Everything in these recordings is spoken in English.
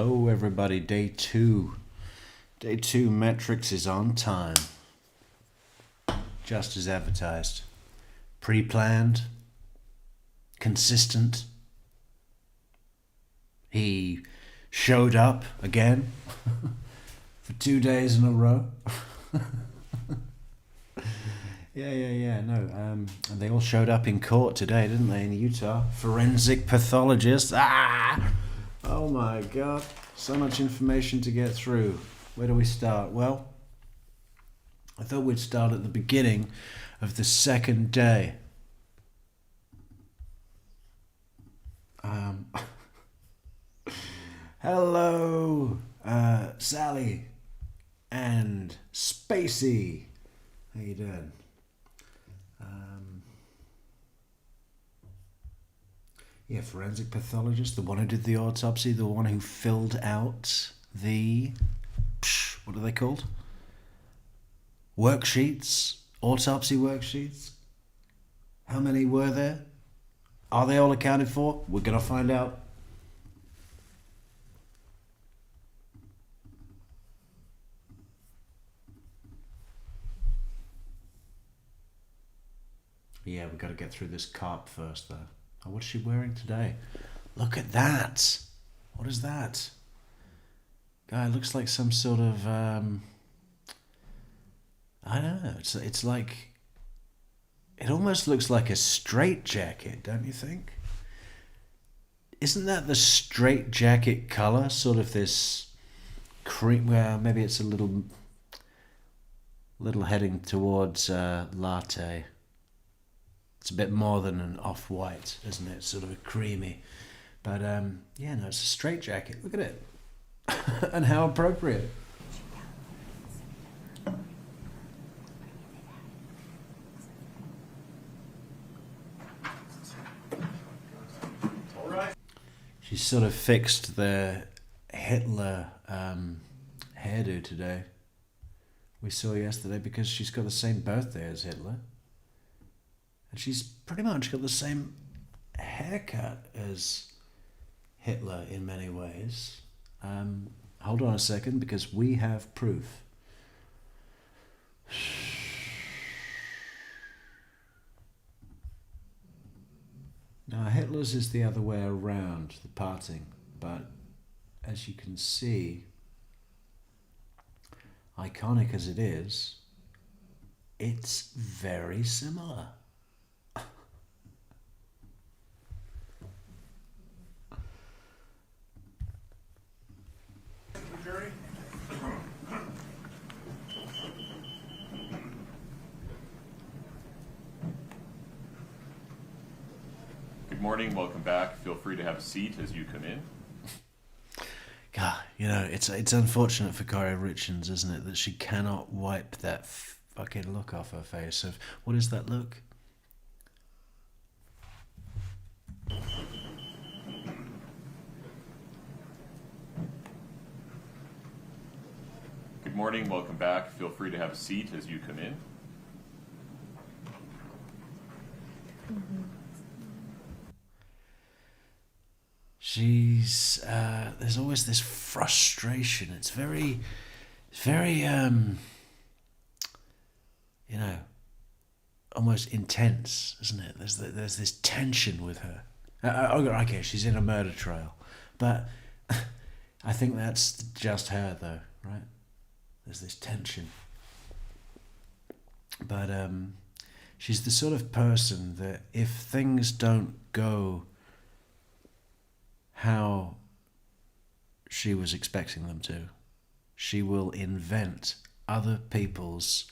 Hello everybody, day two. Day two, Metrix is on time. Just as advertised. Pre-planned. Consistent. He showed up again for 2 days in a row. Yeah. No, and they all showed up in court today, didn't they, in Utah? Forensic pathologists. Oh my God. So much information to get through. Where do we start? Well, I thought we'd start at the beginning of the second day. Hello, Sally and Spacey. How you doing? Yeah, forensic pathologist, the one who did the autopsy, the one who filled out the, what are they called? Worksheets, autopsy worksheets. How many were there? Are they all accounted for? We're going to find out. Yeah, we've got to get through this carp first, though. Oh, what's she wearing today? Look at that. What is that? Guy, it looks like some sort of, I don't know. It's like, it almost looks like a straitjacket, don't you think? Isn't that the straitjacket color? Sort of this cream, well, maybe it's a little heading towards latte. It's a bit more than an off-white, isn't it? It's sort of a creamy. But, yeah, no, it's a straitjacket. Look at it. And how appropriate. She's sort of fixed the Hitler hairdo today. We saw yesterday because she's got the same birthday as Hitler. And she's pretty much got the same haircut as Hitler in many ways. Hold on a second, because we have proof. Now, Hitler's is the other way around, the parting. But as you can see, iconic as it is, it's very similar. Good morning, welcome back. Feel free to have a seat as you come in. God, you know, it's unfortunate for Kouri Richins, isn't it, that she cannot wipe that fucking look off her face of, what is that look? Good morning, welcome back. Feel free to have a seat as you come in. She's, there's always this frustration. It's very, you know, almost intense, isn't it? There's this tension with her. Okay, she's in a murder trial. But I think that's just her, though, right? There's this tension. But she's the sort of person that if things don't go how she was expecting them to, she will invent other people's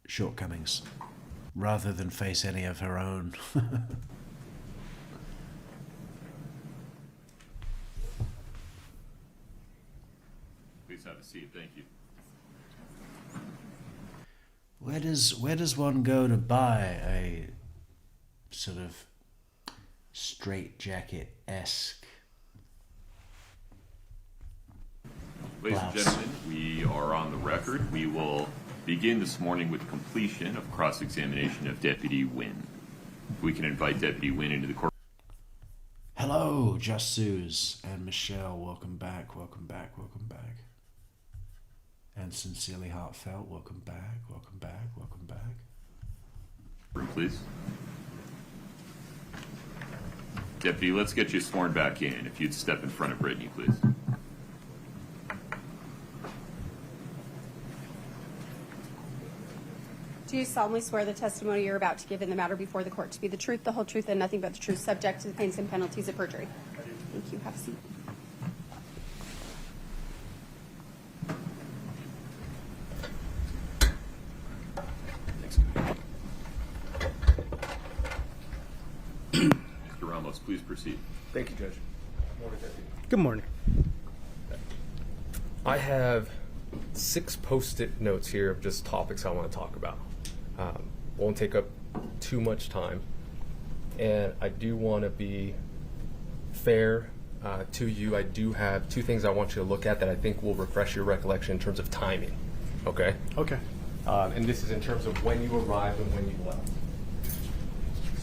shortcomings rather than face any of her own. Please have a seat, thank you. Where does one go to buy a sort of straitjacket-esque Ladies and gentlemen, we are on the record. We will begin this morning with completion of cross-examination of Deputy Wynn. We can invite Deputy Wynn into the court. Hello, Just Suze and Michelle. Welcome back, welcome back, welcome back. And Sincerely Heartfelt, welcome back, welcome back, welcome back. Please. Deputy, let's get you sworn back in. If you'd step in front of Brittany, please. Do you solemnly swear the testimony you're about to give in the matter before the court to be the truth, the whole truth, and nothing but the truth, subject to the pains and penalties of perjury? Thank you. Have a seat. Thanks. Mr. Ramos, please proceed. Thank you, Judge. Good morning. I have 6 post-it notes here of just topics I want to talk about. Won't take up too much time, and I do want to be fair to you. I do have 2 things I want you to look at that I think will refresh your recollection in terms of timing. Okay? Okay. And this is in terms of when you arrived and when you left.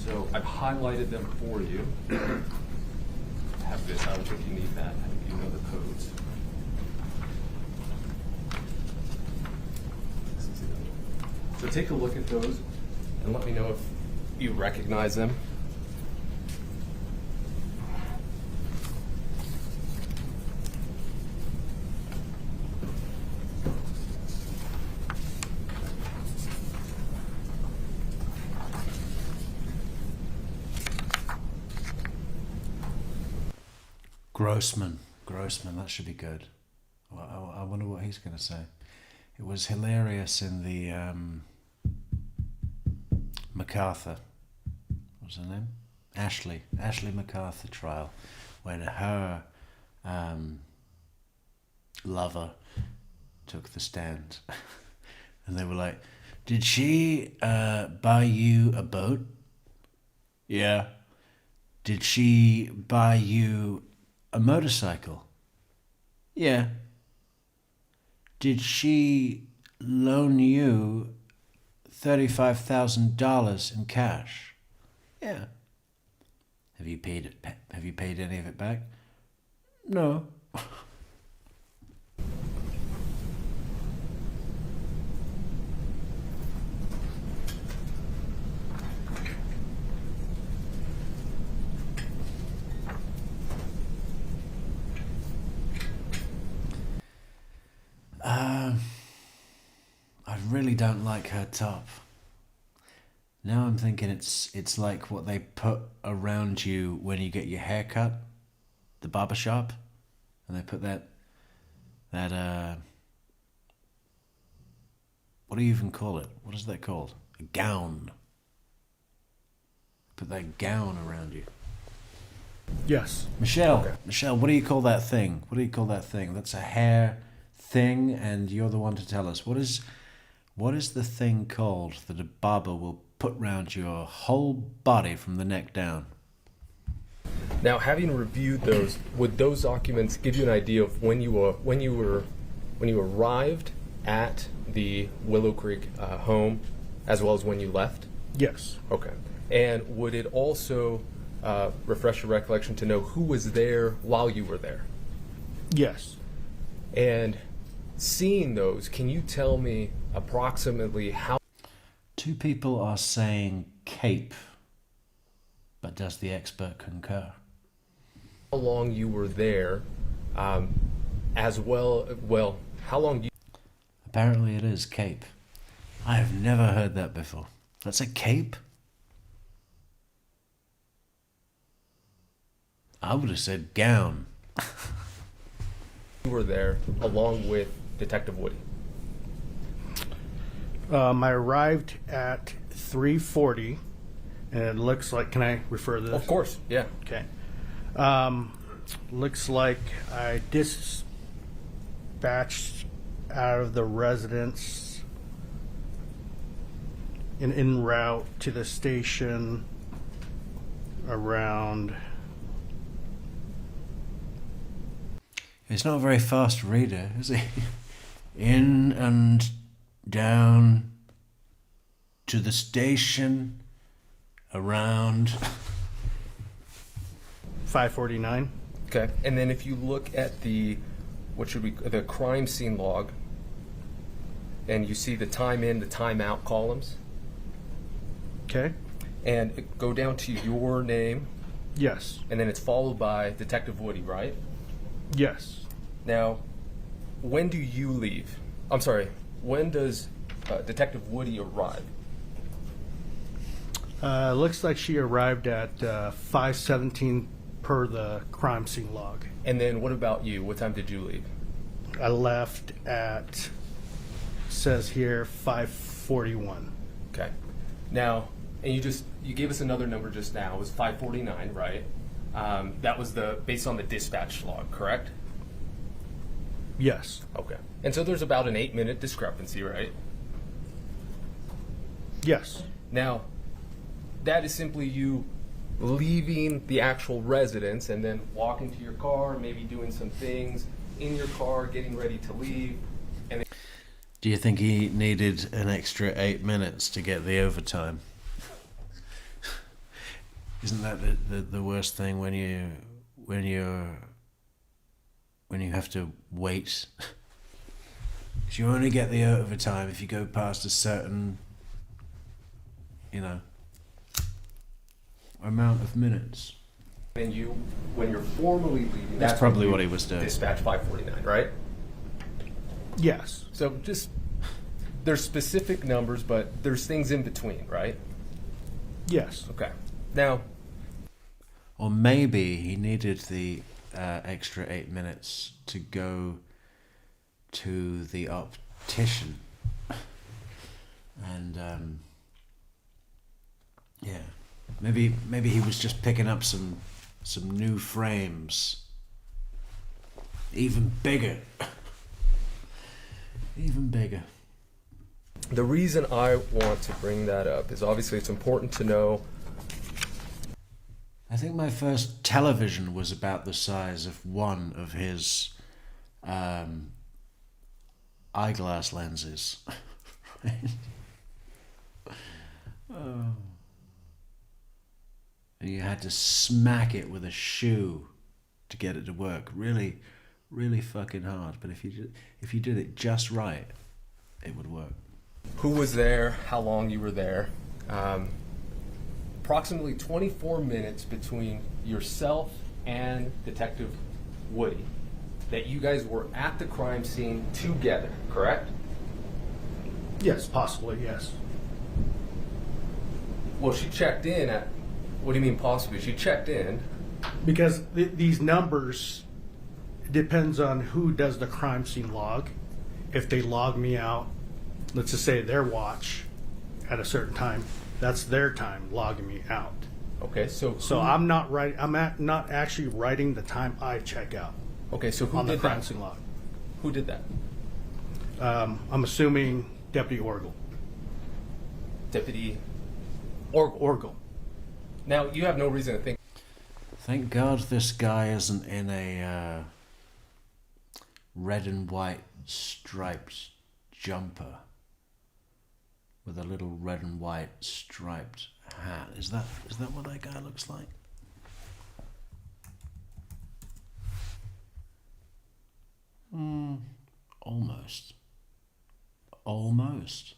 So I've highlighted them for you. I have this. I don't think you need that. I think you know the codes. So take a look at those and let me know if you recognize them. Grossman, that should be good. I wonder what he's going to say. It was hilarious in the MacArthur, what was her name? Ashley MacArthur trial, when her lover took the stand. And they were like, did she buy you a boat? Yeah. Did she buy you a motorcycle? Yeah. Did she loan you $35,000 in cash? Yeah. Have you paid any of it back? No. I really don't like her top. Now I'm thinking it's like what they put around you when you get your hair cut, the barber shop, and they put that what do you even call it? What is that called? A gown. Put that gown around you. Yes. Michelle, Okay. Michelle, what do you call that thing? What do you call that thing? That's a hair thing, and you're the one to tell us. What is the thing called that a barber will put round your whole body from the neck down? Now, having reviewed those, would those documents give you an idea of when you arrived at the Willow Creek home, as well as when you left? Yes. Okay. And would it also refresh your recollection to know who was there while you were there? Yes. And seeing those, can you tell me approximately how 2 people are saying cape, but does the expert concur? long you were there, as well, how long you... Apparently it is cape. I have never heard that before. That's a cape? I would have said gown. were there along with Detective Woody? I arrived at 3:40, and it looks like. Can I refer to this? Of course, yeah. Okay. Looks like I dispatched out of the residence en route to the station around. He's not a very fast reader, is he? In and down to the station around 5:49. Okay. And then if you look at the crime scene log, and you see the time in, the time out columns, Okay. and go down to your name, Yes. and then it's followed by Detective Woody, right? Yes. Now, when do you leave? I'm sorry, when does Detective Woody arrive? Looks like she arrived at 5:17 per the crime scene log. And then what about you? What time did you leave? I left at, says here, 5:41. Okay. Now, and you gave us another number just now. It was 5:49, right? That was based on the dispatch log, correct? Yes. Okay. And so there's about an 8-minute discrepancy, right? Yes. Now, that is simply you leaving the actual residence and then walking to your car, maybe doing some things in your car, getting ready to leave. And Do you think he needed an extra 8 minutes to get the overtime? Isn't that the worst thing when you have to wait? 'Cause you only get the overtime if you go past a certain, amount of minutes. when you're formally leaving, That's when probably you what he was doing. Dispatch 5:49, right? Yes. So there's specific numbers, but there's things in between, right? Yes. Okay. Now, Or maybe he needed the extra 8 minutes to go to the optician. And, yeah. Maybe he was just picking up some new frames. Even bigger. Even bigger. the reason I want to bring that up is obviously it's important to know. I think my first television was about the size of one of his eyeglass lenses. Oh. And you had to smack it with a shoe to get it to work. Really, really fucking hard. But if you did it just right, it would work. Who was there, how long you were there. Approximately 24 minutes between yourself and Detective Woody that you guys were at the crime scene together, correct? Yes, possibly, yes. Well, she checked in at, what do you mean possibly? She checked in. Because these numbers depends on who does the crime scene log. If they log me out, let's just say their watch at a certain time, that's their time logging me out. Okay, so I'm not right. Not actually writing the time I check out okay, so who on the did crime that? scene log. Who did that? I'm assuming Deputy Orgel. Deputy. Orgel. Now you have no reason to think. Thank God this guy isn't in a red and white striped jumper with a little red and white striped hat. Is that what that guy looks like? Almost. Almost.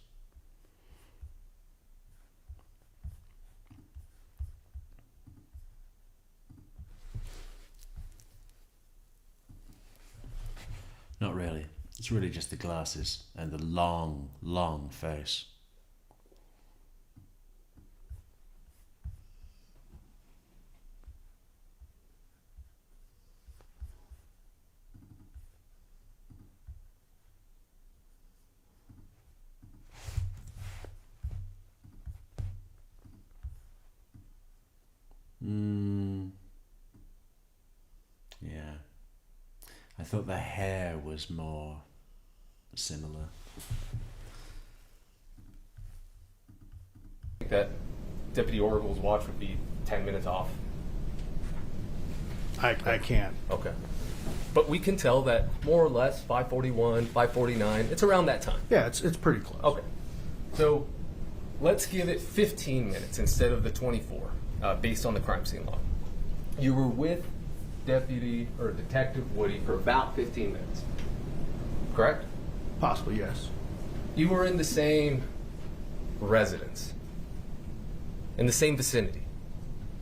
Not really. It's really just the glasses and the long, long face. Yeah. I thought the hair was more similar. I think that Deputy Orgel's watch would be 10 minutes off. I can't. Okay. But we can tell that more or less 5:41, 5:49, it's around that time. Yeah, it's pretty close. Okay. So let's give it 15 minutes instead of the 24, based on the crime scene log. You were with Deputy or Detective Woody for about 15 minutes, correct? Possibly, yes. You were in the same residence, in the same vicinity.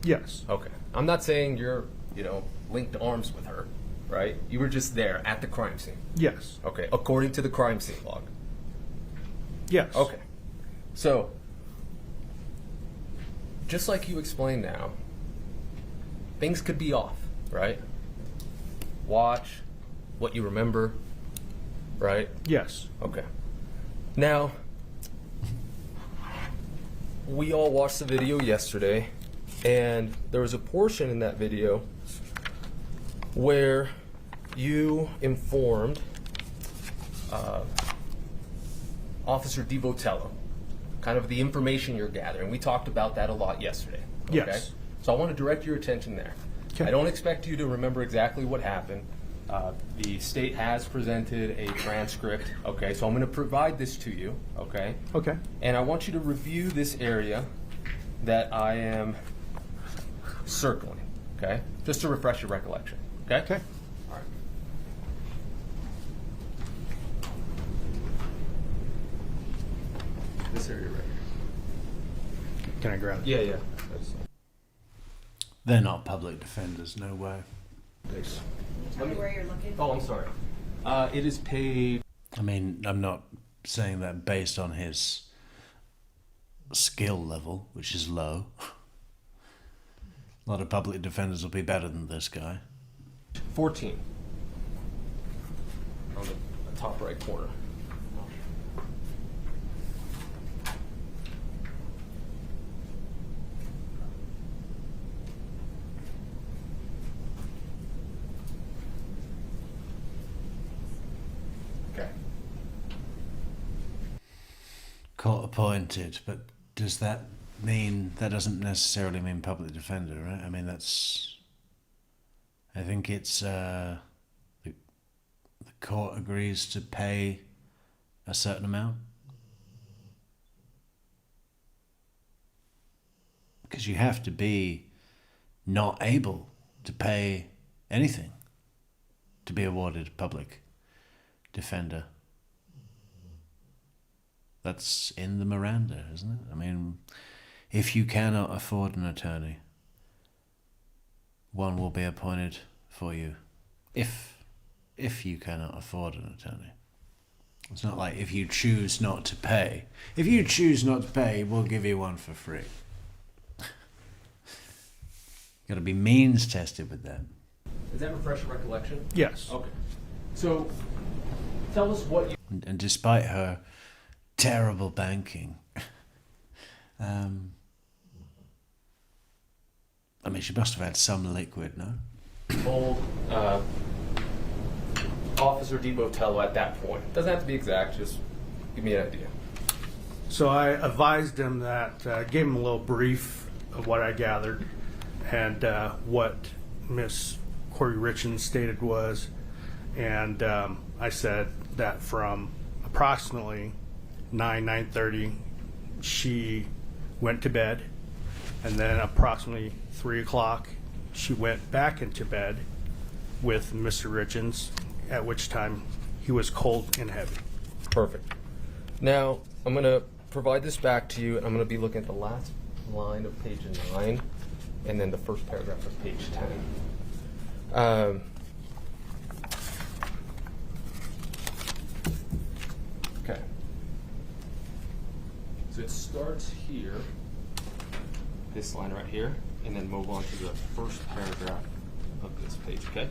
Yes. Okay. I'm not saying you're, linked arms with her, right? You were just there at the crime scene. Yes. Okay. According to the crime scene log. Yes. Okay. So, just like you explained now, things could be off, right? Watch what you remember, right? Yes. Okay. Now, we all watched the video yesterday, and there was a portion in that video where you informed Officer DiVotello, kind of the information you're gathering. We talked about that a lot yesterday. Okay? Yes. So I want to direct your attention there. Okay. I don't expect you to remember exactly what happened. The state has presented a transcript, okay? So I'm going to provide this to you, okay? Okay. And I want you to review this area that I am circling, okay? Just to refresh your recollection, okay? Okay. All right. This area right here. Can I grab it? Yeah. They're not public defenders, no way. Thanks. Tell me where you're looking. Oh, I'm sorry. It is page... I mean, I'm not saying that based on his skill level, which is low. A lot of public defenders will be better than this guy. 14. On the top right corner. Okay. Court appointed, but does that mean, that doesn't necessarily mean public defender, right? I mean, I think it's, the court agrees to pay a certain amount. Because you have to be not able to pay anything to be awarded public defender. That's in the Miranda, isn't it? I mean, if you cannot afford an attorney, one will be appointed for you. If you cannot afford an attorney. It's not like if you choose not to pay. If you choose not to pay, we'll give you one for free. Got to be means tested with that. Does that refresh your recollection? Yes. Okay. So, tell us what you... And despite her terrible banking, I mean, she must have had some liquid, no? told Officer DiVotello at that point? Doesn't have to be exact, just give me an idea. So I advised him that, gave him a little brief of what I gathered, and what Miss Kouri Richins stated was, and I said that from approximately 9:30, she went to bed, and then approximately 3 o'clock, she went back into bed with Mr. Richens, at which time he was cold and heavy. Perfect. Now, I'm going to provide this back to you, and I'm going to be looking at the last line of page 9, and then the first paragraph of page 10. Okay. So it starts here, this line right here, and then move on to the first paragraph of this page, okay?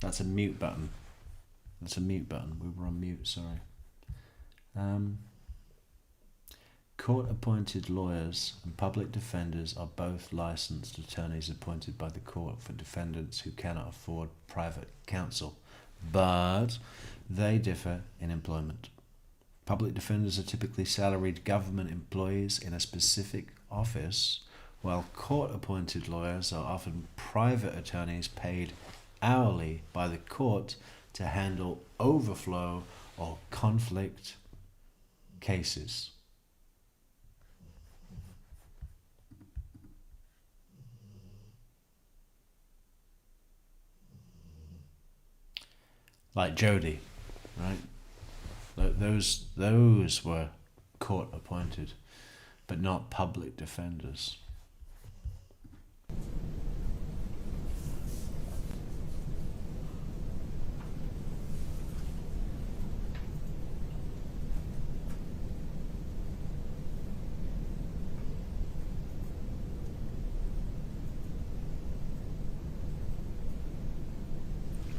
That's a mute button. That's a mute button. We were on mute, sorry. Court-appointed lawyers and public defenders are both licensed attorneys appointed by the court for defendants who cannot afford private counsel, but they differ in employment. Public defenders are typically salaried government employees in a specific office, while court-appointed lawyers are often private attorneys paid hourly by the court to handle overflow or conflict cases. Like Jody, right? Those were court appointed, but not public defenders.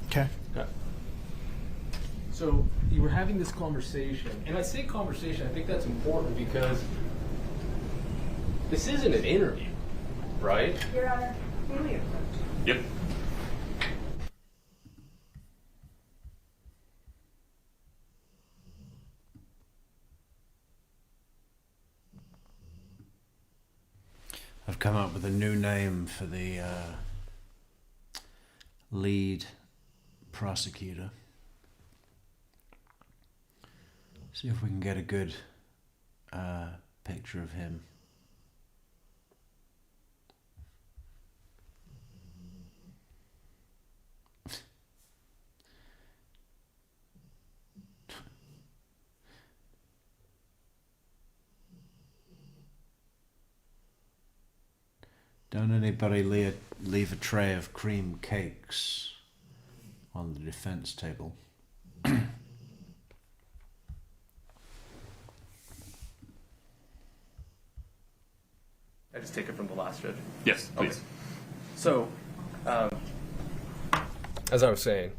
Okay. Okay. So you were having this conversation, and I say conversation, I think that's important because this isn't an interview, right? Your Honor, may we approach? Yep. I've come up with a new name for the lead prosecutor. See if we can get a good picture of him. Don't anybody leave a tray of cream cakes on the defense table. I just take it from the last judge. Yes, please. Okay. So, As I was saying,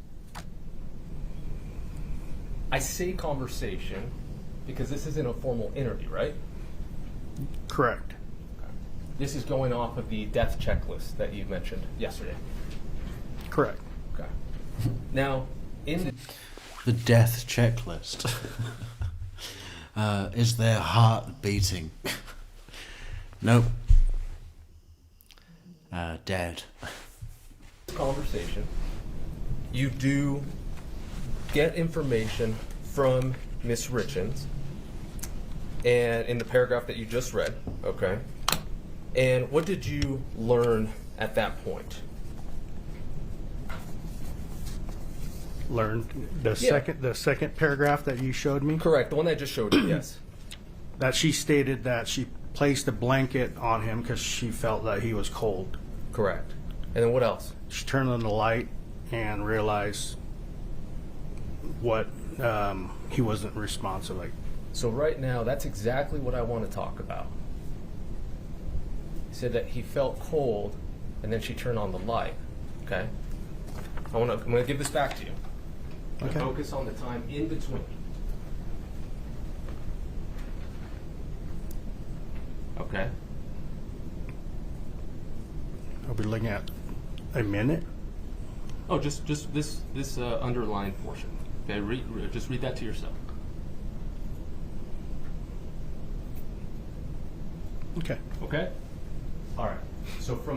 I say conversation because this isn't a formal interview, right? Correct. This is going off of the death checklist that you mentioned yesterday. Correct. Okay. Now, in The death checklist. Is their heart beating? Nope. Dead. this conversation, you do get information from Miss Richens, and in the paragraph that you just read, okay? And what did you learn at that point? Learned the second paragraph that you showed me, Correct, the one that I just showed you, yes. that she stated that she placed a blanket on him because she felt that he was cold. Correct. And then what else? She turned on the light and realized what he wasn't responsive. Like, So right now, that's exactly what I want to talk about. He said that he felt cold, and then she turned on the light. Okay. I'm going to give this back to you. I'm Okay. going to focus on the time in between. Okay. are we looking at a minute? Oh, just this underlined portion. Okay. Just read that to yourself. Okay. Okay. All right. So from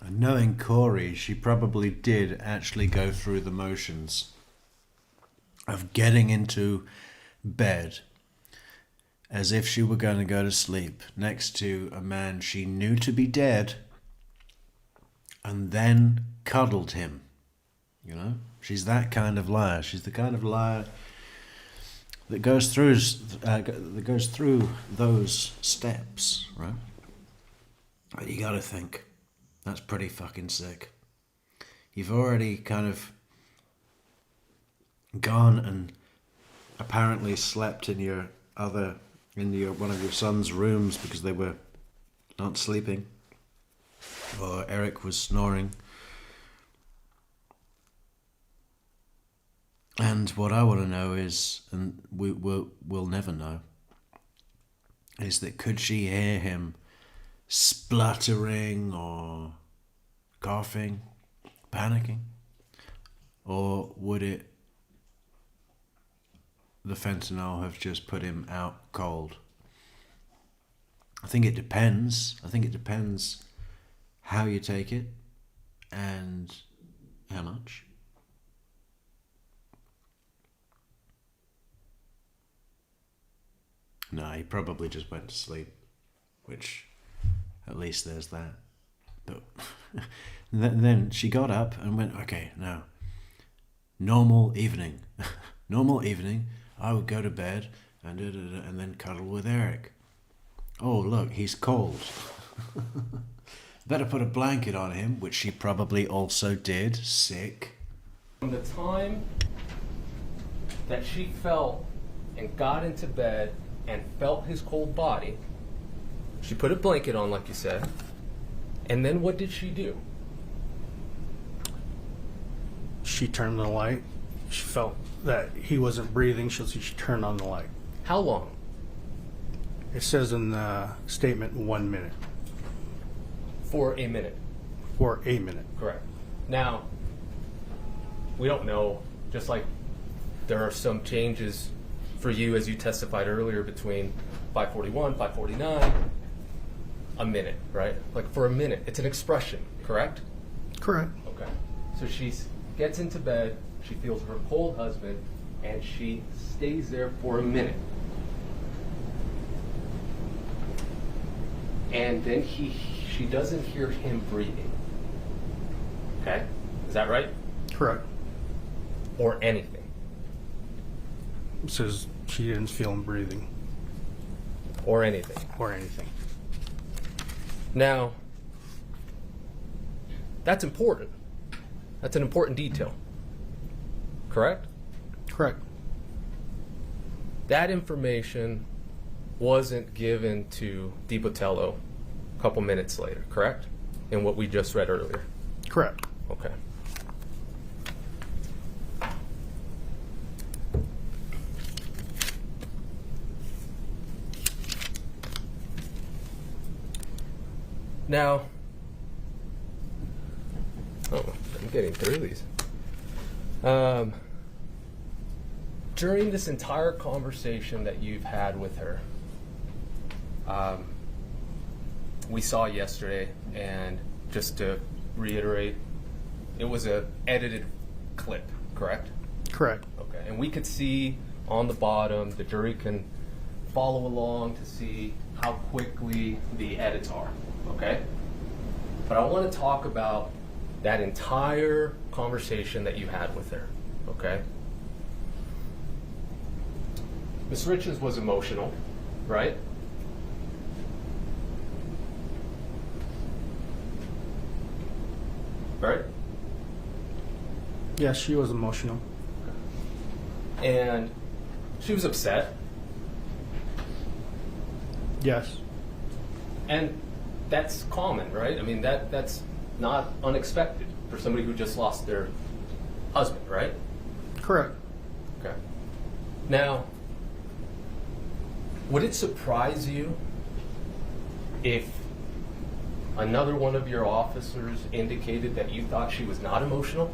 And knowing Kouri, she probably did actually go through the motions of getting into bed as if she were going to go to sleep next to a man she knew to be dead and then cuddled him. You know? She's that kind of liar. She's the kind of liar that goes through those steps, right? But you got to think, that's pretty fucking sick. You've already kind of gone and apparently slept in one of your son's rooms because they were not sleeping, or Eric was snoring. And what I want to know is, and we'll never know, is that could she hear him spluttering or coughing, panicking? Or would the fentanyl have just put him out cold? I think it depends. I think it depends how you take it and how much. No, he probably just went to sleep, which at least there's that. But then she got up and went, okay, now, normal evening. Normal evening, I would go to bed and then cuddle with Eric. Oh, look, he's cold. Better put a blanket on him, which she probably also did. Sick. From the time that she felt and got into bed and felt his cold body, she put a blanket on, like you said, and then what did she do? She turned the light. She felt that he wasn't breathing, so she turned on the light. How long? It says in the statement 1 minute. For a minute. For a minute. Correct. Now, we don't know, just like there are some changes for you as you testified earlier between 541, 549, a minute, right? Like for a minute. It's an expression, correct? Correct. Okay. So she gets into bed, she feels her cold husband, and she stays there for a minute. And then she doesn't hear him breathing. Okay? Is that right? Correct. Or anything. It says she didn't feel him breathing Or anything. or anything. Now, that's important. That's an important detail. Correct? Correct. That information wasn't given to DiBotello a couple minutes later, correct? In what we just read earlier. Correct. Okay. Now, I'm getting through these. During this entire conversation that you've had with her, we saw yesterday, and just to reiterate, it was a edited clip, correct? Correct. Okay, and we could see on the bottom, the jury can follow along to see how quickly the edits are, okay? But I want to talk about that entire conversation that you had with her, okay? Ms. Richens was emotional, right? Right? Yes, she was emotional. And she was upset. Yes. And that's common, right? I mean, that's not unexpected for somebody who just lost their husband, right? Correct. Okay. Now, would it surprise you if another one of your officers indicated that you thought she was not emotional?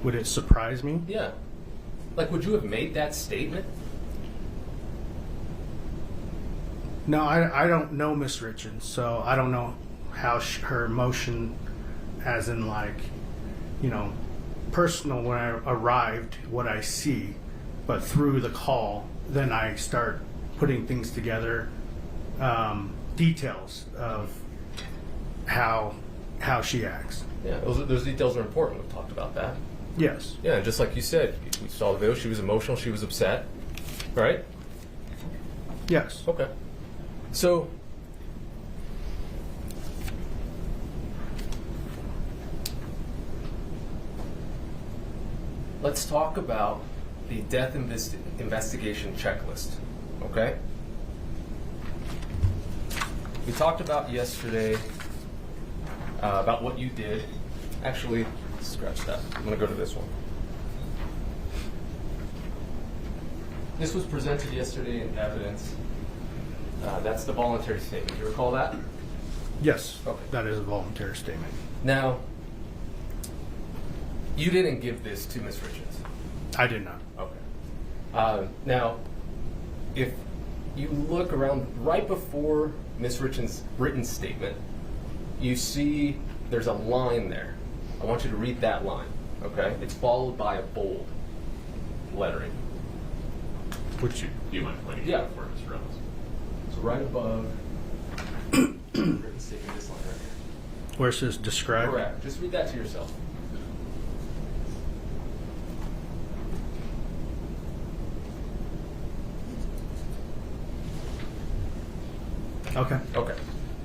Would it surprise me? Yeah. Like, would you have made that statement? No, I don't know Miss Richens, so I don't know how her emotion, as in like, you know, personal when I arrived, what I see, but through the call, then I start putting things together, details of how she acts. Yeah, those details are important. We've talked about that. Yes. Yeah, and just like you said, we saw the video. She was emotional. She was upset. Right? Yes. Okay. So, let's talk about the death investigation checklist. Okay? We talked about yesterday about what you did. Actually, scratch that. I'm going to go to this one. This was presented yesterday in evidence. That's the voluntary statement. Do you recall that? Yes, Okay. that is a voluntary statement. Now, you didn't give this to Ms. Richens. I did not. Okay. Now, if you look around right before Ms. Richens' written statement, you see there's a line there. I want you to read that line, okay? It's followed by a bold lettering. Which Do you mind pointing Yeah. out for Mr. Reynolds? So right above written statement, this line right here. where it says describe. Correct. Just read that to yourself. Okay. Okay.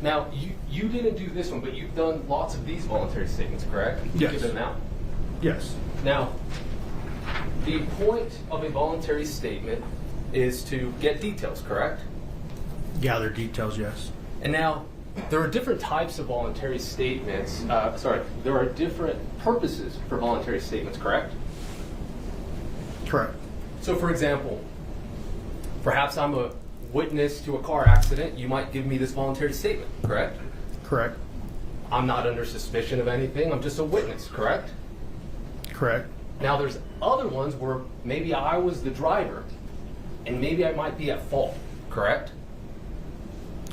Now, you didn't do this one, but you've done lots of these voluntary statements, correct? Yes. Give them out. Yes. Now, the point of a voluntary statement is to get details, correct? Gather details. Yes. And now, there are different types of voluntary statements. There are different purposes for voluntary statements, correct? Correct. So, for example, perhaps I'm a witness to a car accident. You might give me this voluntary statement, correct? Correct. I'm not under suspicion of anything. I'm just a witness, correct? Correct. Now, there's other ones where maybe I was the driver, and maybe I might be at fault, correct?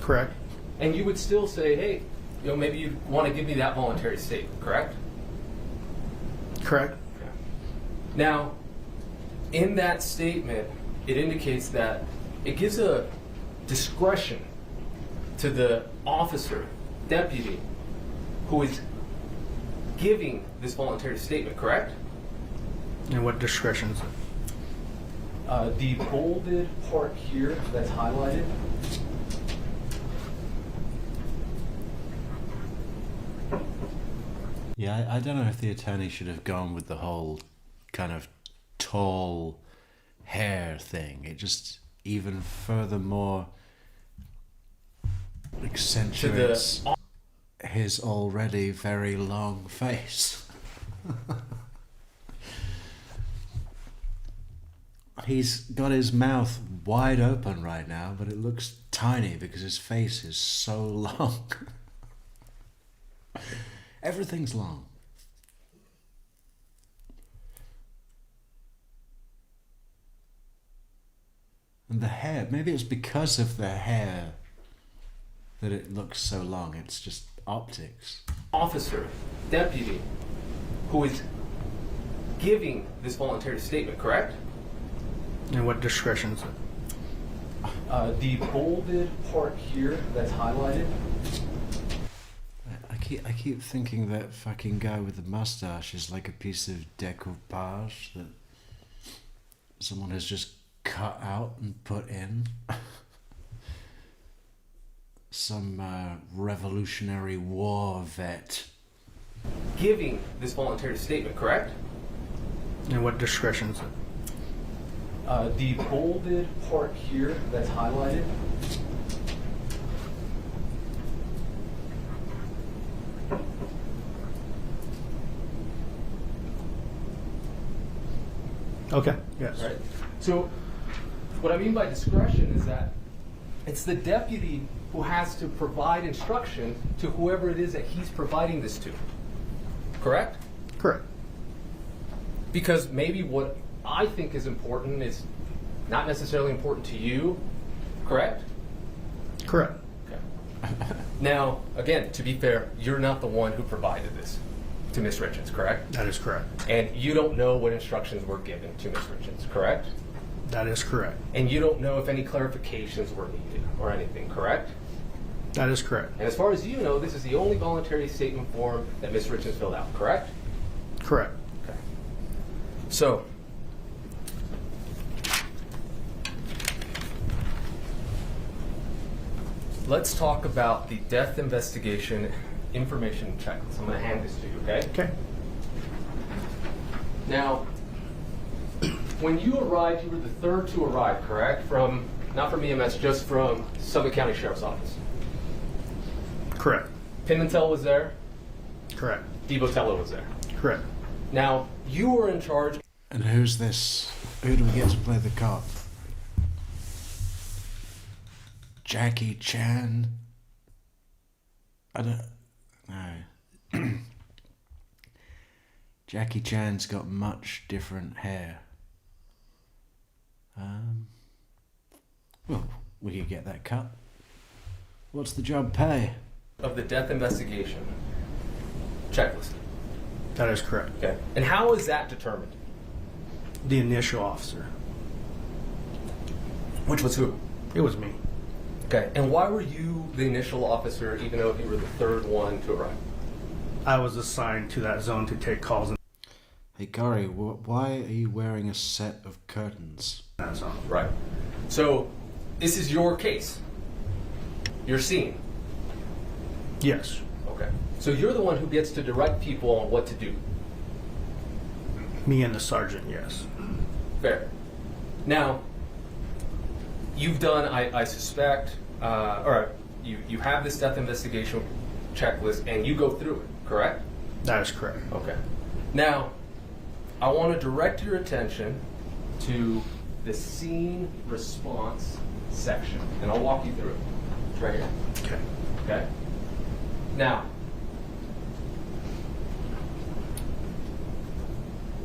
Correct. And you would still say, hey, maybe you want to give me that voluntary statement, correct? Correct. Now, in that statement, it indicates that it gives a discretion to the officer, deputy, who is giving this voluntary statement, correct? And what discretion is it? The bolded part here that's highlighted. Yeah, I don't know if the attorney should have gone with the whole kind of tall hair thing. It just even furthermore accentuates his already very long face. He's got his mouth wide open right now, but it looks tiny because his face is so long. Everything's long. And the hair, maybe it's because of the hair that it looks so long. It's just optics. Officer, deputy, who is giving this voluntary statement, correct? And what discretion is it? The bolded part here that's highlighted. I keep thinking that fucking guy with the mustache is like a piece of decoupage that someone has just cut out and put in. Some Revolutionary War vet. Giving this voluntary statement, correct? And what discretion is it? The bolded part here that's highlighted. Okay. Yes. Right. So, what I mean by discretion is that it's the deputy who has to provide instruction to whoever it is that he's providing this to. Correct? Correct. Because maybe what I think is important is not necessarily important to you. Correct? Correct. Okay. Now, again, to be fair, you're not the one who provided this to Ms. Richens, correct? That is correct. And you don't know what instructions were given to Ms. Richens, correct? That is correct. And you don't know if any clarifications were needed or anything, correct? That is correct. And as far as you know, this is the only voluntary statement form that Ms. Richens filled out, correct? Correct. Okay. So, let's talk about the death investigation information checklist. I'm going to hand this to you, okay? Okay. Now, when you arrived, you were the third to arrive, correct? Not from EMS, just from Summit County Sheriff's Office. Correct. Pimentel was there. Correct. DeBotello was there. Correct. Now, you were in charge. And who's this? Who do we get to play the cop? Jackie Chan? I don't... No. Jackie Chan's got much different hair. Well, we could get that cut. What's the job pay? Of the death investigation checklist. That is correct. Okay. And how is that determined? The initial officer. Which was who? It was me. Okay. And why were you the initial officer, even though you were the third one to arrive? I was assigned to that zone to take calls in Hey, Kouri, why are you wearing a set of curtains? that zone. Right. So, this is your case. Your scene. Yes. Okay. So you're the one who gets to direct people on what to do. Me and the sergeant, yes. Fair. Now, you've done, I suspect, you have this death investigation checklist and you go through it, correct? That is correct. Okay. Now, I want to direct your attention to the scene response section, and I'll walk you through it. It's right here. Okay. Okay? Now,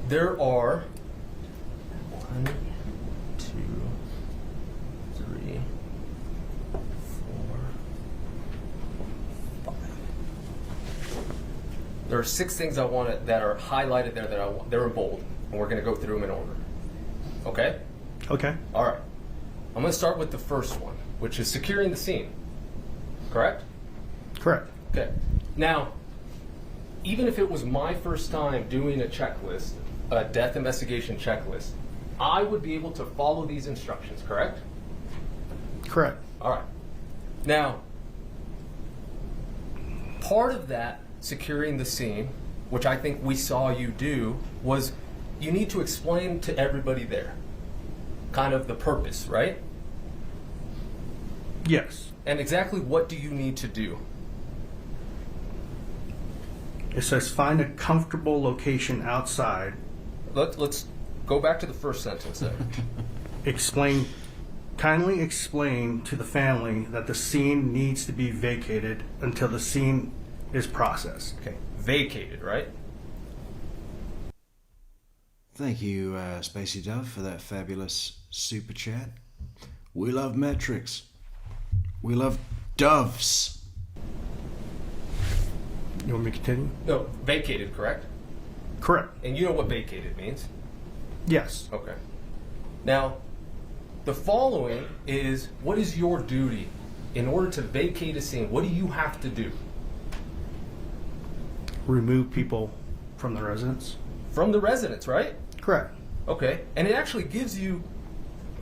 there are 1, 2, 3, 4, 5. There are 6 things I want that are highlighted there that I want. They're in bold, and we're going to go through them in order. Okay? Okay. All right. I'm going to start with the first one, which is securing the scene. Correct? Correct. Okay. Now, even if it was my first time doing a checklist, a death investigation checklist, I would be able to follow these instructions, correct? Correct. All right. Now, part of that securing the scene, which I think we saw you do, was you need to explain to everybody there kind of the purpose, right? Yes. And exactly what do you need to do? It says find a comfortable location outside. Let's go back to the first sentence there. Kindly explain to the family that the scene needs to be vacated until the scene is processed. Okay. Vacated, right? Thank you, Spacey Dove, for that fabulous super chat. We love Metrix. We love doves. You want me to continue? No, vacated, correct? Correct. And you know what vacated means? Yes. Okay. Now, the following is what is your duty in order to vacate a scene? What do you have to do? Remove people from the residence. From the residence, right? Correct. Okay. And it actually gives you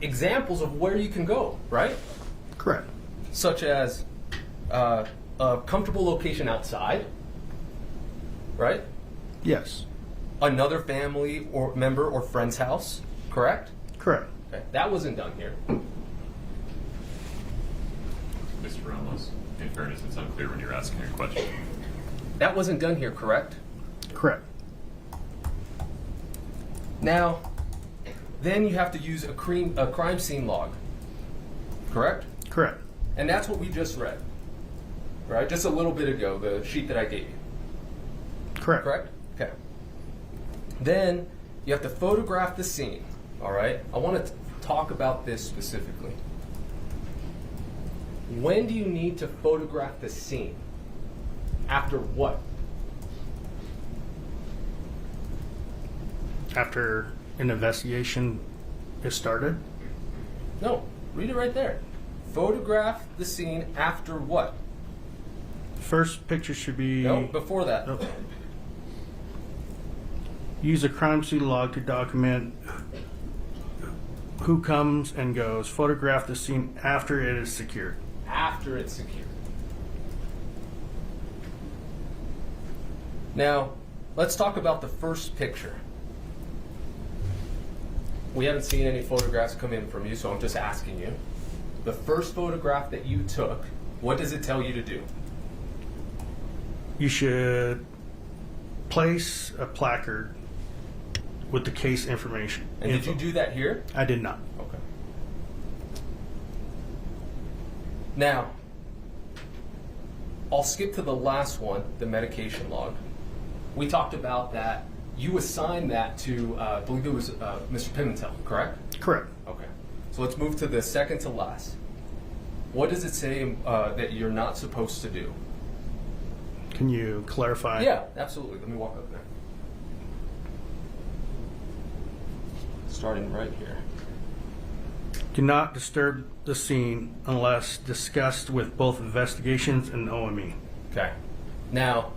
examples of where you can go, right? Correct. Such as a comfortable location outside, right? Yes. Another family or member or friend's house, correct? Correct. Okay. That wasn't done here. Mr. Ramos, in fairness, it's unclear when you're asking your question. That wasn't done here, correct? Correct. Now, then you have to use a crime scene log, correct? Correct. And that's what we just read, right? Just a little bit ago, the sheet that I gave you, Correct. correct? Okay. Then you have to photograph the scene, all right? I want to talk about this specifically. When do you need to photograph the scene? After what? After an investigation is started. No, read it right there. Photograph the scene after what? First picture should be. No, before that. Oh. Use a crime scene log to document who comes and goes. Photograph the scene after it is secured. After it's secured. Now, let's talk about the first picture. We haven't seen any photographs come in from you, so I'm just asking you. The first photograph that you took, what does it tell you to do? You should place a placard with the case information. And did you do that here? I did not. Okay. Now, I'll skip to the last one, the medication log. We talked about that. You assigned that to, I believe it was Mr. Pimentel, correct? Correct. Okay. So let's move to the second to last. What does it say that you're not supposed to do? Can you clarify? Yeah, absolutely. Let me walk up there. Starting right here. Do not disturb the scene unless discussed with both investigations and OME. Okay. Now,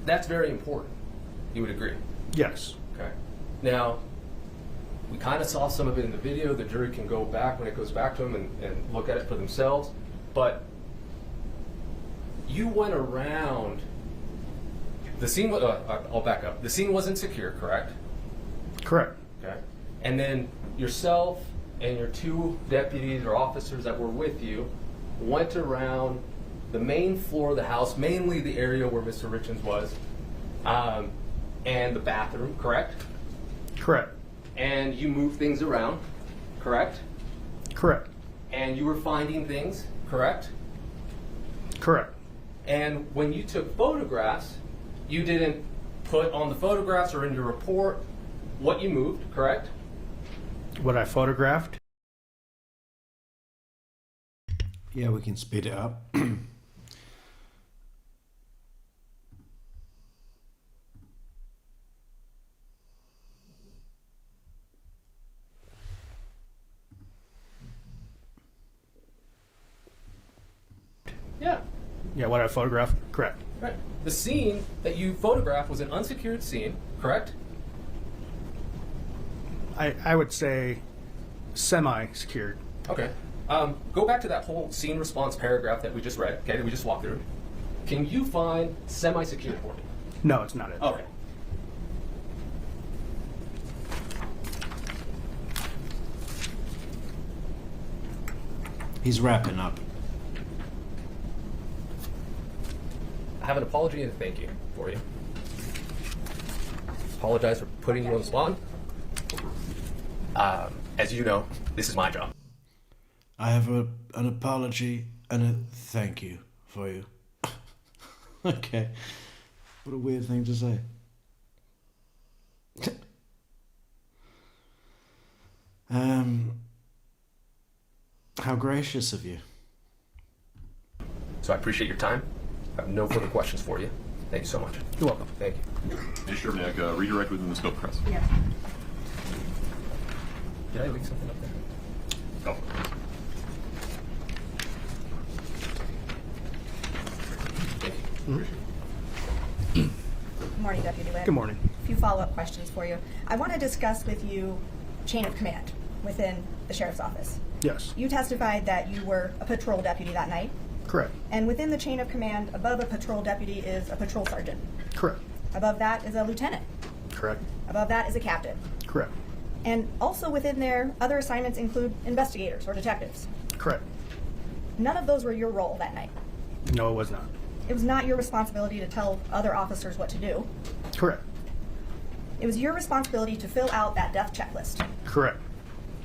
that's very important. You would agree? Yes. Okay. Now, we kind of saw some of it in the video. The jury can go back when it goes back to them and look at it for themselves. But you went around the scene. I'll back up. The scene wasn't secure, correct? Correct. Okay. And then yourself and your two deputies or officers that were with you went around the main floor of the house, mainly the area where Mr. Richens was, and the bathroom, correct? Correct. And you moved things around, correct? Correct. And you were finding things, correct? Correct. And when you took photographs, you didn't put on the photographs or in your report what you moved, correct? What I photographed? Yeah, we can speed it up. Yeah. Yeah, what I photographed? Correct. Right. The scene that you photographed was an unsecured scene, correct? I would say semi-secured. Okay. Go back to that whole scene response paragraph that we just read, okay, that we just walked through. Can you find semi-secured for me? No, it's not it. Okay. He's wrapping up. I have an apology and a thank you for you. Apologize for putting you on the spot. As you know, this is my job. I have an apology and a thank you for you. Okay. What a weird thing to say. How gracious of you. So I appreciate your time. I have no further questions for you. Thank you so much. You're welcome. Thank you. Ms. Shermanick, redirect within the scope, press. Yes. Did I leave something up there? Go. Good morning, Deputy Witt. Good morning. A few follow-up questions for you. I want to discuss with you chain of command within the Sheriff's Office. Yes. You testified that you were a patrol deputy that night, Correct. and within the chain of command, above a patrol deputy is a patrol sergeant. Correct. Above that is a lieutenant. Correct. Above that is a captain. Correct. And also within there, other assignments include investigators or detectives. Correct. None of those were your role that night. No, it was not. It was not your responsibility to tell other officers what to do. Correct. It was your responsibility to fill out that death checklist. Correct.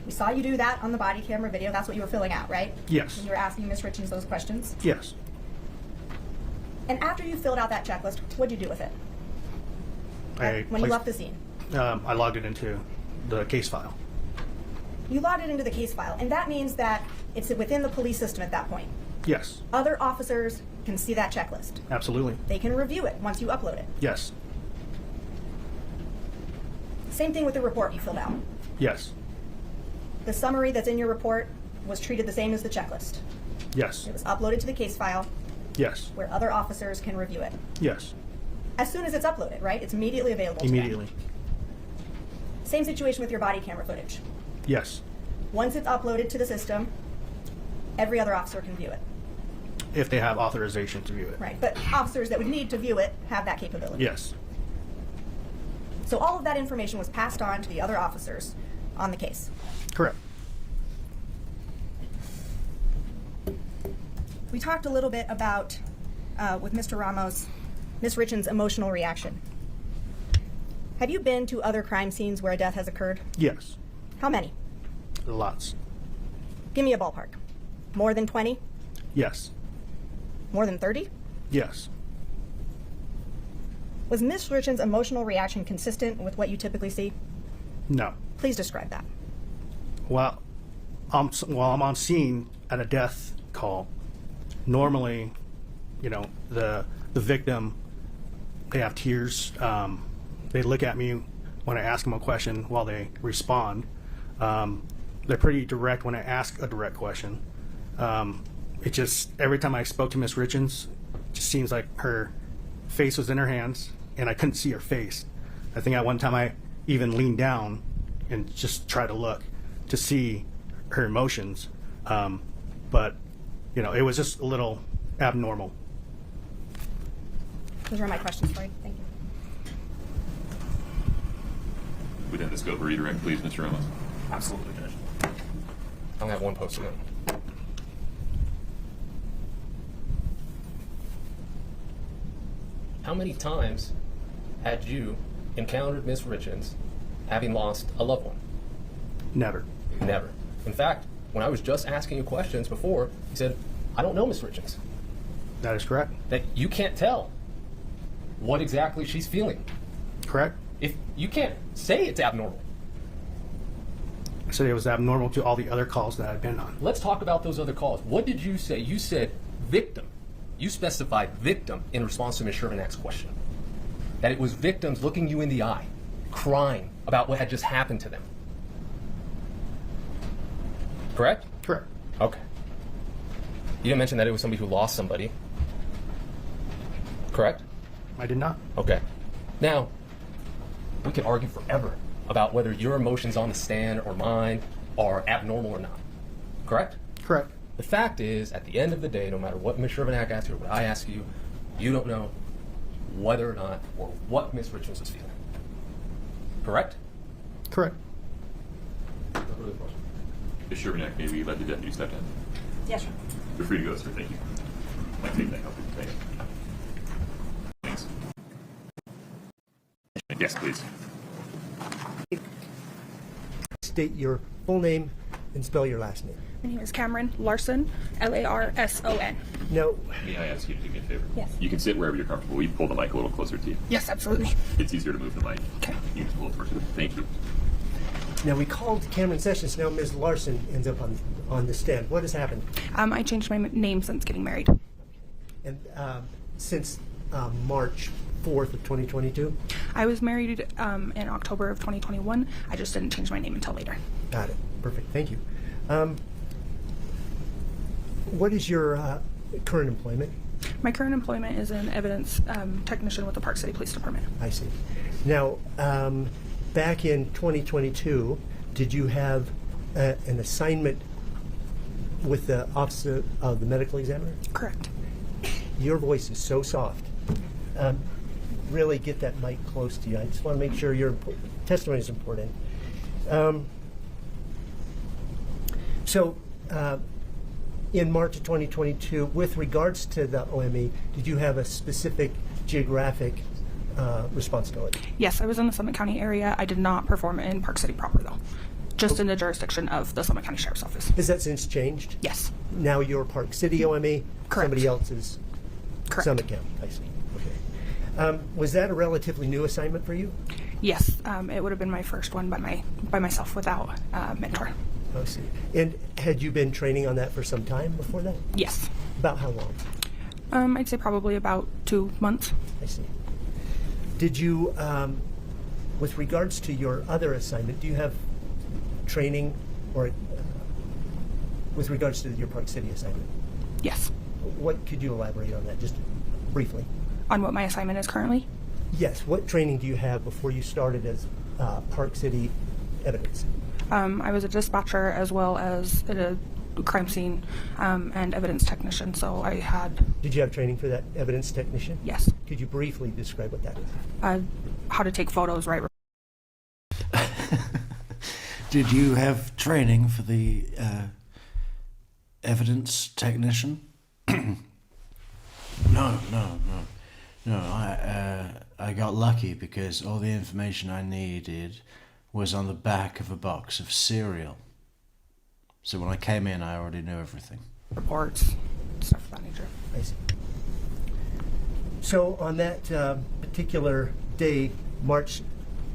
We saw you do that on the body camera video. That's what you were filling out, right? Yes. When you were asking Ms. Richens those questions. Yes. And after you filled out that checklist, what'd you do with it? When you left the scene? I logged it into the case file. You logged it into the case file, and that means that it's within the police system at that point. Yes. Other officers can see that checklist. Absolutely. They can review it once you upload it. Yes. Same thing with the report you filled out. Yes. The summary that's in your report was treated the same as the checklist. Yes. It was uploaded to the case file Yes. where other officers can review it. Yes. As soon as it's uploaded, right? It's immediately available to them. Immediately. Same situation with your body camera footage. Yes. Once it's uploaded to the system, every other officer can view it. If they have authorization to view it. Right, but officers that would need to view it have that capability. Yes. So all of that information was passed on to the other officers on the case. Correct. We talked a little bit about, with Mr. Ramos, Ms. Richens' emotional reaction. Have you been to other crime scenes where a death has occurred? Yes. How many? Lots. Give me a ballpark. More than 20? Yes. More than 30? Yes. Was Ms. Richens' emotional reaction consistent with what you typically see? No. Please describe that. Well, while I'm on scene at a death call, normally, you know, the victim, they have tears. They look at me when I ask them a question while they respond. They're pretty direct when I ask a direct question. It just, every time I spoke to Miss Richens, it just seems like her face was in her hands and I couldn't see her face. I think at one time I even leaned down and just tried to look to see her emotions. But, you know, it was just a little abnormal. Those are my questions for you. Thank you. Within the scope of redirect, please, Mr. Ramos. Absolutely, Judge. I only have one post-it note. How many times had you encountered Miss Richens having lost a loved one? Never. Never. In fact, when I was just asking you questions before, you said, I don't know Miss Richens. That is correct. That you can't tell what exactly she's feeling. Correct? If you can't say it's abnormal. I said it was abnormal to all the other calls that I've been on. Let's talk about those other calls. What did you say? You said victim. You specified victim in response to Ms. Shermanak's question. That it was victims looking you in the eye, crying about what had just happened to them. Correct? Correct. Okay. You didn't mention that it was somebody who lost somebody. Correct? I did not. Okay. Now, we can argue forever about whether your emotions on the stand or mine are abnormal or not. Correct? Correct. The fact is, at the end of the day, no matter what Ms. Shermanak asks you or what I ask you, you don't know whether or not or what Ms. Richens was feeling. Correct? Correct. Ms. Shermanak, may we let the deputy step in? Yes, sir. You're free to go, sir. Thank you. I'd like to take that. Thank you. Thanks. Yes, please. State your full name and spell your last name. My name is Cameron Larson, Larson. No, May I ask you to do me a favor? Yes. You can sit wherever you're comfortable. We pull the mic a little closer to you. Yes, absolutely. It's easier to move the mic. Okay. You just pull it towards you. Thank you. now we called Cameron Sessions. Now Ms. Larson ends up on the stand. What has happened? I changed my name since getting married. And since March 4th of 2022? I was married in October of 2021. I just didn't change my name until later. Got it. Perfect. Thank you. What is your current employment? My current employment is an evidence technician with the Park City Police Department. I see. Now, back in 2022, did you have an assignment with the Office of the Medical Examiner? Correct. Your voice is so soft. Really get that mic close to you. I just want to make sure your testimony is important. In March of 2022, with regards to the OME, did you have a specific geographic responsibility? Yes, I was in the Summit County area. I did not perform in Park City proper, though. Just in the jurisdiction of the Summit County Sheriff's Office. Has that since changed? Yes. Now you're Park City OME? Correct. Somebody else is Correct. Summit County. I see. Okay. Was that a relatively new assignment for you? Yes, it would have been my first one by myself without a mentor. I see. And had you been training on that for some time before that? Yes. About how long? I'd say probably about 2 months. I see. Did you, with regards to your other assignment, do you have training or with regards to your Park City assignment? Yes. What could you elaborate on that just briefly? On what my assignment is currently? Yes. What training do you have before you started as Park City evidence? I was a dispatcher as well as a crime scene and evidence technician, so I had... Did you have training for that evidence technician? Yes. Could you briefly describe what that is? How to take photos, right? Did you have training for the evidence technician? No. No, I got lucky because all the information I needed was on the back of a box of cereal. So when I came in, I already knew everything. Reports, stuff of that nature. I see. So on that particular day, March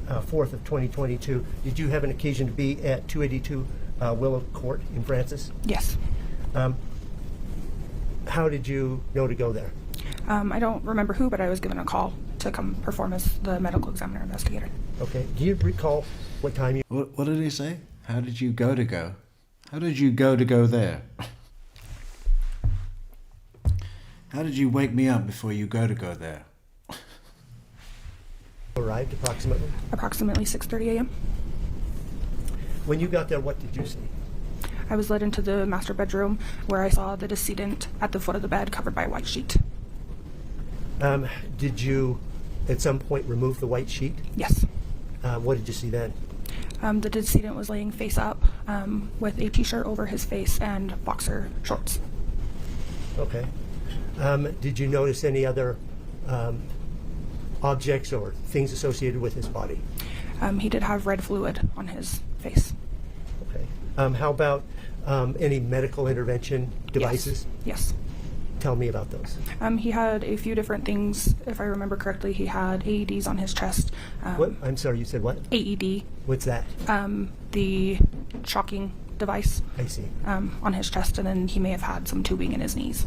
4th of 2022, did you have an occasion to be at 282 Willow Court in Francis? Yes. How did you know to go there? I don't remember who, but I was given a call to come perform as the medical examiner investigator. Okay. Do you recall what time you... What did he say? How did you go to go? How did you go to go there? How did you wake me up before you go to go there? arrived approximately? Approximately 6:30 a.m. When you got there, what did you see? I was led into the master bedroom where I saw the decedent at the foot of the bed covered by a white sheet. Did you, at some point, remove the white sheet? Yes. What did you see then? The decedent was laying face up with a t-shirt over his face and boxer shorts. Okay. Did you notice any other objects or things associated with his body? He did have red fluid on his face. Okay. How about any medical intervention devices? Yes. Tell me about those. He had a few different things. If I remember correctly, he had AEDs on his chest. What? I'm sorry, you said what? AED. What's that? The shocking device. I see. On his chest, and then he may have had some tubing in his knees.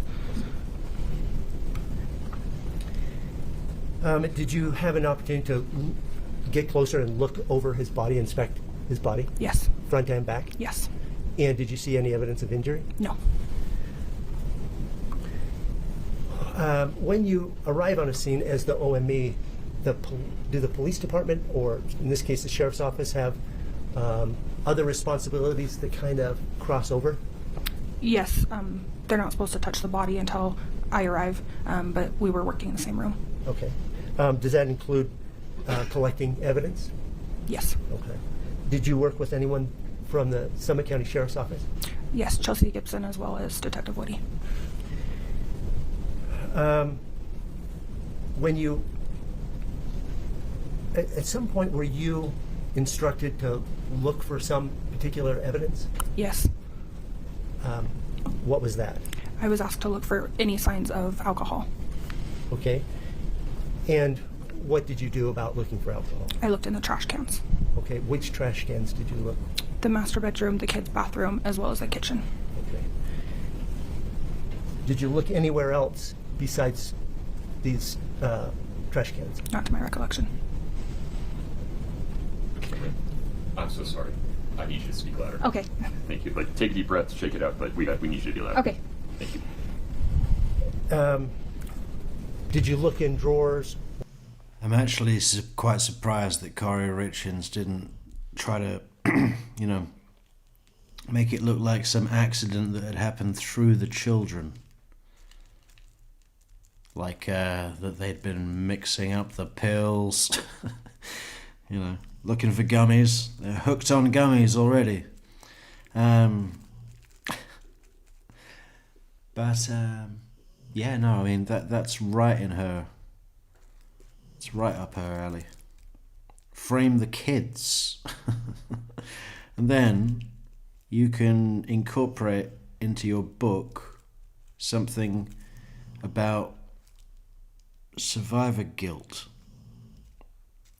Did you have an opportunity to get closer and look over his body, inspect his body? Yes. Front and back? Yes. And did you see any evidence of injury? No. When you arrive on a scene as the OME, do the police department, or in this case the sheriff's office, have other responsibilities that kind of cross over? Yes. They're not supposed to touch the body until I arrive, but we were working in the same room. Okay. Does that include collecting evidence? Yes. Okay. Did you work with anyone from the Summit County Sheriff's Office? Yes, Chelsea Gibson as well as Detective Woody. When you, at some point, were you instructed to look for some particular evidence? Yes. What was that? I was asked to look for any signs of alcohol. Okay. And what did you do about looking for alcohol? I looked in the trash cans. Okay. Which trash cans did you look? The master bedroom, the kids' bathroom, as well as the kitchen. Okay. Did you look anywhere else besides these trash cans? Not to my recollection. I'm so sorry. I need you to speak louder. Okay. Thank you. Like, take a deep breath, shake it out, but we need you to be louder. Okay. Thank you. Did you look in drawers? I'm actually quite surprised that Kouri Richins didn't try to, make it look like some accident that had happened through the children. Like that they'd been mixing up the pills, looking for gummies. They're hooked on gummies already. That's right in her. It's right up her alley. Frame the kids. And then you can incorporate into your book something about survivor guilt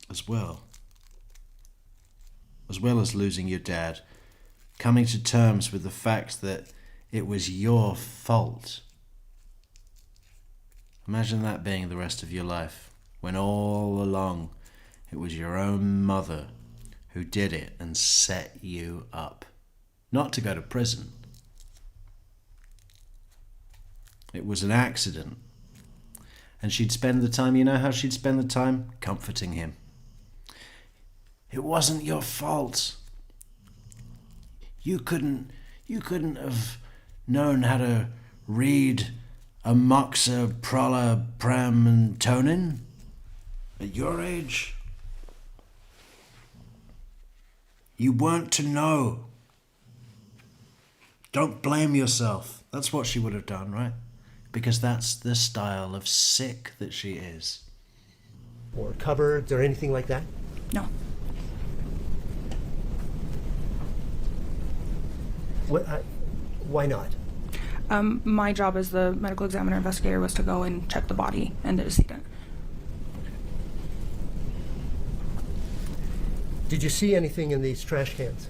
as well as losing your dad, coming to terms with the fact that it was your fault. Imagine that being the rest of your life, when all along it was your own mother who did it and set you up. Not to go to prison. It was an accident. And she'd spend the time, how she'd spend the time? Comforting him. It wasn't your fault. You couldn't have known how to read amoxa, prola, pram, and tonin at your age. You weren't to know. Don't blame yourself. That's what she would have done, right? because that's the style of sick that she is. Or cupboards or anything like that? No. Why not? My job as the medical examiner investigator was to go and check the body and the decedent. Did you see anything in these trash cans?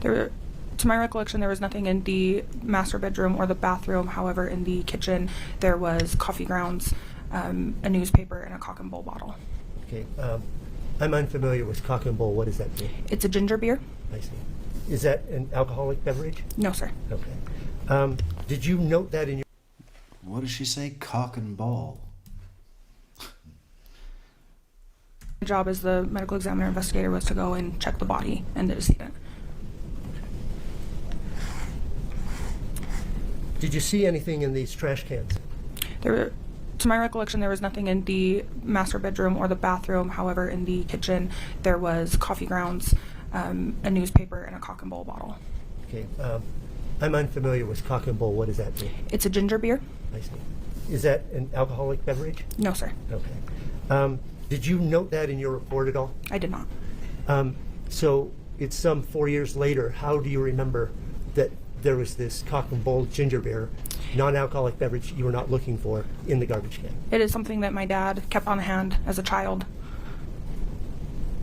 To my recollection, there was nothing in the master bedroom or the bathroom. However, in the kitchen, there was coffee grounds, a newspaper, and a cock and bull bottle. Okay. I'm unfamiliar with cock and bull. What does that mean? It's a ginger beer? I see. Is that an alcoholic beverage? No, sir. Okay. Did you note that in your... What does she say? Cock and ball. My job as the medical examiner investigator was to go and check the body and the decedent. Did you see anything in these trash cans? To my recollection, there was nothing in the master bedroom or the bathroom. However, in the kitchen, there was coffee grounds, a newspaper, and a cock and bull bottle. Okay. I'm unfamiliar with cock and bull. What does that mean? It's a ginger beer? I see. Is that an alcoholic beverage? No, sir. Okay. Did you note that in your report at all? I did not. So it's some 4 years later. How do you remember that there was this cock and bull ginger beer, non-alcoholic beverage you were not looking for, in the garbage can? It is something that my dad kept on hand as a child.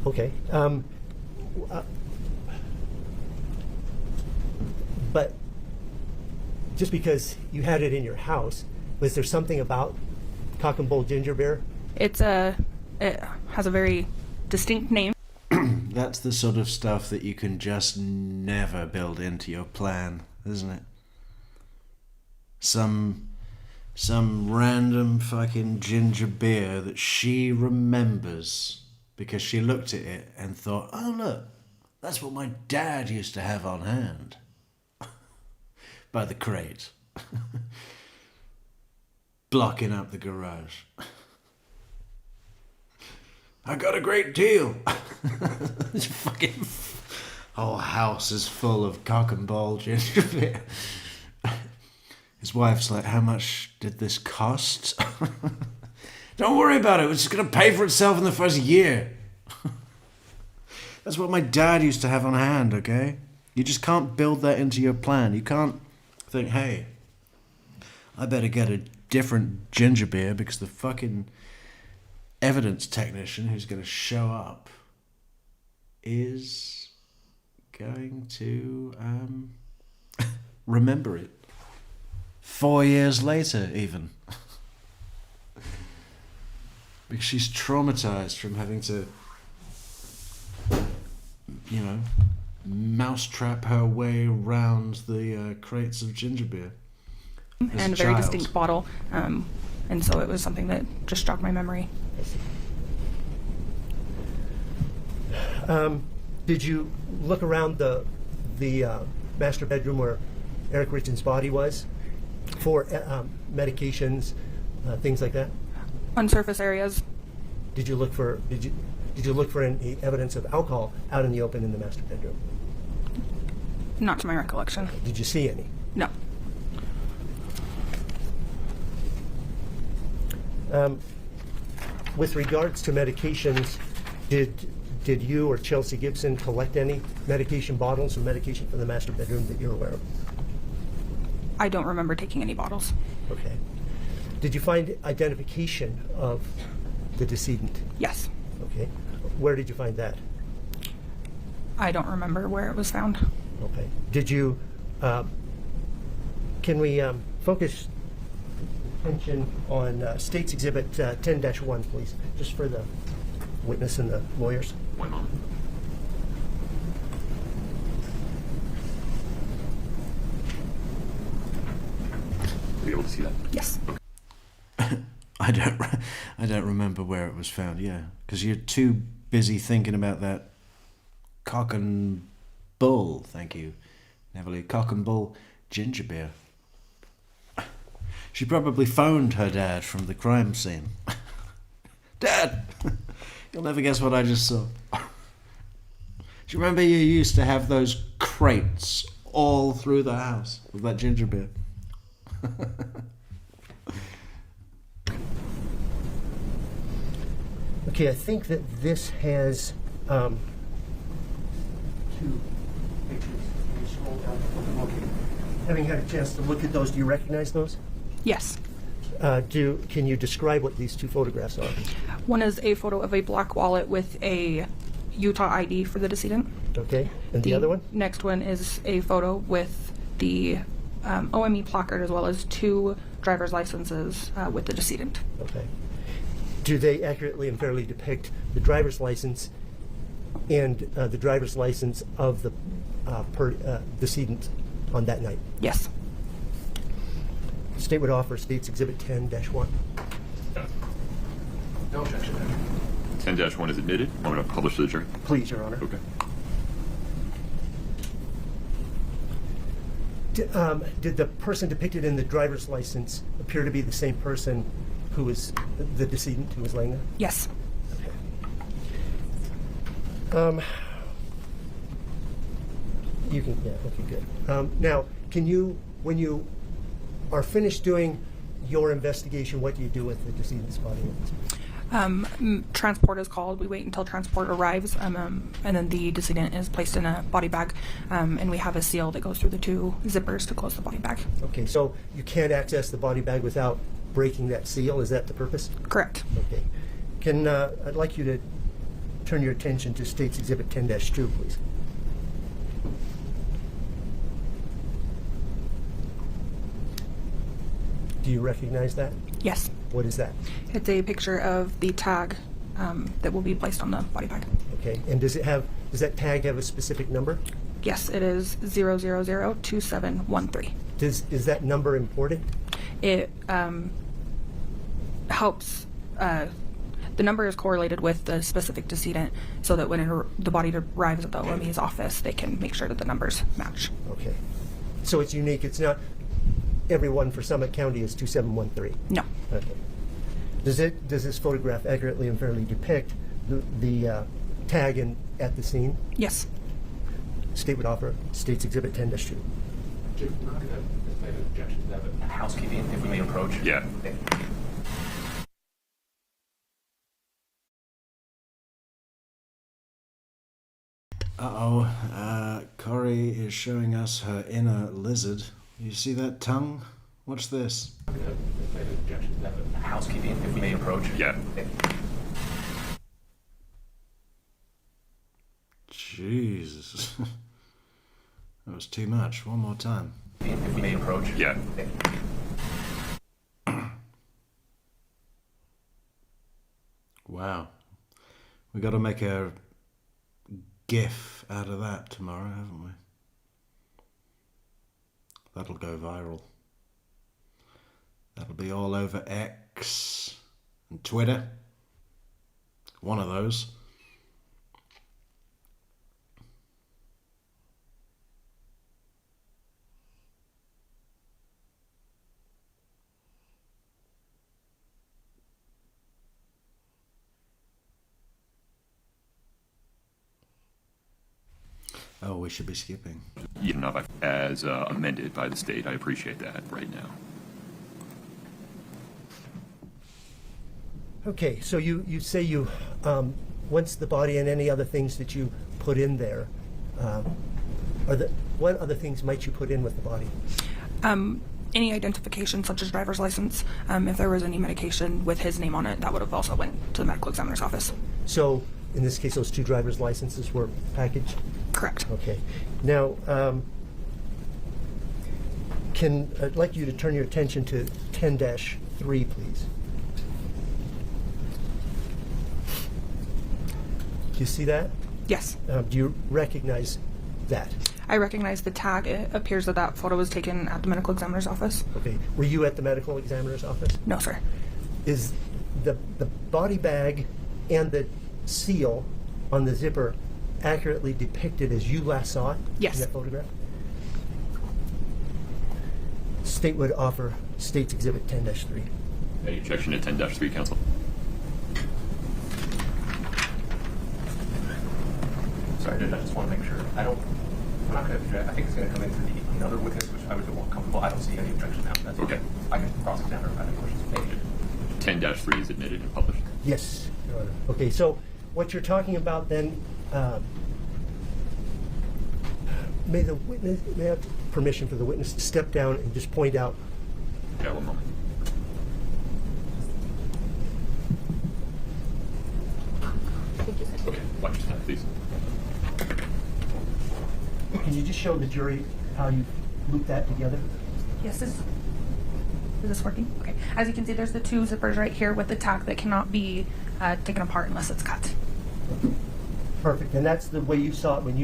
Okay. But just because you had it in your house, was there something about cock and bull ginger beer? It has a very distinct name. That's the sort of stuff that you can just never build into your plan, isn't it? Some random fucking ginger beer that she remembers because she looked at it and thought, oh look, that's what my dad used to have on hand. By the crate. Blocking up the garage. I got a great deal. This fucking whole house is full of cock and ball ginger beer. His wife's like, how much did this cost? Don't worry about it. It's just going to pay for itself in the first year. That's what my dad used to have on hand, okay? You just can't build that into your plan. You can't think, hey, I better get a different ginger beer because the fucking evidence technician who's going to show up is going to remember it 4 years later even. Because she's traumatized from having to, you know, mousetrap her way around the crates of ginger bear. And a very distinct bottle. And so it was something that just jogged my memory. Did you look around the master bedroom where Eric Richens' body was for medications, things like that? On surface areas. Did you look for any evidence of alcohol out in the open in the master bedroom? Not to my recollection. Did you see any? No. With regards to medications, did you or Chelsea Gibson collect any medication bottles or medication from the master bedroom that you're aware of? I don't remember taking any bottles. Okay. Did you find identification of the decedent? Yes. Okay. Where did you find that? I don't remember where it was found. Okay. Did you, can we focus attention on State's Exhibit 10-1, please, just for the witness and the lawyers? 1 moment. Are you able to see that? Yes. I don't remember where it was found. Yeah, because you're too busy thinking about that cock and bull. Thank you, Neverly. Cock and bull ginger beer. She probably phoned her dad from the crime scene. Dad, you'll never guess what I just saw. Do you remember you used to have those crates all through the house with that ginger beer? Okay, I think that this has 2 pictures. Can you scroll down? Okay. Having had a chance to look at those, do you recognize those? Yes. Can you describe what these 2 photographs are? One is a photo of a black wallet with a Utah ID for the decedent. Okay, and the other one? Next one is a photo with the OME placard as well as 2 driver's licenses with the decedent. Okay. Do they accurately and fairly depict the driver's license and the driver's license of the decedent on that night? Yes. State would offer State's Exhibit 10-1. No objection. 10-1 is admitted. I'm going to publish to the jury. Please, Your Honor. Okay. Did the person depicted in the driver's license appear to be the same person who was the decedent who was laying there? Yes. You can, yeah, okay, good. Now, can you, when you are finished doing your investigation, what do you do with the decedent's body? Transport is called. We wait until transport arrives, and then the decedent is placed in a body bag, and we have a seal that goes through the 2 zippers to close the body bag. Okay, so you can't access the body bag without breaking that seal. Is that the purpose? Correct. Okay. I'd like you to turn your attention to State's Exhibit 10-2, please. Do you recognize that? Yes. What is that? It's a picture of the tag that will be placed on the body bag. Okay, and does that tag have a specific number? Yes, it is 0002713. Is that number important? It helps. The number is correlated with the specific decedent, so that when the body arrives at the OME's office, they can make sure that the numbers match. Okay, so it's unique. It's not everyone for Summit County is 2713. No. Okay. Does this photograph accurately and fairly depict the tag at the scene? Yes. State would offer State's Exhibit 10-2. I'm not going to make an objection to that, but housekeeping, if we may approach. Yeah. Okay. Kouri is showing us her inner lizard. You see that tongue? Watch this. I'm going to make an objection to that, but housekeeping, if we may approach. Yeah. Okay. Jesus. That was too much. One more time. If we may approach. Yeah. Okay. Wow. We got to make a GIF out of that tomorrow, haven't we? That'll go viral. That'll be all over X and Twitter. One of those. Oh, we should be skipping. Enough as amended by the state. I appreciate that right now. Okay, so you say you, once the body and any other things that you put in there, what other things might you put in with the body? Any identification, such as driver's license. If there was any medication with his name on it, that would have also went to the medical examiner's office. So, in this case, those 2 driver's licenses were packaged? Correct. Okay. Now, I'd like you to turn your attention to 10-3, please. Do you see that? Yes. Do you recognize that? I recognize the tag. It appears that photo was taken at the medical examiner's office. Okay. Were you at the medical examiner's office? No, sir. Is the body bag and the seal on the zipper accurately depicted as you last saw it? Yes. In that photograph? State would offer State's Exhibit 10-3. Any objection to 10-3, counsel? Sorry, Judge, I just want to make sure. I'm not going to object. I think it's going to come in through another witness, which I would feel more comfortable. I don't see any objection now. That's Okay. I can cross-examine her if I have any questions. Thank you. 10-3 is admitted and published. Yes, Your Your Honor. Okay, so what you're talking about then, may I have permission for the witness to step down and just point out? Yeah, one moment. Okay, watch your time, please. Can you just show the jury how you loop that together? Yes, is this working? Okay. As you can see, there's the two zippers right here with the tack that cannot be taken apart unless it's cut. Perfect. And that's the way you saw it when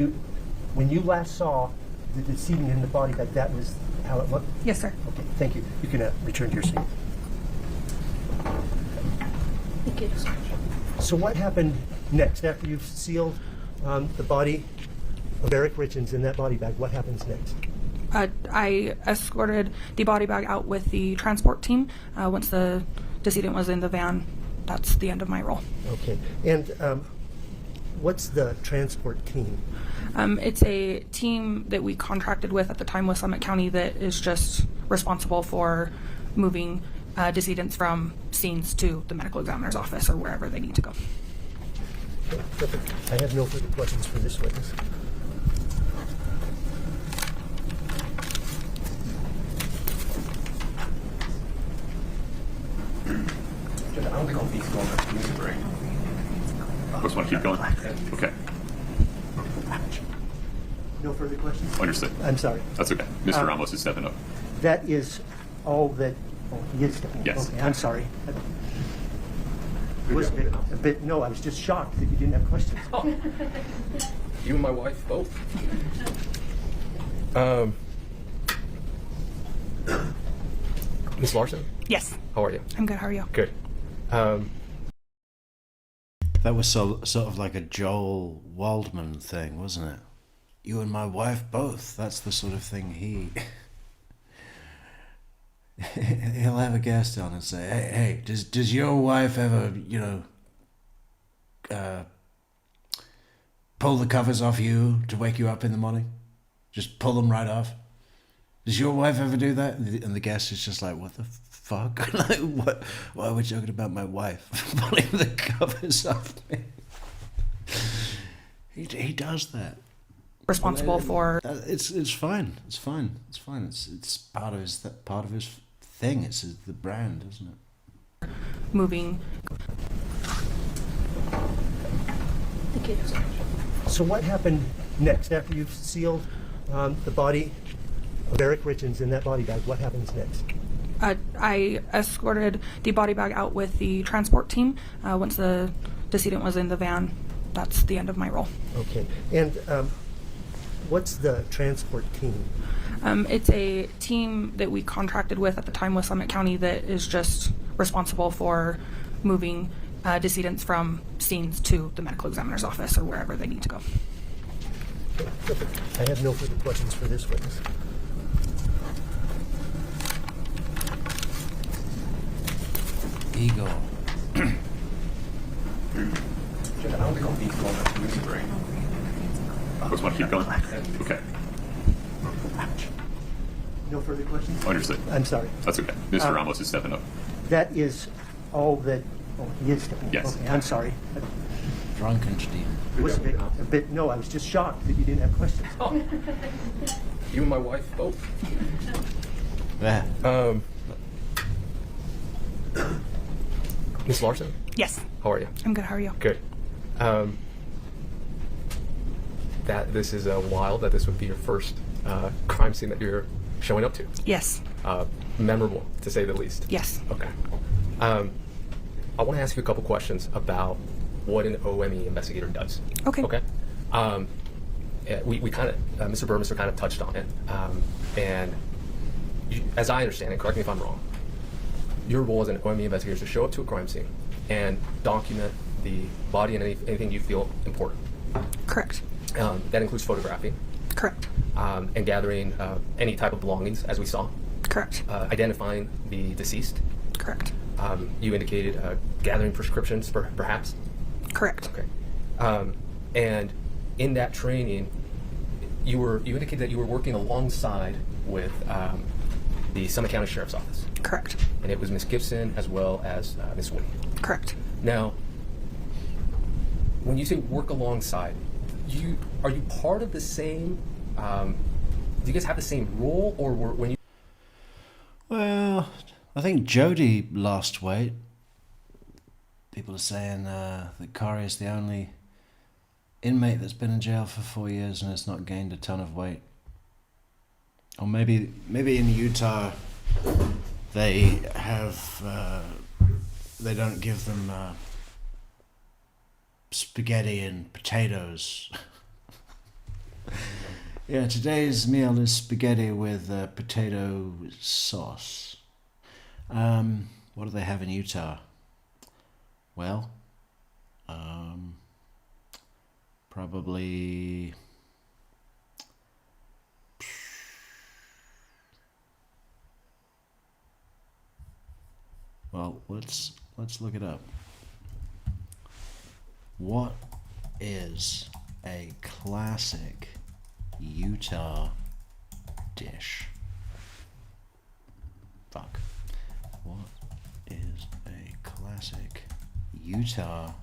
you last saw the decedent in the body bag. That was how it looked. Yes, sir. Okay. Thank you. You can return to your seat. Thank you. So what happened next after you've sealed the body of Eric Richens in that body bag? What happens next? I escorted the body bag out with the transport team. Once the decedent was in the van, that's the end of my role. Okay. And what's the transport team? It's a team that we contracted with at the time with Summit County that is just responsible for moving decedents from scenes to the medical examiner's office or wherever they need to go. Okay, perfect. I have no further questions for this witness. I don't think I'll be going up to music break. Just want to keep going? Okay, No further questions? understood. I'm sorry. That's okay. Mr. Ramos is stepping up. That is all that. Oh, he is stepping up. Yes. Okay, I'm sorry. Was a bit. No, I was just shocked that you didn't have questions. You and my wife both. Miss Larson, Yes. how are you? I'm good. How are you? Good. That was sort of like a Joel Waldman thing, wasn't it? You and my wife both. That's the sort of thing he'll have a guest on and say, hey, does your wife ever, pull the covers off you to wake you up in the morning? Just pull them right off? Does your wife ever do that? And the guest is just like, what the fuck? Like, what? Why are we joking about my wife pulling the covers off me? He does that. Responsible for It's fine. It's fine. It's fine. It's part of his thing. It's the brand, isn't it? moving. So what happened next after you've sealed the body of Eric Richens in that body bag? What happens next? I escorted the body bag out with the transport team. Once the decedent was in the van, that's the end of my role. Okay. And what's the transport team? It's a team that we contracted with at the time with Summit County that is just responsible for moving decedents from scenes to the medical examiner's office or wherever they need to go. Okay, perfect. I have no further questions for this witness. Ego. I don't think I'll be going up to music break. Just want to keep going? Okay, No further questions? understood. I'm sorry. That's okay. Mr. Ramos is stepping up. That is all that. Oh, he is stepping up. Yes. Okay, I'm sorry. Frankenstein. Was a bit. No, I was just shocked that you didn't have questions. You and my wife both. Yeah. Miss Larson, Yes. how are you? I'm good. How are you? Good. That this is wild that this would be your first crime scene that you're showing up to. Yes. Memorable, to say the least. Yes. Okay. I want to ask you a couple questions about what an OME investigator does. Okay. Okay. We kind of, Mr. Burmester kind of touched on it, and you, as I understand it, correct me if I'm wrong, your role as an OME investigator is to show up to a crime scene and document the body and anything you feel important. Correct. That includes photographing Correct. and gathering any type of belongings, as we saw, Correct. identifying the deceased. Correct. You indicated gathering prescriptions, perhaps. Correct. Okay. And in that training, you indicated that you were working alongside with the Summit County Sheriff's Office. Correct. And it was Miss Gibson as well as Miss Woody. Correct. Now, when you say work alongside, are you part of the same? Do you guys have the same role, or when you? Well, I think Jody lost weight. People are saying that Kouri is the only inmate that's been in jail for 4 years and has not gained a ton of weight. Or maybe in Utah they have they don't give them spaghetti and potatoes. Yeah, today's meal is spaghetti with potato sauce. What do they have in Utah? Well, probably well, let's look it up. What is a classic Utah dish? Fuck. What is a classic Utah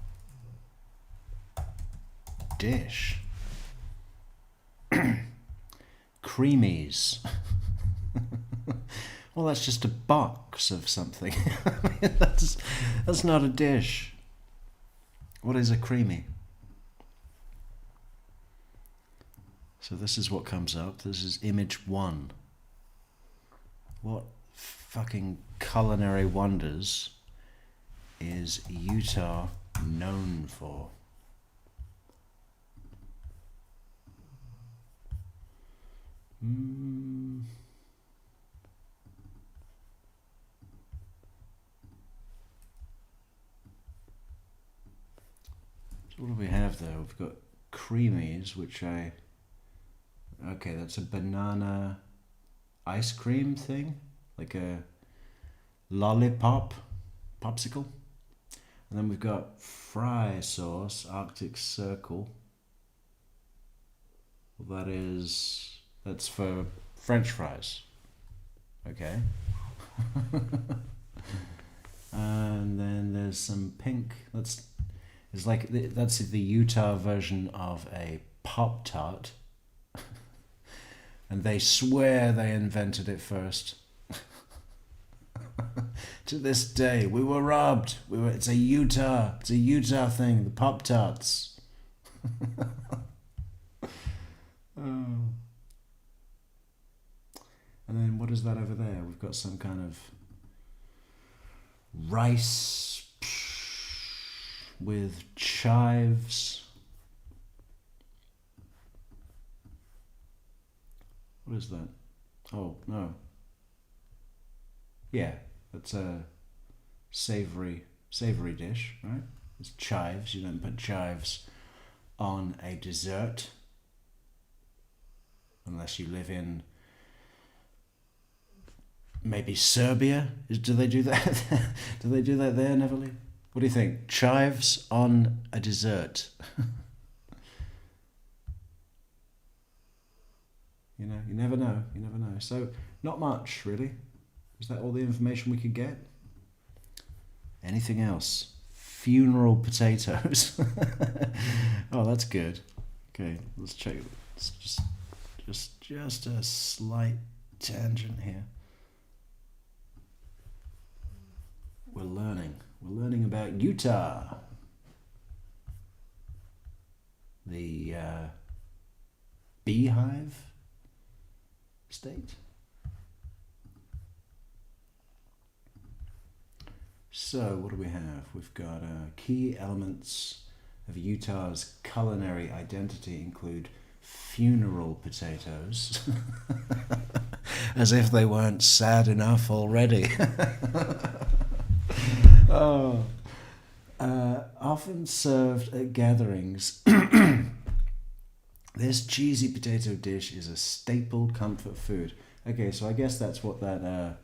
dish? Creamies. Well, that's just a box of something. I mean, that's not a dish. What is a creamy? So this is what comes up. This is image 1. What fucking culinary wonders is Utah known for? So what do we have there? We've got creamies, which okay, that's a banana ice cream thing, like a lollipop, popsicle. And then we've got fry sauce, Arctic Circle. Well, that's for French fries. Okay. And then there's some pink. That's the Utah version of a Pop-Tart. And they swear they invented it first. To this day, we were robbed. It's a Utah thing, the Pop-Tarts. And then what is that over there? We've got some kind of rice with chives. What is that? Oh, no. Yeah, that's a savory dish, right? It's chives. You don't put chives on a dessert unless you live in maybe Serbia. Do they do that? Do they do that there, Neverly? What do you think? Chives on a dessert. You know, you never know. You never know. So, not much, really. Is that all the information we could get? Anything else? Funeral potatoes. Oh, that's good. Okay, let's check. It's just a slight tangent here. We're learning. We're learning about Utah. The beehive state. So what do we have? We've got key elements of Utah's culinary identity include funeral potatoes. As if they weren't sad enough already. Oh. Often served at gatherings, this cheesy potato dish is a staple comfort food. Okay, so I guess that's what that,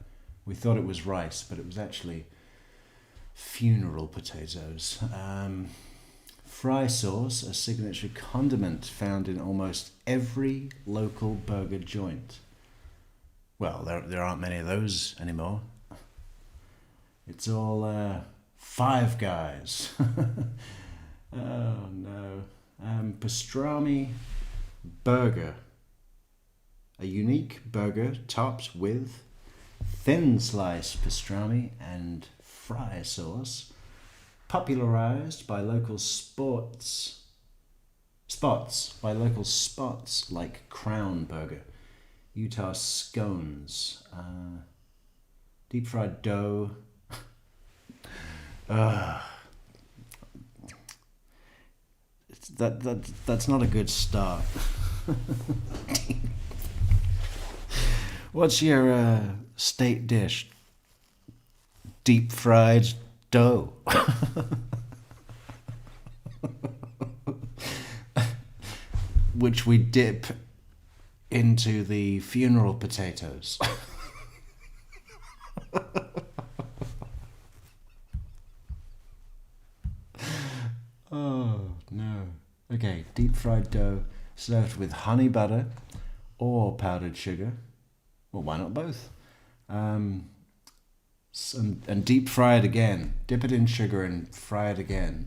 we thought it was rice, but it was actually funeral potatoes. Fry sauce, a signature condiment found in almost every local burger joint. Well, there aren't many of those anymore. It's all Five Guys. Oh no. Pastrami burger. A unique burger topped with thin slice pastrami and fry sauce, popularized by local spots like Crown Burger, Utah scones, deep fried dough. That's not a good start. What's your state dish? Deep fried dough. Which we dip into the funeral potatoes. Oh, no. Okay, deep fried dough served with honey butter or powdered sugar. Well, why not both? And deep fry it again. Dip it in sugar and fry it again.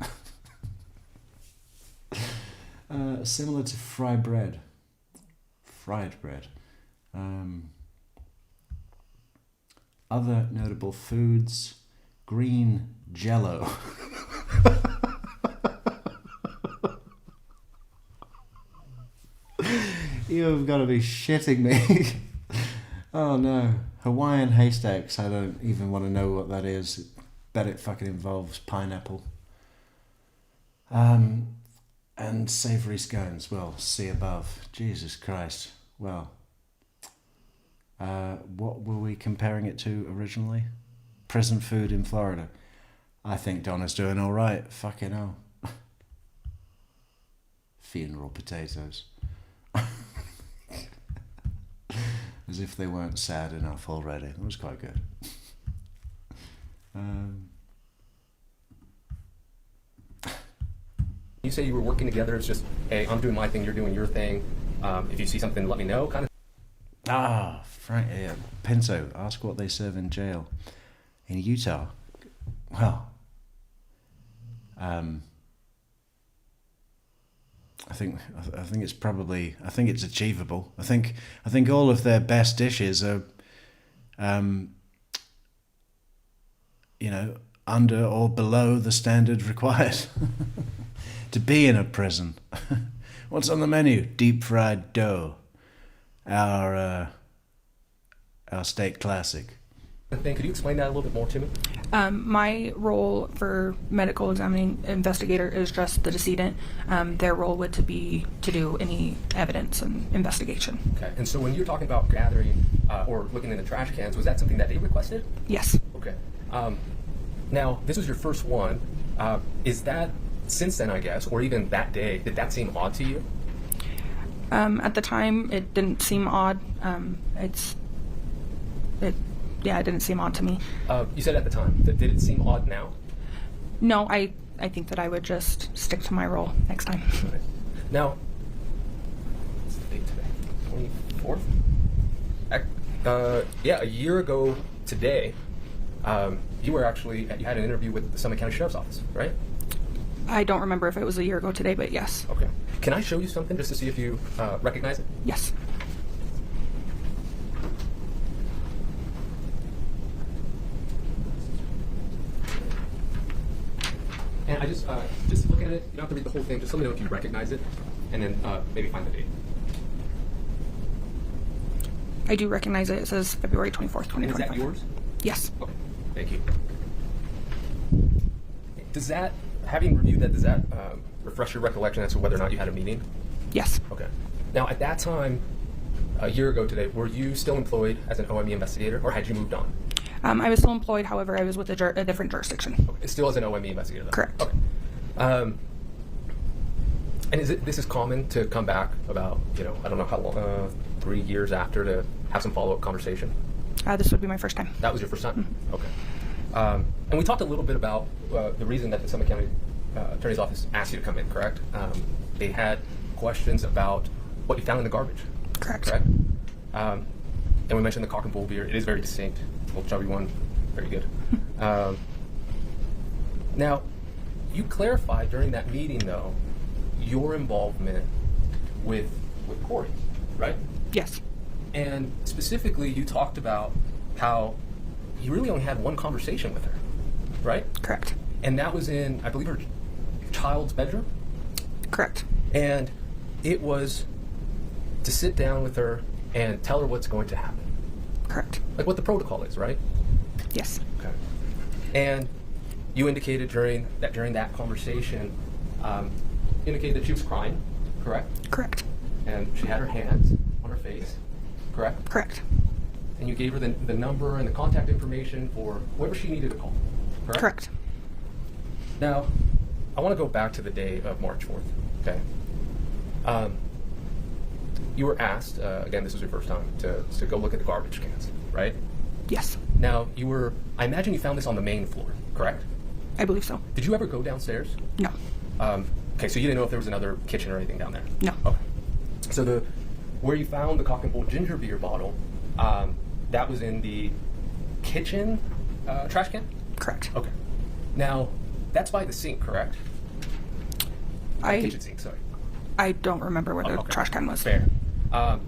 Similar to fried bread. Other notable foods: green jello. You've got to be shitting me. Oh no. Hawaiian haystacks. I don't even want to know what that is. Bet it fucking involves pineapple. And savoury scones. Well, see above. Jesus Christ. Well, what were we comparing it to originally? Prison food in Florida. I think Donna's doing all right. Fucking hell. Funeral potatoes. As if they weren't sad enough already. That was quite good. You say you were working together. It's just, hey, I'm doing my thing, you're doing your thing. If you see something, let me know, kind of. Frank, yeah, Pinto. Ask what they serve in jail in Utah. Well, I think it's achievable. I think all of their best dishes are, under or below the standard required to be in a prison. What's on the menu? Deep fried dough, our state classic. Could you explain that a little bit more to me? My role for medical examining investigator is just the decedent. Their role would be to do any evidence and investigation. Okay. And so when you're talking about gathering or looking in the trash cans, was that something that they requested? Yes. Okay. Now, this was your first one. Is that, since then, I guess, or even that day, did that seem odd to you? At the time, it didn't seem odd. It didn't seem odd to me. You said at the time. Did it seem odd now? No, I think that I would just stick to my role next time. Right. Now, what's the date today? 24th? A year ago today, you had an interview with the Summit County Sheriff's Office, right? I don't remember if it was a year ago today, but yes. Okay. Can I show you something just to see if you recognize it? Yes. And I just look at it. You don't have to read the whole thing. Just let me know if you recognize it, and then maybe find the date. I do recognize it. It says February 24th, 2025. And is that yours? Yes. Okay. Thank you. Having reviewed that, does that refresh your recollection as to whether or not you had a meeting? Yes. Okay. Now, at that time, a year ago today, were you still employed as an OME investigator, or had you moved on? I was still employed, however, I was with a different jurisdiction. Okay. Still as an OME investigator, though? Correct. Okay. And this is common to come back about, I don't know how long, 3 years after, to have some follow-up conversation? This would be my first time. That was your first time? Mm-hmm. Okay. And we talked a little bit about the reason that the Summit County Attorney's Office asked you to come in, correct? They had questions about what you found in the garbage. Correct. And we mentioned the cock and bull beer. It is very distinct. Old chubby one. Very good. Now, You clarified during that meeting, though, your involvement with Kouri, right? Yes. And specifically, you talked about how you really only had one conversation with her, right? Correct. And that was in, I believe, her child's bedroom? Correct. And it was to sit down with her and tell her what's going to happen. Correct. Like what the protocol is, right? Yes. Okay. And you indicated during that conversation, indicated that she was crying, correct? Correct. And she had her hands on her face, correct? Correct. And you gave her the number and the contact information for whoever she needed to call, correct? Correct. Now, I want to go back to the day of March 4th, okay? You were asked, again, this was your first time, to go look at the garbage cans, right? Yes. Now, I imagine you found this on the main floor, correct? I believe so. Did you ever go downstairs? No. Okay, so you didn't know if there was another kitchen or anything down there? No. Okay. So where you found the cock and bull ginger beer bottle, that was in the kitchen trash can? Correct. Okay. Now, that's by the sink, correct? Kitchen sink, sorry. I don't remember where the Okay. trash can was. Fair.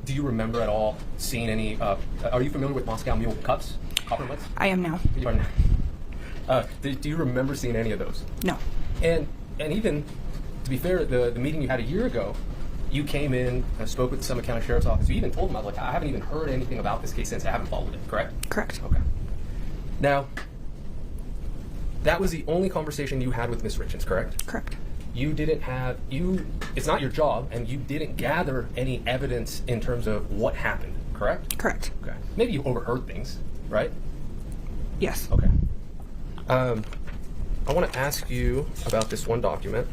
Do you remember at all seeing any, are you familiar with Moscow Mule cups? Copper lids? I am now. You are now. Do you remember seeing any of those? No. And even, to be fair, the meeting you had a year ago, you came in, spoke with the Summit County Sheriff's Office. You even told them, I was like, I haven't even heard anything about this case since I haven't followed it, correct? Correct. Okay. Now, that was the only conversation you had with Ms. Richens, correct? Correct. You didn't have, it's not your job, and you didn't gather any evidence in terms of what happened, correct? Correct. Okay. Maybe you overheard things, right? Yes. Okay. I want to ask you about this one document.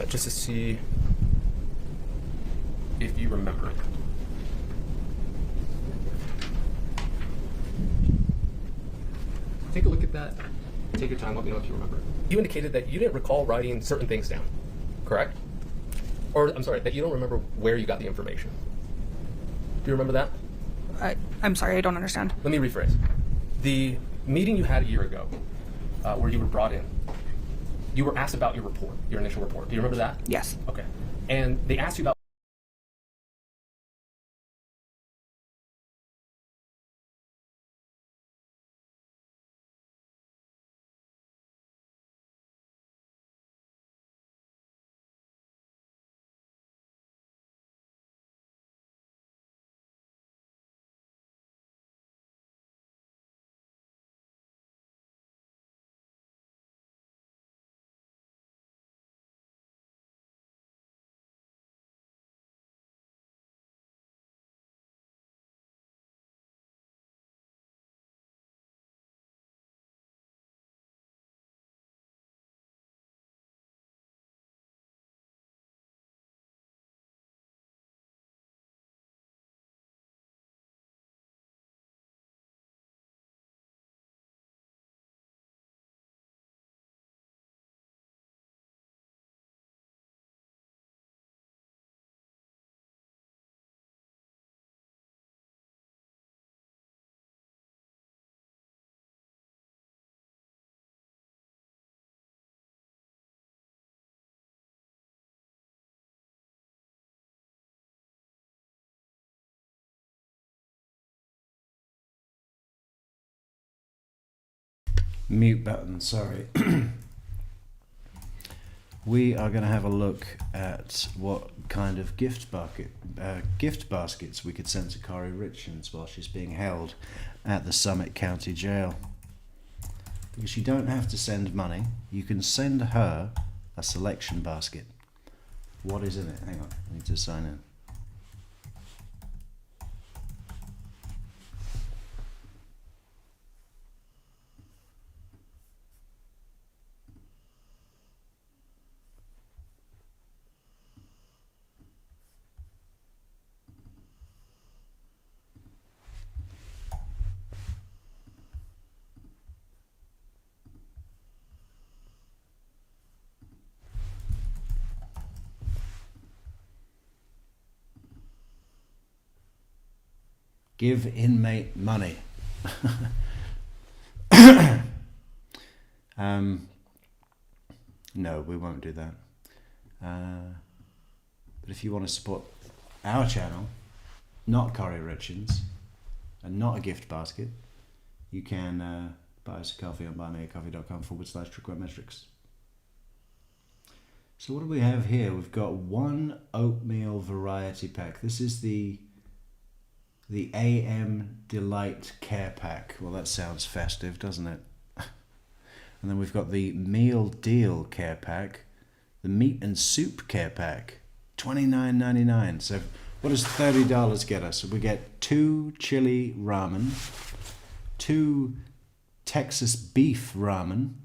Just to see if you remember it. Take a look at that. Take your time. Let me know if you remember. You indicated that you didn't recall writing certain things down, correct? Or, I'm sorry, that you don't remember where you got the information. Do you remember that? I'm sorry, I don't understand. Let me rephrase. The meeting you had a year ago, where you were brought in, you were asked about your report, your initial report. Do you remember that? Yes. Okay. And they asked you about Mute button, sorry. We are going to have a look at what kind of gift baskets we could send to Kouri Richins while she's being held at the Summit County Jail. Because you don't have to send money, you can send her a selection basket. What is in it? Hang on, I need to sign in. Give inmate money. No, we won't do that. But if you want to support our channel, not Kouri Richins, and not a gift basket, you can buy us a coffee on buymeacoffee.com/Metrix. So what do we have here? We've got one oatmeal variety pack. This is the AM Delight Care Pack. Well, that sounds festive, doesn't it? And then we've got the Meal Deal Care Pack, the Meat and Soup Care Pack, $29.99. So what does $30 get us? So we get 2 chili ramen, 2 Texas beef ramen.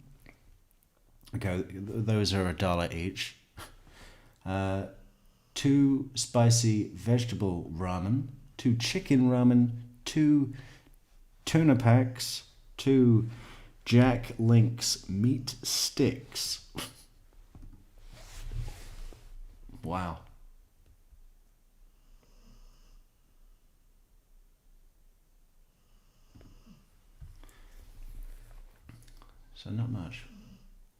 Okay, those are $1 each. 2 spicy vegetable ramen, 2 chicken ramen, 2 tuna packs, 2 Jack Link's meat sticks. Wow. So not much.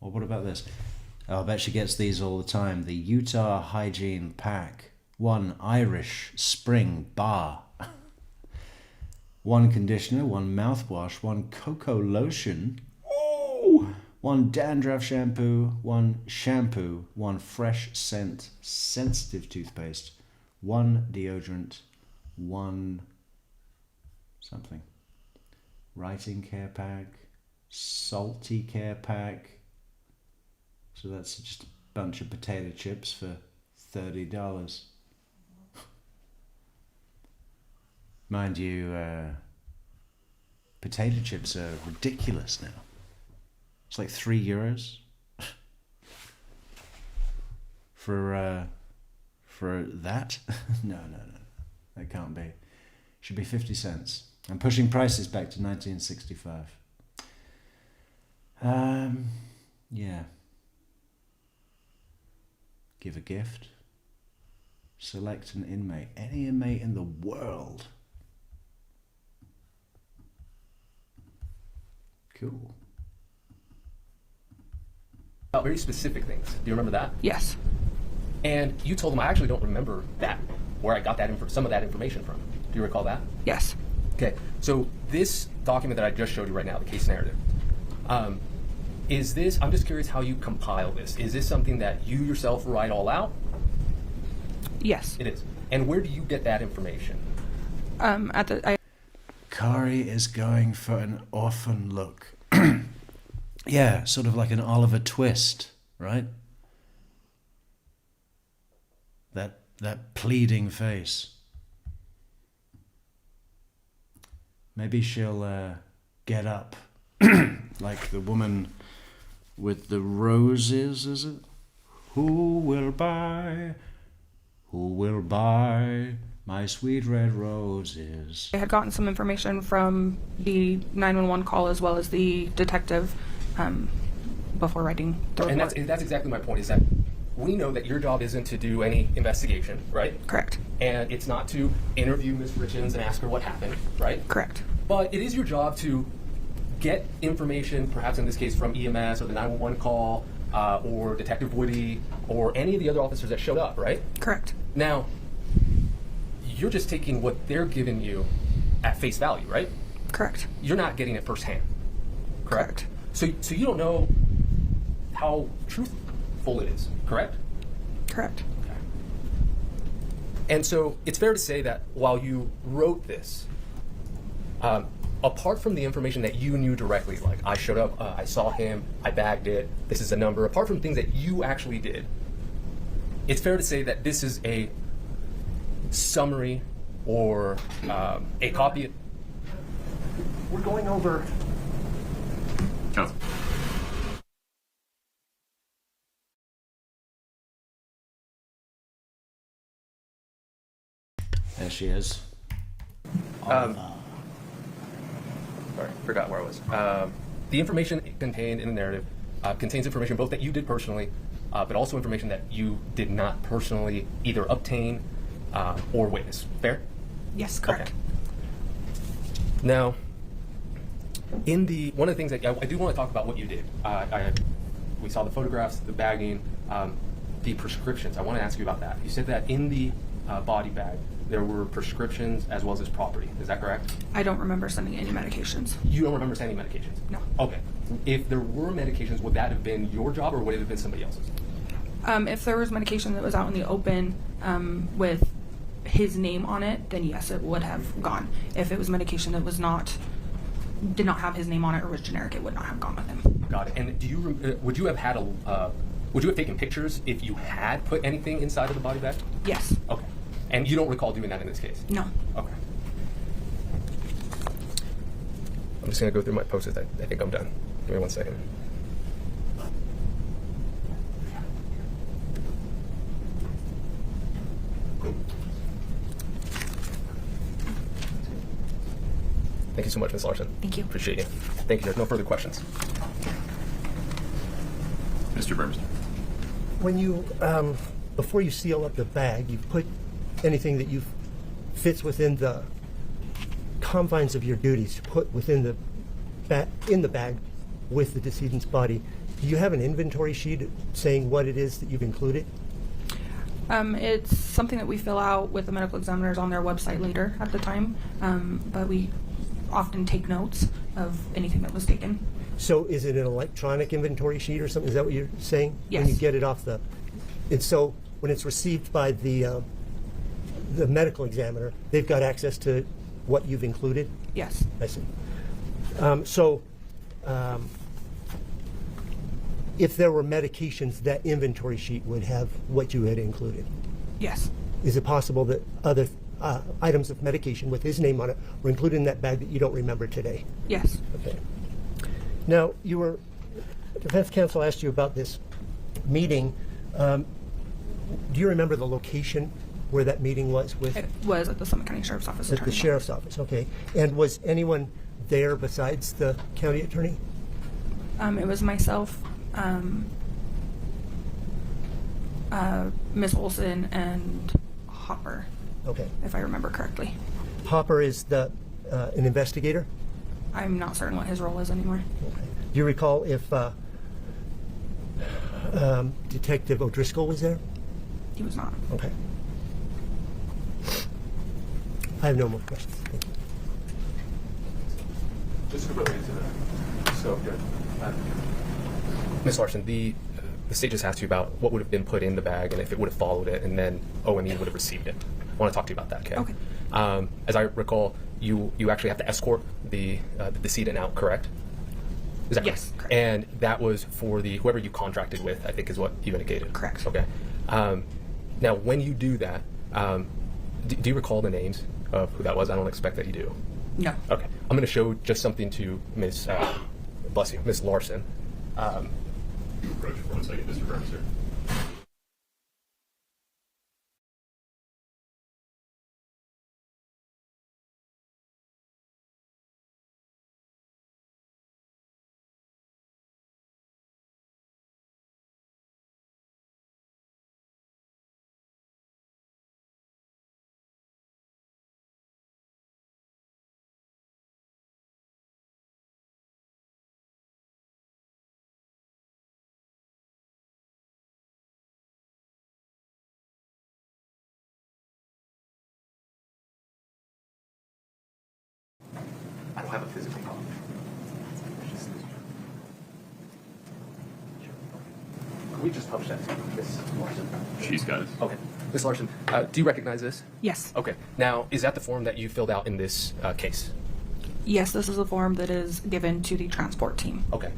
Well, what about this? Oh, I bet she gets these all the time. The Utah Hygiene Pack. 1 Irish Spring Bar. 1 conditioner, 1 mouthwash, 1 cocoa lotion. Ooh! 1 dandruff shampoo, 1 shampoo, 1 fresh scent sensitive toothpaste, 1 deodorant, 1 something. Writing care pack, salty care pack. So that's just a bunch of potato chips for $30. Mind you, potato chips are ridiculous now. It's like €3 for that. No, that can't be. Should be 50 cents. I'm pushing prices back to 1965. Yeah. Give a gift. Select an inmate. Any inmate in the world. Cool. About very specific things. Do you remember that? Yes. And you told them, I actually don't remember that, where I got that some of that information from. Do you recall that? Yes. Okay. So this document that I just showed you right now, the case narrative, is this, I'm just curious how you compile this. Is this something that you yourself write all out? Yes. It is. And where do you get that information? Kouri is going for an orphan look. Yeah, sort of like an Oliver Twist, right? That pleading face. Maybe she'll get up like the woman with the roses, is it? Who will buy my sweet red roses? I had gotten some information from the 911 call as well as the detective before writing the report. And that's exactly my point, is that we know that your job isn't to do any investigation, right? Correct. And it's not to interview Ms. Richens and ask her what happened, right? Correct. But it is your job to get information, perhaps in this case from EMS or the 911 call, or Detective Woody, or any of the other officers that showed up, right? Correct. Now, you're just taking what they're giving you at face value, right? Correct. You're not getting it firsthand, correct? Correct. So you don't know how truthful it is, correct? Correct. Okay. And so it's fair to say that while you wrote this, apart from the information that you knew directly, like I showed up, I saw him, I bagged it, this is a number, apart from things that you actually did, it's fair to say that this is a summary or a copy. We're going over. Counsel. There she is. Sorry, forgot where I was. The information contained in the narrative contains information both that you did personally, but also information that you did not personally either obtain or witness. Fair? Yes, correct. Okay. Now, One of the things that I do want to talk about what you did. We saw the photographs, the bagging, the prescriptions. I want to ask you about that. You said that in the body bag there were prescriptions as well as his property. Is that correct? I don't remember sending any medications. You don't remember sending medications? No. Okay. If there were medications, would that have been your job or would it have been somebody else's? If there was medication that was out in the open with his name on it, then yes, it would have gone. If it was medication that did not have his name on it or was generic, it would not have gone with him. Got it. And would you have taken pictures if you had put anything inside of the body bag? Yes. Okay. And you don't recall doing that in this case? No. Okay. I'm just going to go through my post-its. I think I'm done. Give me 1 second. Thank you so much, Ms. Larson. Thank you. Appreciate you. Thank you. There's no further questions. Mr. Burmester. When you, before you seal up the bag, you put anything that you fits within the confines of your duties to put within the in the bag with the decedent's body. Do you have an inventory sheet saying what it is that you've included? It's something that we fill out with the medical examiners on their website later at the time, but we often take notes of anything that was taken. So is it an electronic inventory sheet or something? Is that what you're saying? Yes. When you get it off the... And so when it's received by the medical examiner, they've got access to what you've included? Yes. I see. If there were medications, that inventory sheet would have what you had included. Yes. Is it possible that other items of medication with his name on it were included in that bag that you don't remember today? Yes. Okay. Now, defense counsel asked you about this meeting. Do you remember the location where that meeting was with? It was at the Summit County Sheriff's Office. At the sheriff's office, okay. And was anyone there besides the county attorney? It was myself, Ms. Olson, and Hopper, Okay. if I remember correctly. Hopper is an investigator? I'm not certain what his role is anymore. Okay. Do you recall if Detective O'Driscoll was there? He was not. Okay. I have no more questions. Thank you. Just related to the scope here. Ms. Larson, the state just asked you about what would have been put in the bag and if it would have followed it, and then OME would have received it. I want to talk to you about that, okay? Okay. As I recall, you actually have to escort the decedent out, correct? Is that Yes, correct. And that was for whoever you contracted with, I think is what you indicated. Correct. Okay. Now, when you do that, do you recall the names of who that was? I don't expect that you do. No. Okay. I'm going to show just something to Ms. Bless you, Ms. Larson. You approach for 1 second, Mr. Burmester. I don't have a physical copy. Can we just publish that to Ms. Larson? She's got it. Okay. Ms. Larson, do you recognize this? Yes. Okay. Now, is that the form that you filled out in this case? Yes, this is a form that is given to the transport team. Okay.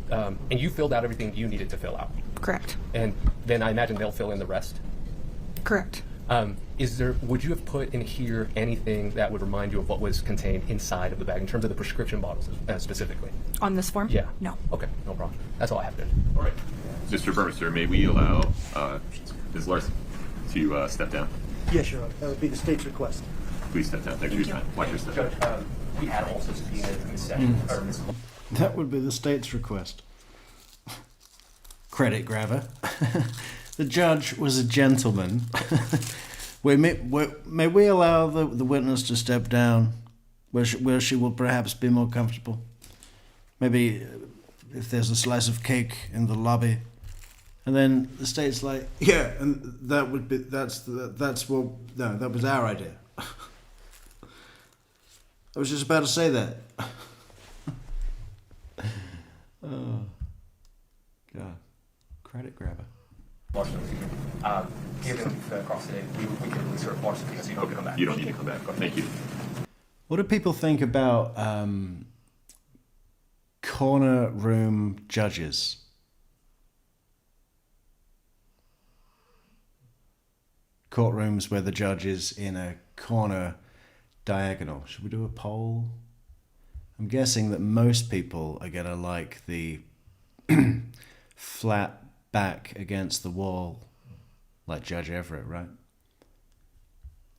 And you filled out everything you needed to fill out? Correct. And then I imagine they'll fill in the rest? Correct. Would you have put in here anything that would remind you of what was contained inside of the bag in terms of the prescription bottles specifically? On this form? Yeah. No. Okay, no problem. That's all I have to. All right. Mr. Burmester, may we allow Ms. Larson to step down? Yes, Your Honor. That would be the state's request. Please step down. Thanks for your time. Watch your step. Judge, we had also subpoenaed Ms. Sessions, or Ms. That would be the state's request. Credit grabber. The judge was a gentleman. May we allow the witness to step down? where she will perhaps be more comfortable. Maybe if there's a slice of cake in the lobby, and then the state's like, yeah, and that was our idea. I was just about to say that. Oh, God, credit grabber. Given the cross today, we can release her reports because you don't need to come back. You don't need to come back. Thank you. What do people think about corner room judges? Courtrooms where the judge is in a corner diagonal. Should we do a poll? I'm guessing that most people are going to like the flat back against the wall, like Judge Everett, right?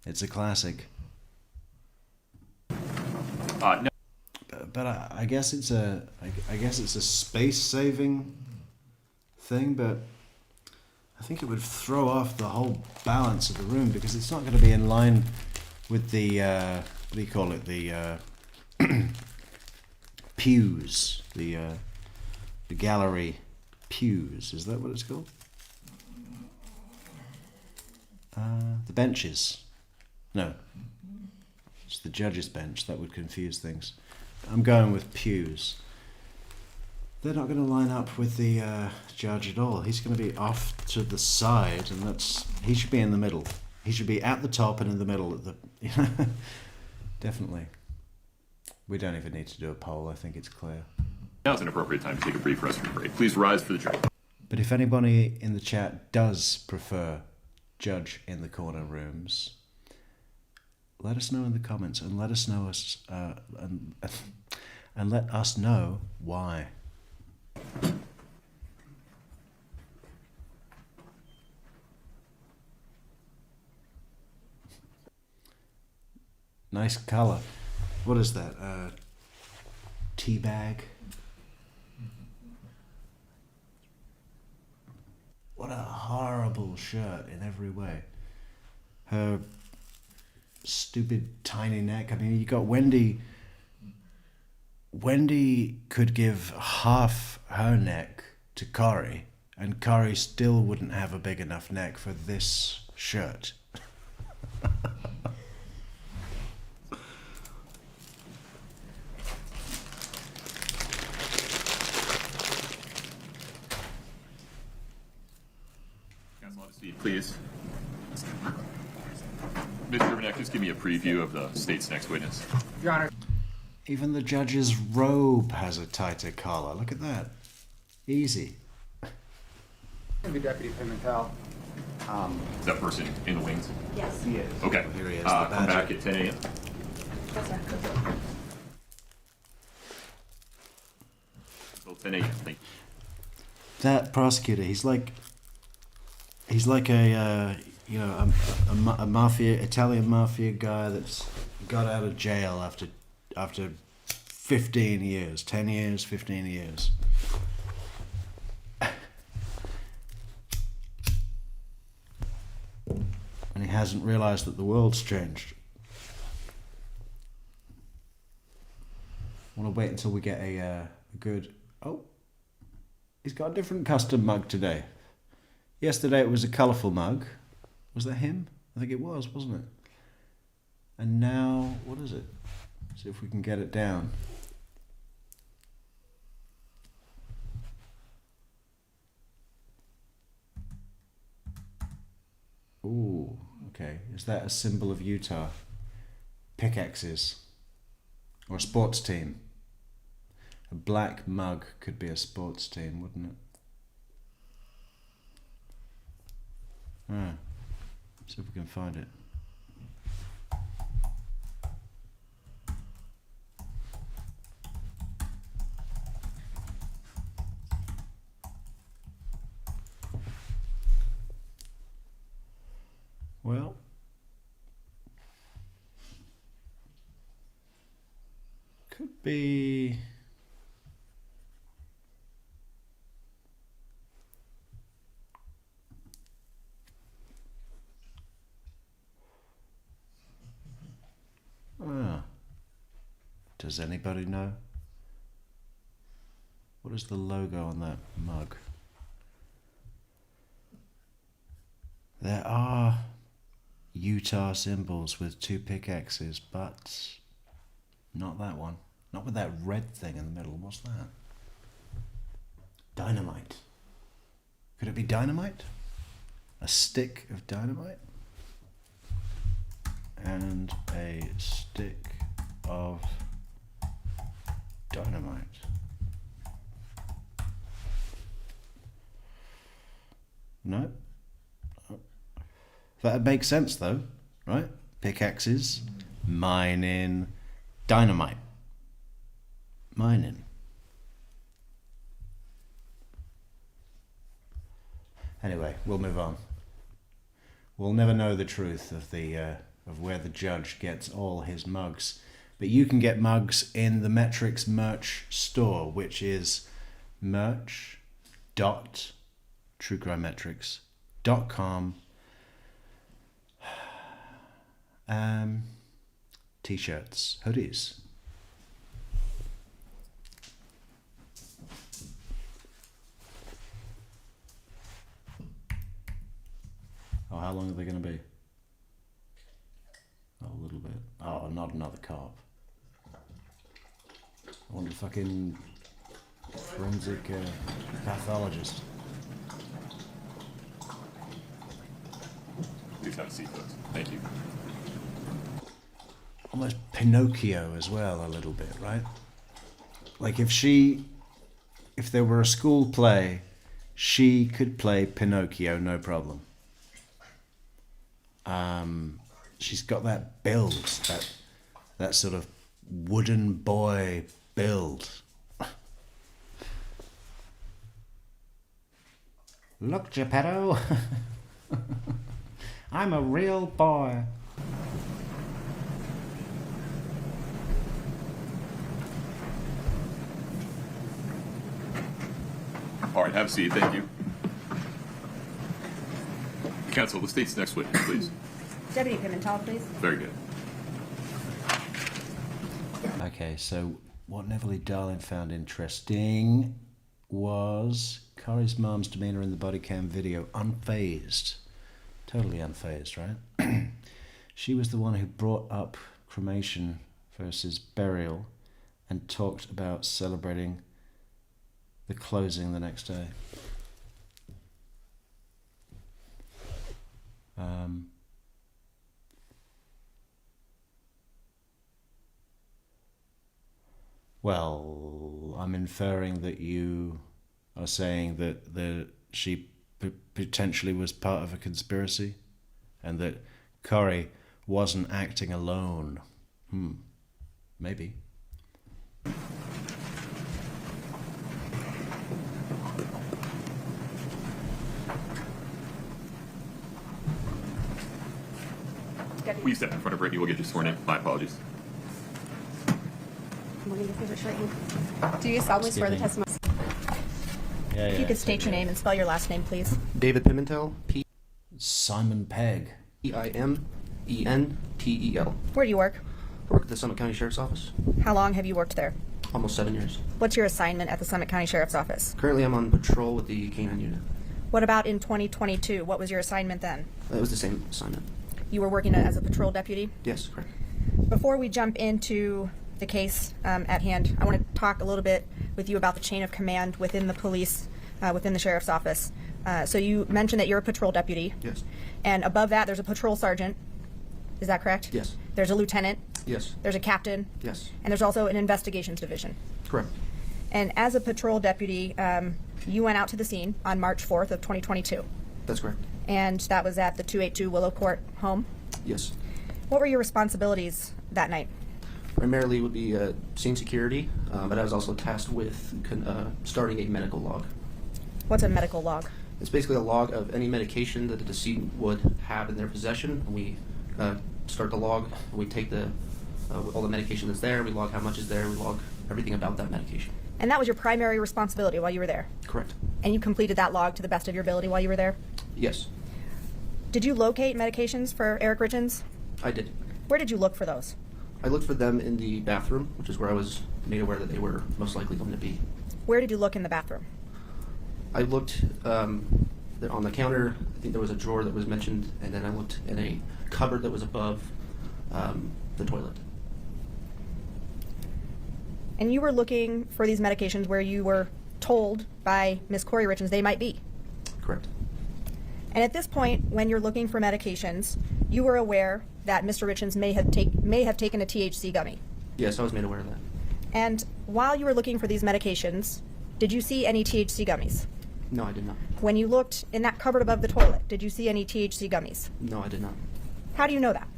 It's a classic. No. But I guess it's a space-saving thing, but I think it would throw off the whole balance of the room because it's not going to be in line with the what do you call it, the pews, the gallery pews. Is that what it's called? The benches. No, it's the judge's bench. That would confuse things. I'm going with pews. They're not going to line up with the judge at all. He's going to be off to the side, and he should be in the middle. He should be at the top and in the middle. Definitely. We don't even need to do a poll. I think it's clear. Now's an appropriate time to take a brief restroom break. Please rise for the jury. But if anybody in the chat does prefer judge in the corner rooms, let us know in the comments, and let us know and let us know why. Nice color. What is that? Tea bag. What a horrible shirt in every way. Her stupid tiny neck. I mean, you got Wendy. Wendy could give half her neck to Kouri, and Kouri still wouldn't have a big enough neck for this shirt. Please. Mr. Urbanek, just give me a preview of the state's next witness. Your Honor. Even the judge's robe has a tighter collar. Look at that. Easy. Be Deputy Pimentel. Is that person in the wings? Yes. He is. Okay. Here he is, the Come badger. back at 10 a.m. Yes, sir. Until 10 a.m. Thank you. That prosecutor, he's like a Italian mafia guy that's got out of jail after 15 years, 10 years, 15 years. And he hasn't realized that the world's changed. I want to wait until we get a good... Oh, he's got a different custom mug today. Yesterday it was a colourful mug. Was that him? I think it was, wasn't it? And now, what is it? See if we can get it down. Ooh, okay. Is that a symbol of Utah? Pickaxes. Or a sports team. A black mug could be a sports team, wouldn't it? Ah, see if we can find it. Well, could be. Does anybody know? What is the logo on that mug? There are Utah symbols with 2 pickaxes, but not that one. Not with that red thing in the middle. What's that? Dynamite. Could it be dynamite? A stick of dynamite? And a stick of dynamite. No? That makes sense though, right? Pickaxes, mining, dynamite. Mining. Anyway, we'll move on. We'll never know the truth of of where the judge gets all his mugs, but you can get mugs in the Metrix merch store, which is merch.truecrimemetrics.com. T-shirts, hoodies. Oh, how long are they going to be? Oh, a little bit. Oh, not another cop. I want a fucking forensic pathologist. Please have a seat, folks. Thank you. Almost Pinocchio as well, a little bit, right? Like if there were a school play, she could play Pinocchio, no problem. She's got that build, that sort of wooden boy build. Look, Geppetto, I'm a real boy. All right, have a seat. Thank you. Counsel, the state's next witness, please. Deputy Pimentel, please. Very good. Okay, so what Neverly Darling found interesting was Kouri's mom's demeanor in the body cam video. Unfazed. Totally unfazed, right? She was the one who brought up cremation versus burial and talked about celebrating the closing the next day. Well, I'm inferring that you are saying that she potentially was part of a conspiracy and that Kouri wasn't acting alone. Maybe. Will you step in front of Brittany? We'll get you sworn in. My apologies. Do you solemnly swear the testimony? Yeah, If you could state your name and spell your last name, please. David Pimentel, Simon Pegg. P-I-M-E-N-T-E-L. Where do you work? I work at the Summit County Sheriff's Office. How long have you worked there? Almost 7 years. What's your assignment at the Summit County Sheriff's Office? Currently, I'm on patrol with the K-9 unit. What about in 2022? What was your assignment then? It was the same assignment. You were working as a patrol deputy? Yes, correct. Before we jump into the case at hand, I want to talk a little bit with you about the chain of command within the police, within the sheriff's office. So you mentioned that you're a patrol deputy. Yes. And above that, there's a patrol sergeant. Is that correct? Yes. There's a lieutenant. Yes. There's a captain. Yes. And there's also an investigations division. Correct. And as a patrol deputy, you went out to the scene on March 4th of 2022. That's correct. And that was at the 282 Willow Court home. Yes. What were your responsibilities that night? Primarily would be scene security, but I was also tasked with starting a medical log. What's a medical log? It's basically a log of any medication that the decedent would have in their possession. And we start the log, and we take all the medication that's there, we log how much is there, we log everything about that medication. And that was your primary responsibility while you were there? Correct. And you completed that log to the best of your ability while you were there? Yes. Did you locate medications for Eric Richens? I did. Where did you look for those? I looked for them in the bathroom, which is where I was made aware that they were most likely going to be. Where did you look in the bathroom? I looked on the counter. I think there was a drawer that was mentioned, and then I looked in a cupboard that was above the toilet. And you were looking for these medications where you were told by Ms. Kouri Richins they might be. Correct. And at this point, when you're looking for medications, you were aware that Mr. Richens may have taken a THC gummy. Yes, I was made aware of that. And while you were looking for these medications, did you see any THC gummies? No, I did not. When you looked in that cupboard above the toilet, did you see any THC gummies? No, I did not. How do you know that?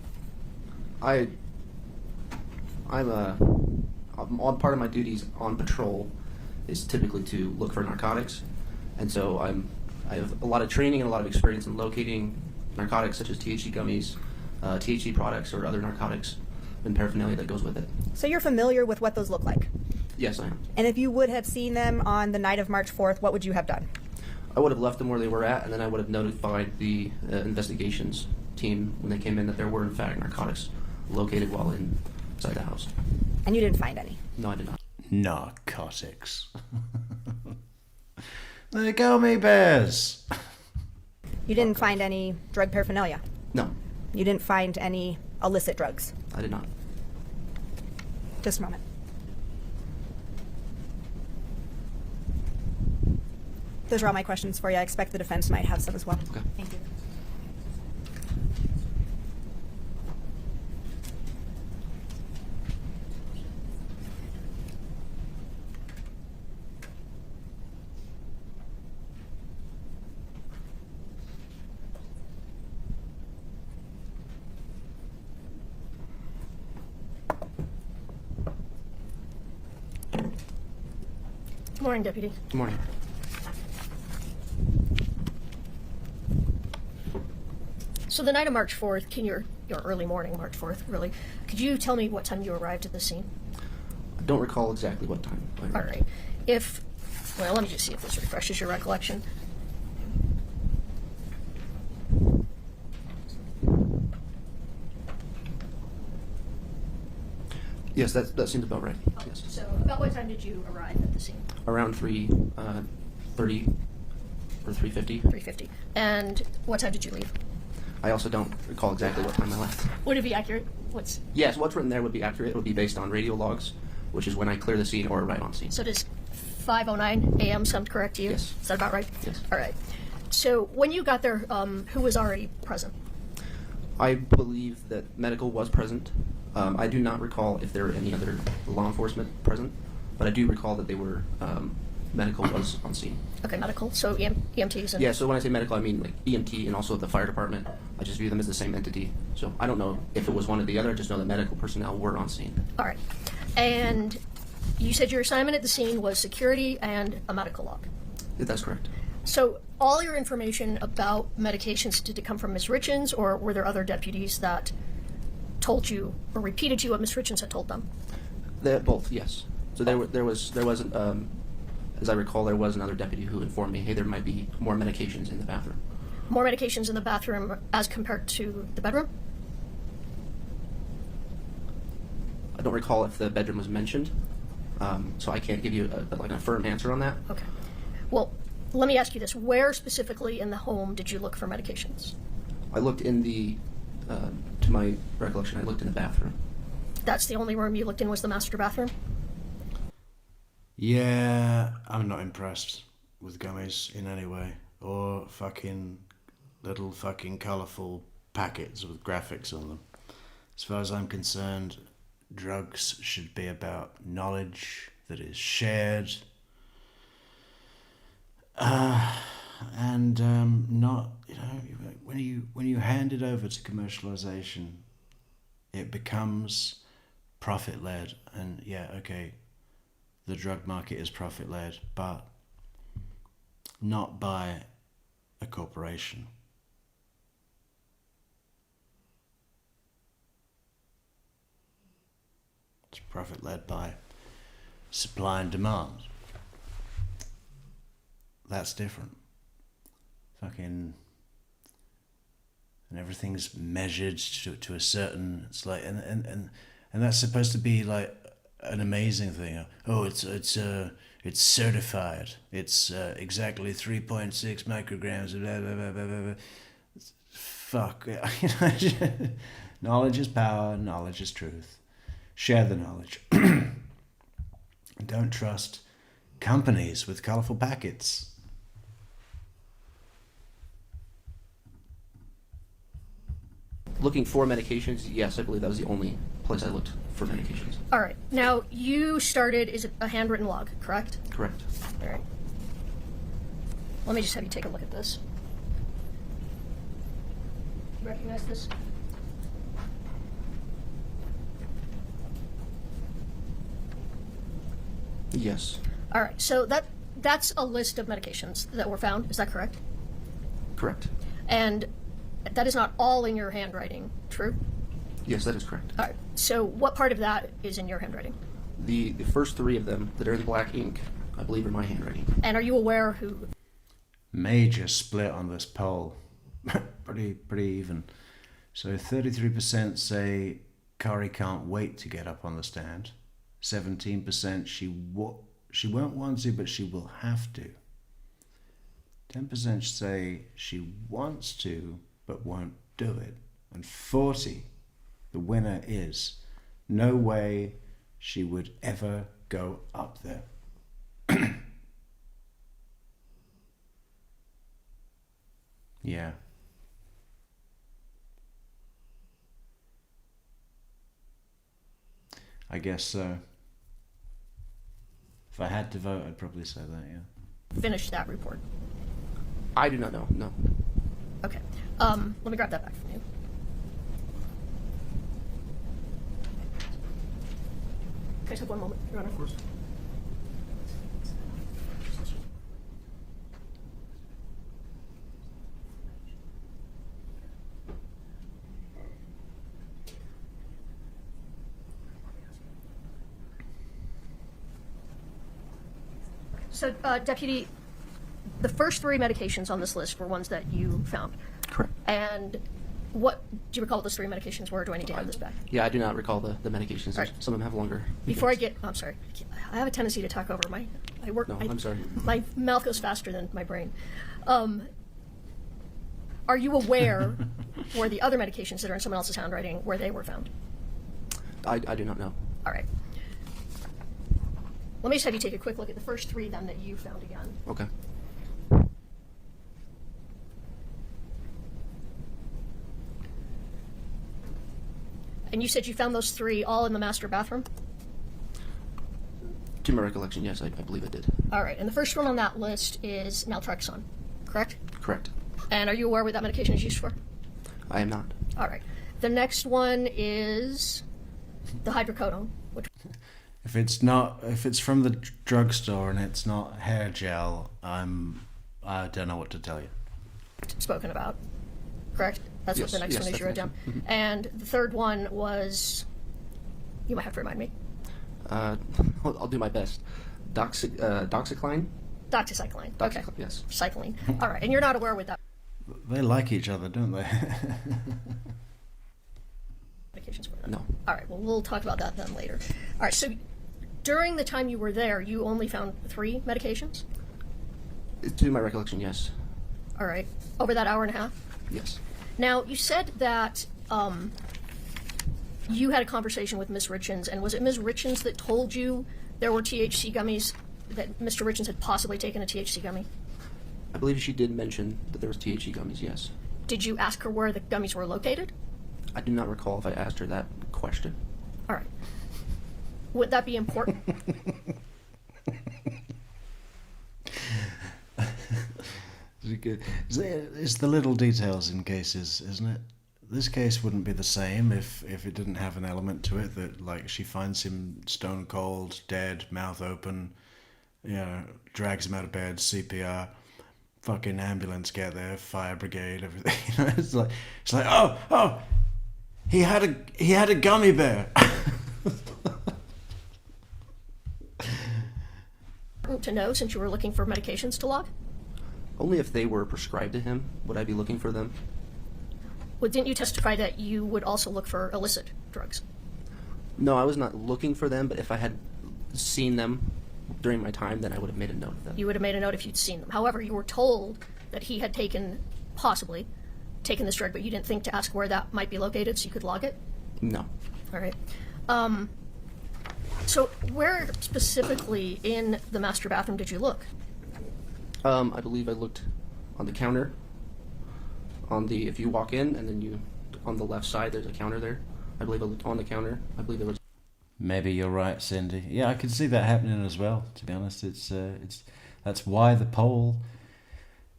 I'm on part of my duties on patrol is typically to look for narcotics, and so I have a lot of training and a lot of experience in locating narcotics such as THC gummies, THC products, or other narcotics and paraphernalia that goes with it. So you're familiar with what those look like? Yes, I am. And if you would have seen them on the night of March 4th, what would you have done? I would have left them where they were at, and then I would have notified the investigations team when they came in that there were in fact narcotics located while inside the house. And you didn't find any? No, I did not. Narcotics. The gummy bears. You didn't find any drug paraphernalia? No, You didn't find any illicit drugs? I did not. Just a moment. Those are all my questions for you. I expect the defense might have some as well. Okay. Thank you. Good morning, Deputy. Good morning. So the night of March 4th, your early morning, March 4th, really, could you tell me what time you arrived at the scene? I don't recall exactly what time. All right. Well, let me just see if this refreshes your recollection. Yes, that seems about right. Yes. So about what time did you arrive at the scene? Around 3:30 or 3:50. 3:50. And what time did you leave? I also don't recall exactly what time I left. Would it be accurate? Yes, what's written there would be accurate. It would be based on radio logs, which is when I clear the scene or arrive on scene. So does 5:09 a.m. sound correct to you? Yes. Is that about right? Yes. All right. So when you got there, who was already present? I believe that medical was present. I do not recall if there were any other law enforcement present, but I do recall that they were medical was on scene. Okay, medical. So EMTs and... Yeah, so when I say medical, I mean like EMT and also the fire department. I just view them as the same entity. So I don't know if it was one or the other. I just know that medical personnel were on scene. All right. And you said your assignment at the scene was security and a medical log. Yeah, that's correct. So all your information about medications, did it come from Ms. Richens, or were there other deputies that told you or repeated to you what Ms. Richens had told them? Both, yes. So there wasn't, as I recall, there was another deputy who informed me, hey, there might be more medications in the bathroom. More medications in the bathroom as compared to the bedroom? I don't recall if the bedroom was mentioned, so I can't give you a firm answer on that. Okay. Well, let me ask you this. Where specifically in the home did you look for medications? I looked in the, to my recollection, I looked in the bathroom. That's the only room you looked in was the master bathroom? Yeah, I'm not impressed with gummies in any way. Or fucking little fucking colourful packets with graphics on them. As far as I'm concerned, drugs should be about knowledge that is shared. And not, when you hand it over to commercialization, it becomes profit-led. And yeah, okay, the drug market is profit-led, but not by a corporation. It's profit-led by supply and demand. That's different. Fucking, and everything's measured to a certain, it's like, and and that's supposed to be like an amazing thing. Oh, it's certified. It's exactly 3.6 micrograms. Blah, blah, blah, blah, blah. Fuck. Knowledge is power. Knowledge is truth. Share the knowledge. Don't trust companies with colorful packets. Looking for medications, yes, I believe that was the only place I looked for medications. All right. Now, you started, is it a handwritten log, correct? Correct. All right. Let me just have you take a look at this. You recognize this? Yes. All right. So that's a list of medications that were found. Is that correct? Correct. And that is not all in your handwriting, true? Yes, that is correct. All right. So what part of that is in your handwriting? The first three of them that are in black ink, I believe, are my handwriting. And are you aware who? Major split on this poll. pretty even. So 33% say Kouri can't wait to get up on the stand. 17% she won't want to, but she will have to. 10% say she wants to, but won't do it. And 40, the winner is, no way she would ever go up there. Yeah. I guess so. If I had to vote, I'd probably say that, yeah. Finish that report. I do not know, no. Okay. Let me grab that back from you. Can I just have one moment, Your Honor? Of course. So, Deputy, the first three medications on this list were ones that you found. Correct. And what do you recall what those three medications were? Or do I need to have this back? Yeah, I do not recall the medications. Right. Some of them have longer. Before I get, I'm sorry, I have a tendency to talk over I work. No, I'm sorry. My mouth goes faster than my brain. Are you aware where the other medications that are in someone else's handwriting, where they were found? I do not know. All right. Let me just have you take a quick look at the first three then that you found again. Okay. And you said you found those three all in the master bathroom? To my recollection, yes, I believe it did. All right. And the first one on that list is naltrexone, correct? Correct. And are you aware what that medication is used for? I am not. All right. The next one is the hydrocodone, which If it's from the drugstore and it's not hair gel, I don't know what to tell you. spoken about, correct? That's Yes, what the next yes, one is you wrote that's down. next And the third one was, you might have to remind me, I'll do my best. Doxycycline? doxycycline. Okay. Doxycycline, yes. Cycline. All right. And you're not aware with that They like each other, don't they? medications were. No. All right. Well, we'll talk about that then later. All right. So during the time you were there, you only found 3 medications? To my recollection, yes. All right. Over that hour and a half? Yes. Now, you said that you had a conversation with Ms. Richens, and was it Ms. Richens that told you there were THC gummies, that Mr. Richens had possibly taken a THC gummy? I believe she did mention that there was THC gummies, yes. Did you ask her where the gummies were located? I do not recall if I asked her that question. All right. Would that be important? It's the little details in cases, isn't it? This case wouldn't be the same if it didn't have an element to it that, like, she finds him stone cold, dead, mouth open, drags him out of bed, CPR, fucking ambulance get there, fire brigade, everything. It's like oh, he had a gummy bear. To know, since you were looking for medications to log? Only if they were prescribed to him would I be looking for them. Well, didn't you testify that you would also look for illicit drugs? No, I was not looking for them, but if I had seen them during my time, then I would have made a note of them. You would have made a note if you'd seen them. However, you were told that he had possibly taken this drug, but you didn't think to ask where that might be located so you could log it? No. All right. So where specifically in the master bathroom did you look? I believe I looked on the counter. If you walk in and then on the left side, there's a counter there. I believe I looked on the counter. I believe there was. Maybe you're right, Cindy. Yeah, I could see that happening as well. To be honest, it's that's why the poll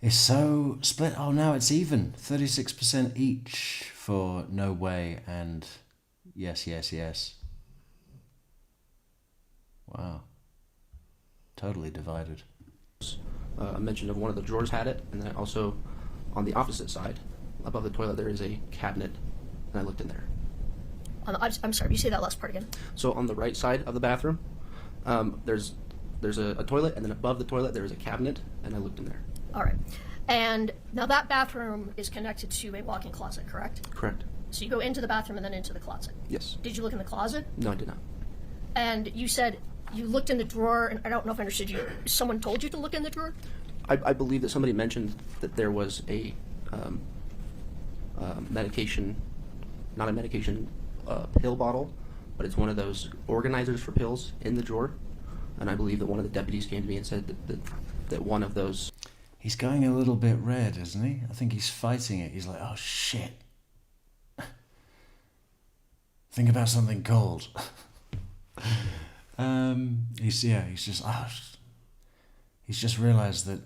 is so split. Oh, now it's even 36% each for no way and yes, yes, yes. Wow, totally divided. A mention of one of the drawers had it, and then also on the opposite side, above the toilet, there is a cabinet, and I looked in there. I'm sorry, you say that last part again? So on the right side of the bathroom, there's a toilet, and then above the toilet there is a cabinet, and I looked in there. All right. And now that bathroom is connected to a walk-in closet, correct? Correct. So you go into the bathroom and then into the closet? Yes. Did you look in the closet? No, I did not. And you said you looked in the drawer, and I don't know if I understood you. Someone told you to look in the drawer? I believe that somebody mentioned that there was a medication, not a medication pill bottle, but it's one of those organizers for pills in the drawer. And I believe that one of the deputies came to me and said that one of those... He's going a little bit red, isn't he? I think he's fighting it. He's like, oh shit. Think about something cold. He's just realised that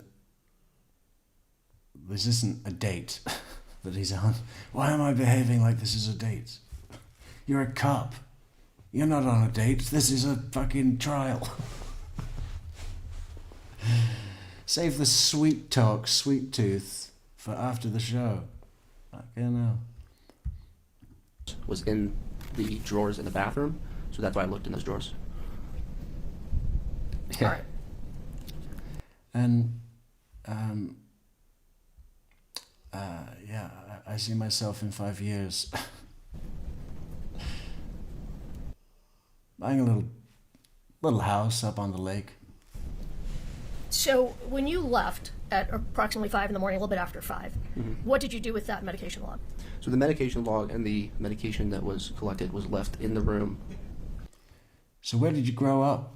this isn't a date that he's on. Why am I behaving like this is a date? You're a cop. You're not on a date. This is a fucking trial. Save the sweet talk, sweet tooth for after the show. Fucking hell. Was in the drawers in the bathroom, so that's why I looked in those drawers. Yeah. All right. And I see myself in 5 years buying a little house up on the lake. So when you left at approximately 5 in the morning, a little bit after 5, what did you do with that medication log? So the medication log and the medication that was collected was left in the room. So where did you grow up?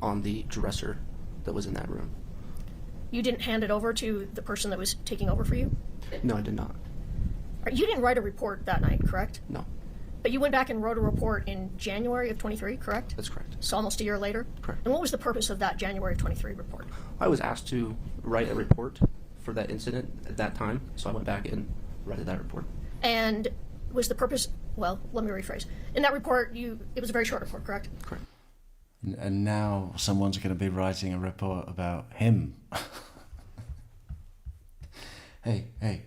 On the dresser that was in that room. You didn't hand it over to the person that was taking over for you? No, I did not. You didn't write a report that night, correct? No. But you went back and wrote a report in January of 23, correct? That's correct. So almost a year later? Correct. And what was the purpose of that January of 23 report? I was asked to write a report for that incident at that time, so I went back and wrote that report. And was the purpose, well, let me rephrase. In that report, it was a very short report, correct? Correct. And now someone's going to be writing a report about him. Hey,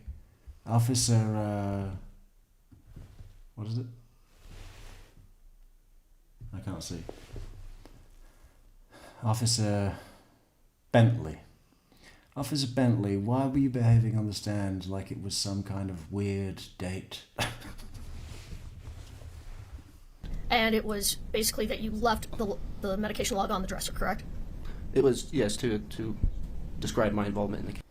Officer, what is it? I can't see. Officer Bentley. Officer Bentley, why were you behaving on the stand like it was some kind of weird date? And it was basically that you left the medication log on the dresser, correct? It was, yes, to describe my involvement in the case.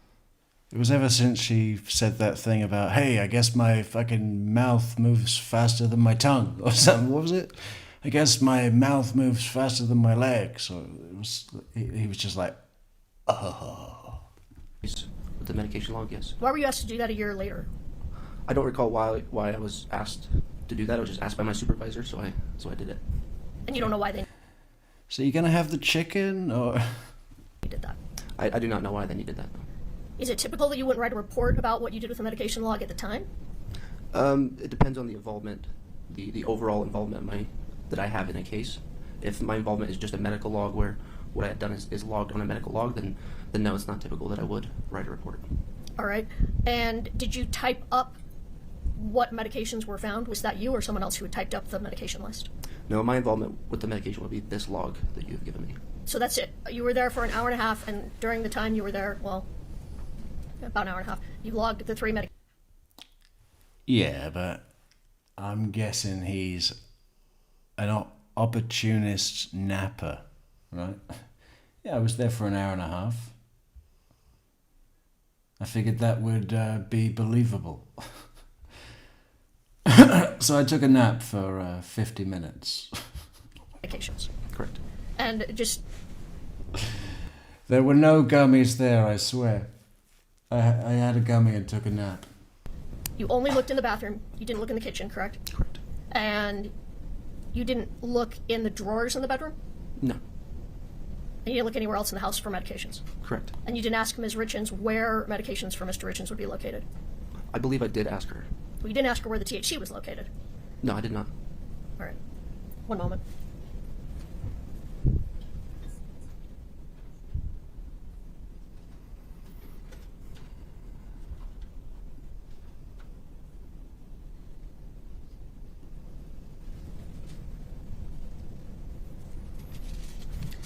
It was ever since she said that thing about, hey, I guess my fucking mouth moves faster than my tongue, or something. What was it? I guess my mouth moves faster than my legs. So it was. He was just like, oh. With the medication log, yes. Why were you asked to do that a year later? I don't recall why I was asked to do that. I was just asked by my supervisor, so I did it. And you don't know why they So you're gonna have the chicken, or? did that? I do not know why they needed that. Is it typical that you wouldn't write a report about what you did with the medication log at the time? It depends on the involvement, the overall involvement that I have in a case. If my involvement is just a medical log where what I had done is logged on a medical log, then no, it's not typical that I would write a report. All right. And did you type up what medications were found? Was that you or someone else who had typed up the medication list? No, my involvement with the medication would be this log that you've given me. So that's it. You were there for an hour and a half, and during the time you were there, well, About an hour and a half. You logged the 3 medications. Yeah, but I'm guessing he's an opportunist napper, right? Yeah, I was there for an hour and a half. I figured that would be believable. So I took a nap for 50 minutes. Medications. Correct. And just, There were no gummies there, I swear. I had a gummy and took a nap. you only looked in the bathroom. You didn't look in the kitchen, correct? Correct. And you didn't look in the drawers in the bedroom? No. And you didn't look anywhere else in the house for medications? Correct. And you didn't ask Ms. Richens where medications for Mr. Richens would be located? I believe I did ask her. Well, you didn't ask her where the THC was located. No, I did not. All right. One moment.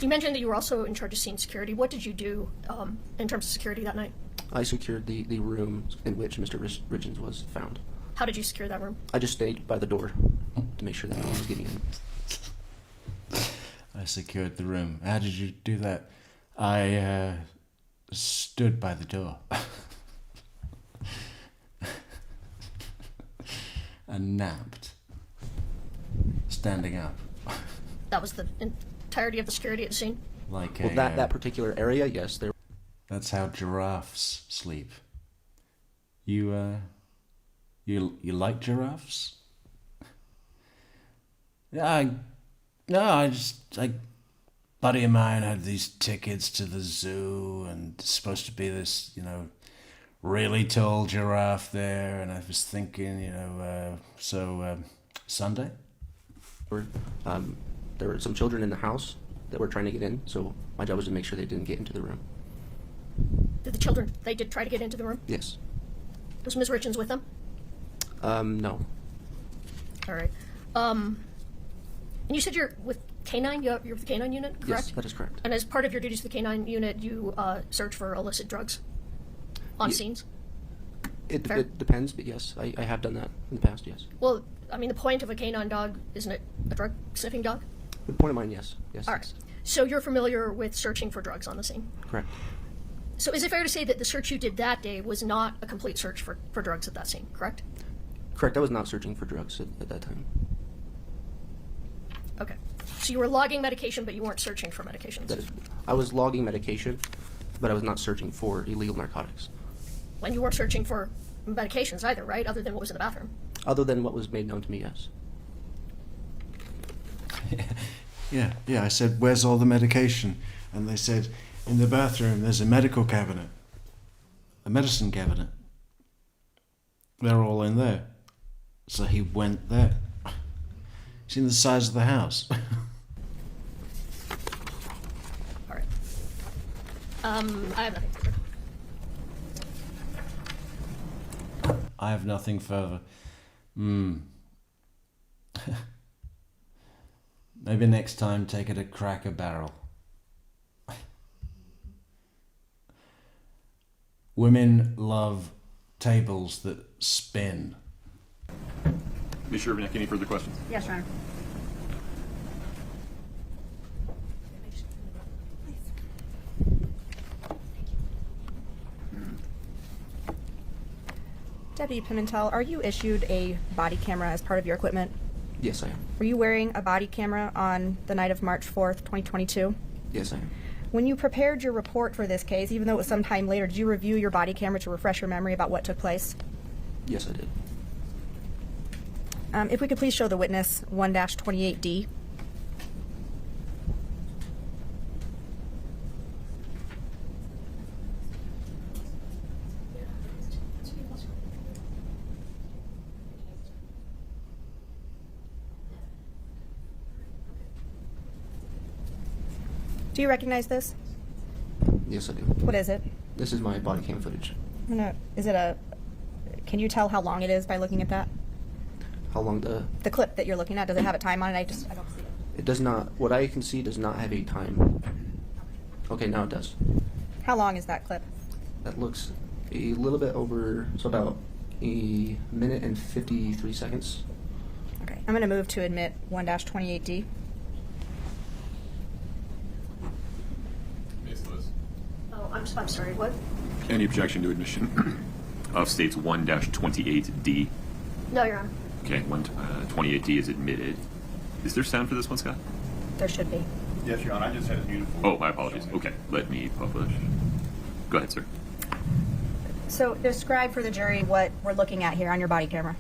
You mentioned that you were also in charge of scene security. What did you do in terms of security that night? I secured the room in which Mr. Richens was found. How did you secure that room? I just stayed by the door to make sure that no one was getting in. I secured the room. How did you do that? I stood by the door. And napped. Standing up. That was the entirety of the security at the scene? Like Well, that particular area, yes, there. That's how giraffes sleep. You like giraffes? Yeah, buddy of mine had these tickets to the zoo, and it's supposed to be this, really tall giraffe there, and I was thinking, Sunday? There were some children in the house that were trying to get in, so my job was to make sure they didn't get into the room. Did the children, they did try to get into the room? Yes. Was Ms. Richens with them? No. All right. And you said you're with K-9? You're with the K-9 unit, correct? Yes, that is correct. And as part of your duties with the K-9 unit, you search for illicit drugs on scenes? It depends, but yes, I have done that in the past, yes. Well, I mean, the point of a K-9 dog, isn't it a drug-sniffing dog? The point of mine, yes. Yes. All right. So you're familiar with searching for drugs on the scene? Correct. So is it fair to say that the search you did that day was not a complete search for drugs at that scene, correct? Correct. I was not searching for drugs at that time. Okay. So you were logging medication, but you weren't searching for medications? That is, I was logging medication, but I was not searching for illegal narcotics. And you weren't searching for medications either, right? Other than what was in the bathroom? Other than what was made known to me, yes. Yeah, I said, where's all the medication? And they said, in the bathroom, there's a medical cabinet. A medicine cabinet. They're all in there. So he went there. Seen the size of the house. All right. I have nothing further. I have nothing further. Maybe next time take it at Cracker Barrel. Women love tables that spin. Ms. Shervinick, any further questions? Yes, Your Honor. Deputy Pimentel, are you issued a body camera as part of your equipment? Yes, I am. Were you wearing a body camera on the night of March 4th, 2022? Yes, I am. When you prepared your report for this case, even though it was some time later, did you review your body camera to refresh your memory about what took place? Yes, I did. If we could please show the witness 1-28D. Do you recognize this? Yes, I do. What is it? This is my body cam footage. Is it a... Can you tell how long it is by looking at that? How long The clip that you're looking at, does it have a time on it? I don't see it. It does not, what I can see does not have a time. Okay, now it does. How long is that clip? That looks A little bit over, so about a minute and 53 seconds. Okay, I'm going to move to admit 1-28D. Ms. Lewis. Oh, I'm sorry, what? Any objection to admission of states 1-28D? No, Your Honor. Okay, 28D is admitted. Is there sound for this one, Scott? There should be. Yes, Your Honor, I just had it muted for Oh, my apologies. Okay, let me publish. Go ahead, sir. So describe for the jury what we're looking at here on your body camera.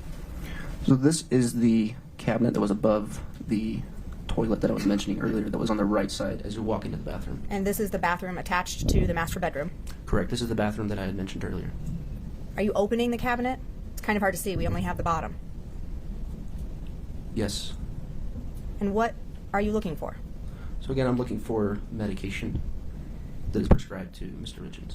So this is the cabinet that was above the toilet that I was mentioning earlier that was on the right side as you walk into the bathroom. And this is the bathroom attached to the master bedroom. Correct. This is the bathroom that I had mentioned earlier. Are you opening the cabinet? It's kind of hard to see. We only have the bottom. Yes. And what are you looking for? So again, I'm looking for medication that is prescribed to Mr. Richens.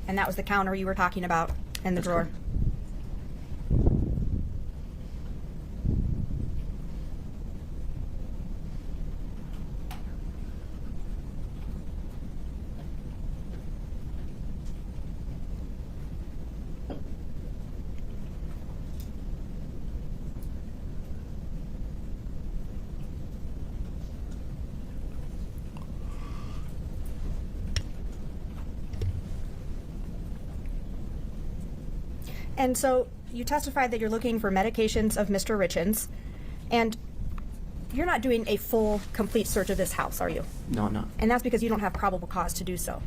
And that was the counter you were talking about in the That's drawer. correct. And so you testified that you're looking for medications of Mr. Richens, and you're not doing a full, complete search of this house, are you? No, I'm not. And that's because you don't have probable cause to do so.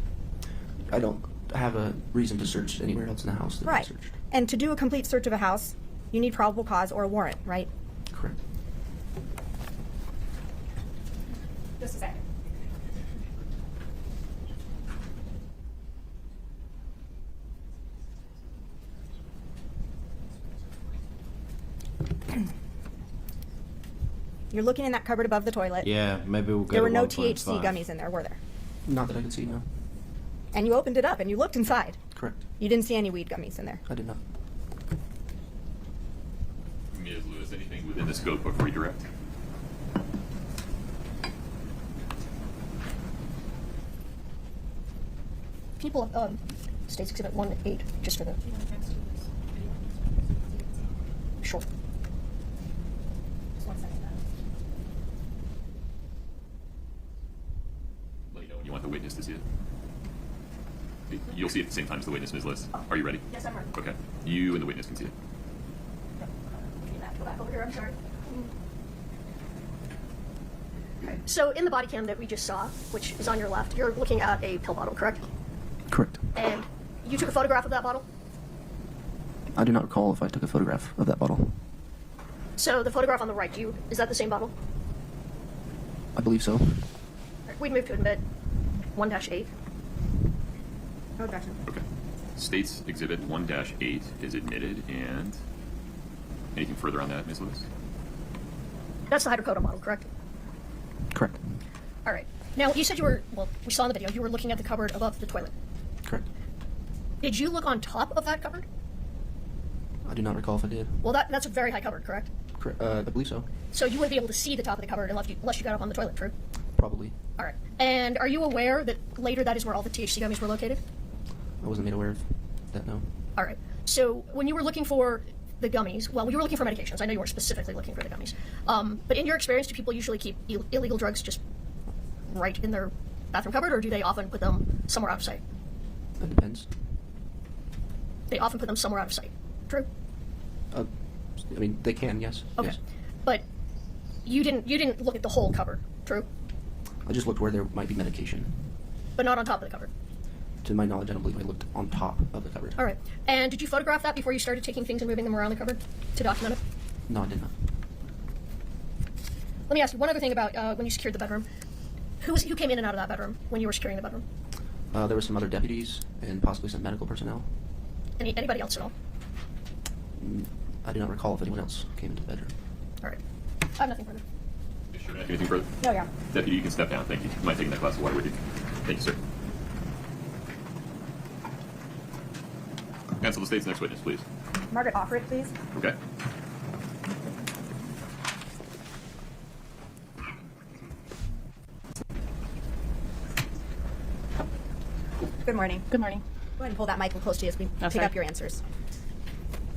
I don't have a reason to search anywhere else in the house that I Right. searched. And to do a complete search of a house, you need probable cause or a warrant, right? Correct. Just a second. You're looking in that cupboard above the toilet. Yeah, maybe we'll go There to were no 1.5. THC gummies in there, were there? Not that I can see, no. And you opened it up and you looked inside. Correct. You didn't see any weed gummies in there. I did not. Ms. Lewis, anything within the scope of redirect? Can you pull up States Exhibit 1-8 just for the... Sure. Let me know when you want the witness to see it. You'll see it at the same time as the witness, Ms. Lewis. Are you ready? Yes, I'm ready. Okay. You and the witness can see it. Can you go back over here? I'm sorry. Okay. So in the body cam that we just saw, which is on your left, you're looking at a pill bottle, correct? Correct. And you took a photograph of that bottle? I do not recall if I took a photograph of that bottle. So the photograph on the right, is that the same bottle? I believe so. Right, we'd move to admit 1-8. No objection. Okay. States Exhibit 1-8 is admitted, and anything further on that, Ms. Lewis? That's the hydrocodone bottle, correct? Correct. All right. Now, you said you were, well, we saw in the video, you were looking at the cupboard above the toilet. Correct. Did you look on top of that cupboard? I do not recall if I did. Well, that's a very high cupboard, correct? Correct. I believe so. So you wouldn't be able to see the top of the cupboard unless you got up on the toilet, true? Probably. All right. And are you aware that later that is where all the THC gummies were located? I wasn't made aware of that, no. All right. So when you were looking for the gummies, well, you were looking for medications. I know you weren't specifically looking for the gummies. But in your experience, do people usually keep illegal drugs just right in their bathroom cupboard, or do they often put them somewhere out of sight? That depends. They often put them somewhere out of sight. True? I mean, they can, yes. Okay. Yes. But you didn't look at the whole cupboard, true? I just looked where there might be medication. But not on top of the cupboard. To my knowledge, I don't believe I looked on top of the cupboard. All right. And did you photograph that before you started taking things and moving them around the cupboard to document it? No, I did not. Let me ask you one other thing about when you secured the bedroom. Who came in and out of that bedroom when you were securing the bedroom? There were some other deputies and possibly some medical personnel. Anybody else at all? I do not recall if anyone else came into the bedroom. All right. I have nothing further. Anything further? No, yeah. Deputy, you can step down. Thank you. You mind taking that glass of water with you? Thank you, sir. Cancel the state's next witness, please. Margaret Offred, please. Okay. Good morning. Good morning. Go ahead and pull that mic close to you as we pick sorry. up your answers.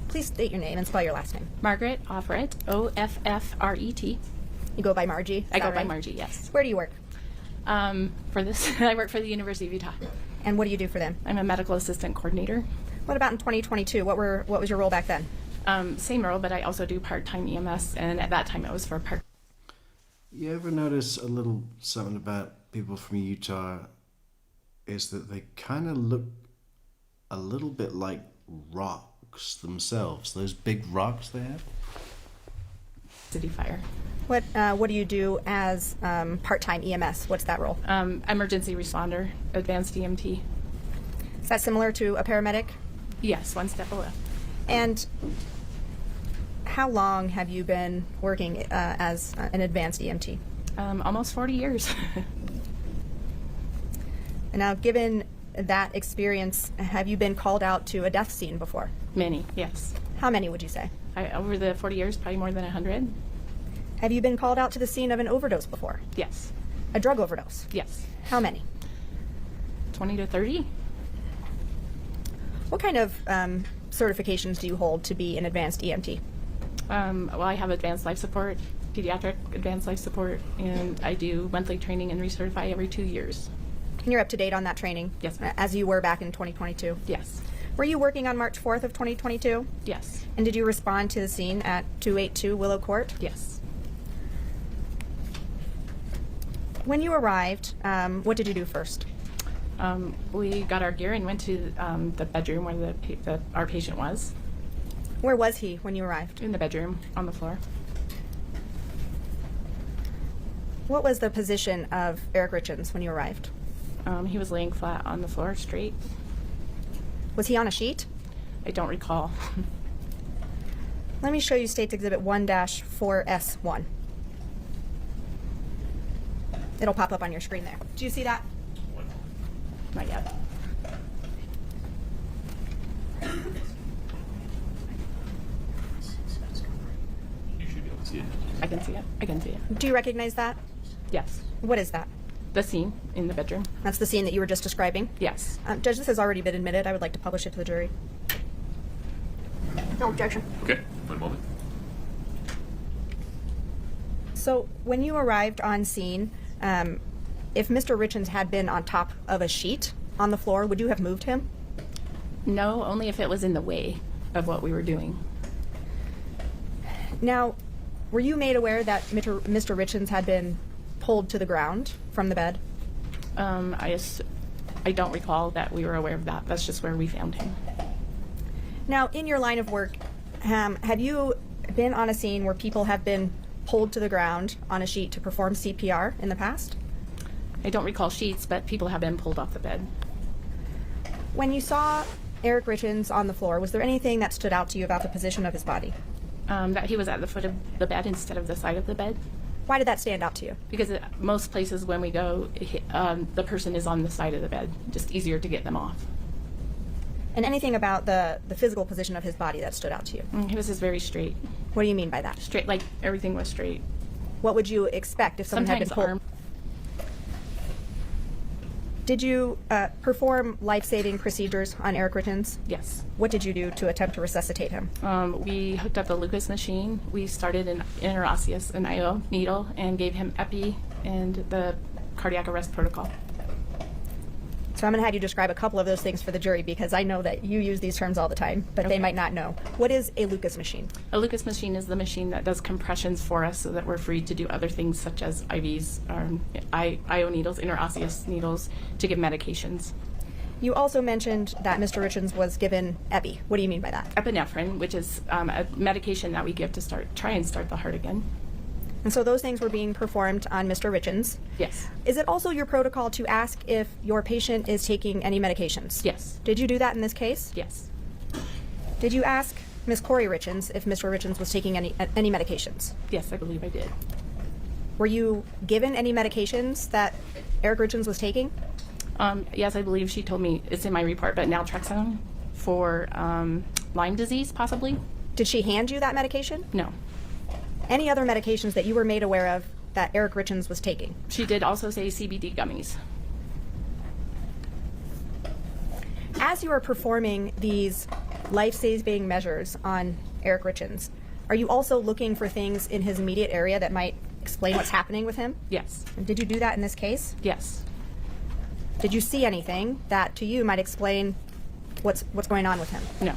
Please state your name and spell your last name. Margaret Offred, Offret. You go by Margie? Is I go that by right? Margie, yes. Where do you work? For this, I work for the University of Utah. And what do you do for them? I'm a medical assistant coordinator. What about in 2022? What was your role back then? Same role, but I also do part-time EMS, and at that time it was for part. You ever notice a little something about people from Utah is that they kind of look a little bit like rocks themselves, those big rocks they have? City fire. What do you do as part-time EMS? What's that role? Emergency responder, advanced EMT. Is that similar to a paramedic? Yes, one step below. And how long have you been working as an advanced EMT? Almost 40 years. And now, given that experience, have you been called out to a death scene before? Many, yes. How many would you say? Over the 40 years, probably more than 100. Have you been called out to the scene of an overdose before? Yes. A drug overdose? Yes. How many? 20 to 30. What kind of certifications do you hold to be an advanced EMT? Well, I have advanced life support, pediatric advanced life support, and I do monthly training and recertify every 2 years. And you're up to date on that training? Yes, ma'am. As you were back in 2022? Yes. Were you working on March 4th of 2022? Yes. And did you respond to the scene at 282 Willow Court? Yes. When you arrived, what did you do first? We got our gear and went to the bedroom where our patient was. Where was he when you arrived? In the bedroom, on the floor. What was the position of Eric Richens when you arrived? He was laying flat on the floor, straight. Was he on a sheet? I don't recall. Let me show you State's Exhibit 1-4S1. It'll pop up on your screen there. Do you see that? Not yet. You should be able to see it. I can see it. I can see it. Do you recognize that? Yes. What is that? The scene in the bedroom. That's the scene that you were just describing? Yes. Judge, this has already been admitted. I would like to publish it to the jury. No objection. Okay, one moment. So, when you arrived on scene, if Mr. Richens had been on top of a sheet on the floor, would you have moved him? No, only if it was in the way of what we were doing. Now, were you made aware that Mr. Richens had been pulled to the ground from the bed? I don't recall that we were aware of that. That's just where we found him. Now, in your line of work, have you been on a scene where people have been pulled to the ground on a sheet to perform CPR in the past? I don't recall sheets, but people have been pulled off the bed. When you saw Eric Richens on the floor, was there anything that stood out to you about the position of his body? That he was at the foot of the bed instead of the side of the bed. Why did that stand out to you? Because most places when we go, the person is on the side of the bed. Just easier to get them off. And anything about the physical position of his body that stood out to you? He was just very straight. What do you mean by that? Straight, like everything was straight. What would you expect if someone had been pulled? Arm. Did you perform life-saving procedures on Eric Richens? Yes. What did you do to attempt to resuscitate him? We hooked up the Lucas machine. We started an interosseous, an IO needle, and gave him epi and the cardiac arrest protocol. So I'm going to have you describe a couple of those things for the jury because I know that you use these terms all the time, but they might not know. What is a Lucas machine? A Lucas machine is the machine that does compressions for us so that we're free to do other things such as IVs, IO needles, interosseous needles, to give medications. You also mentioned that Mr. Richens was given epi. What do you mean by that? Epinephrine, which is a medication that we give to try and start the heart again. And so those things were being performed on Mr. Richens. Yes. Is it also your protocol to ask if your patient is taking any medications? Yes. Did you do that in this case? Yes. Did you ask Ms. Kouri Richins if Mr. Richens was taking any medications? Yes, I believe I did. Were you given any medications that Eric Richens was taking? Yes, I believe she told me it's in my report, but naltrexone for Lyme disease, possibly. Did she hand you that medication? No. Any other medications that you were made aware of that Eric Richens was taking? She did also say CBD gummies. As you are performing these life-saving measures on Eric Richens, are you also looking for things in his immediate area that might explain what's happening with him? Yes. And did you do that in this case? Yes. Did you see anything that to you might explain what's going on with him? No.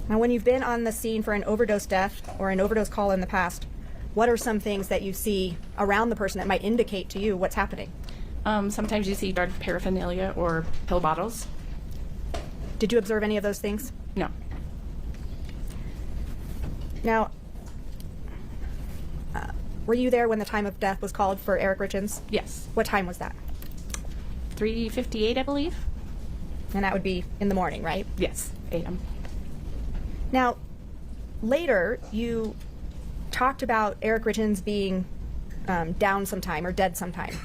Now, when you've been on the scene for an overdose death or an overdose call in the past, what are some things that you see around the person that might indicate to you what's happening? Sometimes you see drug paraphernalia or pill bottles. Did you observe any of those things? No. Now, were you there when the time of death was called for Eric Richens? Yes. What time was that? 3:58, I believe. And that would be in the morning, right? Yes, a.m. Now, later you talked about Eric Richens being down sometime or dead sometime.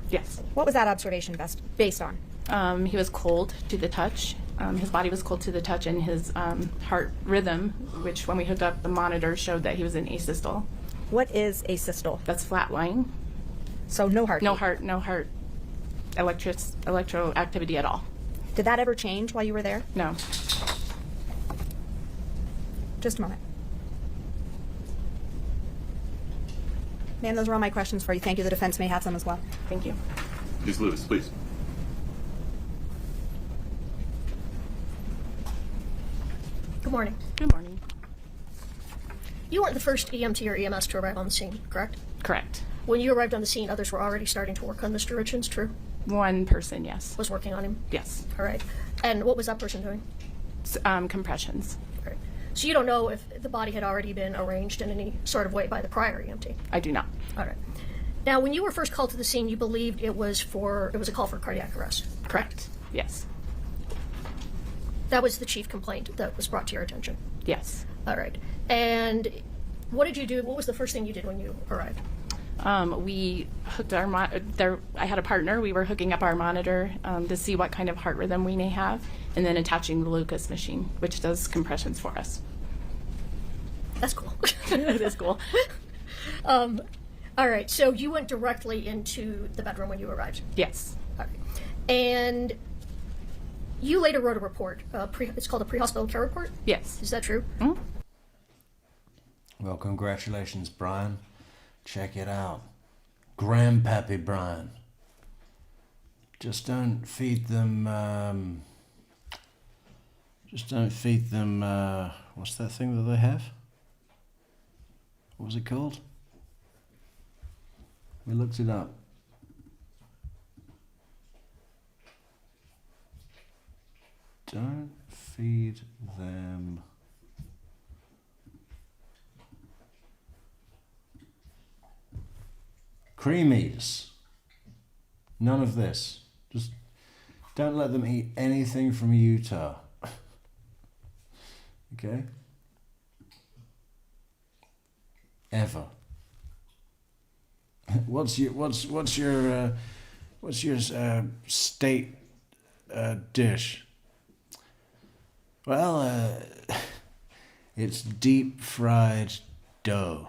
Yes. What was that observation based on? He was cold to the touch. His body was cold to the touch, and his heart rhythm, which when we hooked up the monitor, showed that he was in asystole. What is asystole? That's flatline. So no heart. No heart electroactivity at all. Did that ever change while you were there? No. Just a moment. Ma'am, those are all my questions for you. Thank you. The defense may have some as well. Thank you. Ms. Lewis, please. Good morning. Good morning. You weren't the first EMT or EMS to arrive on the scene, correct? Correct. When you arrived on the scene, others were already starting to work on Mr. Richens, true? One person, yes. Was working on him? Yes. All right. And what was that person doing? Compressions. All right. So you don't know if the body had already been arranged in any sort of way by the prior EMT? I do not. All right. Now, when you were first called to the scene, you believed it was a call for cardiac arrest? Correct. Yes. That was the chief complaint that was brought to your attention? Yes. All right. And what did you do? What was the first thing you did when you arrived? We hooked our I had a partner. We were hooking up our monitor to see what kind of heart rhythm we may have, and then attaching the Lucas machine, which does compressions for us. That's cool. It is cool. All right. So you went directly into the bedroom when you arrived? Yes. All right. And you later wrote a report. It's called a pre-hospital care report? Yes. Is that true? Mm-hmm. Well, congratulations, Brian. Check it out. Grandpappy Brian. Just don't feed them, what's that thing that they have? What was it called? We looked it up. Don't feed them creamies. None of this. Just don't let them eat anything from Utah. Okay? Ever. What's your state dish? Well, it's deep fried dough.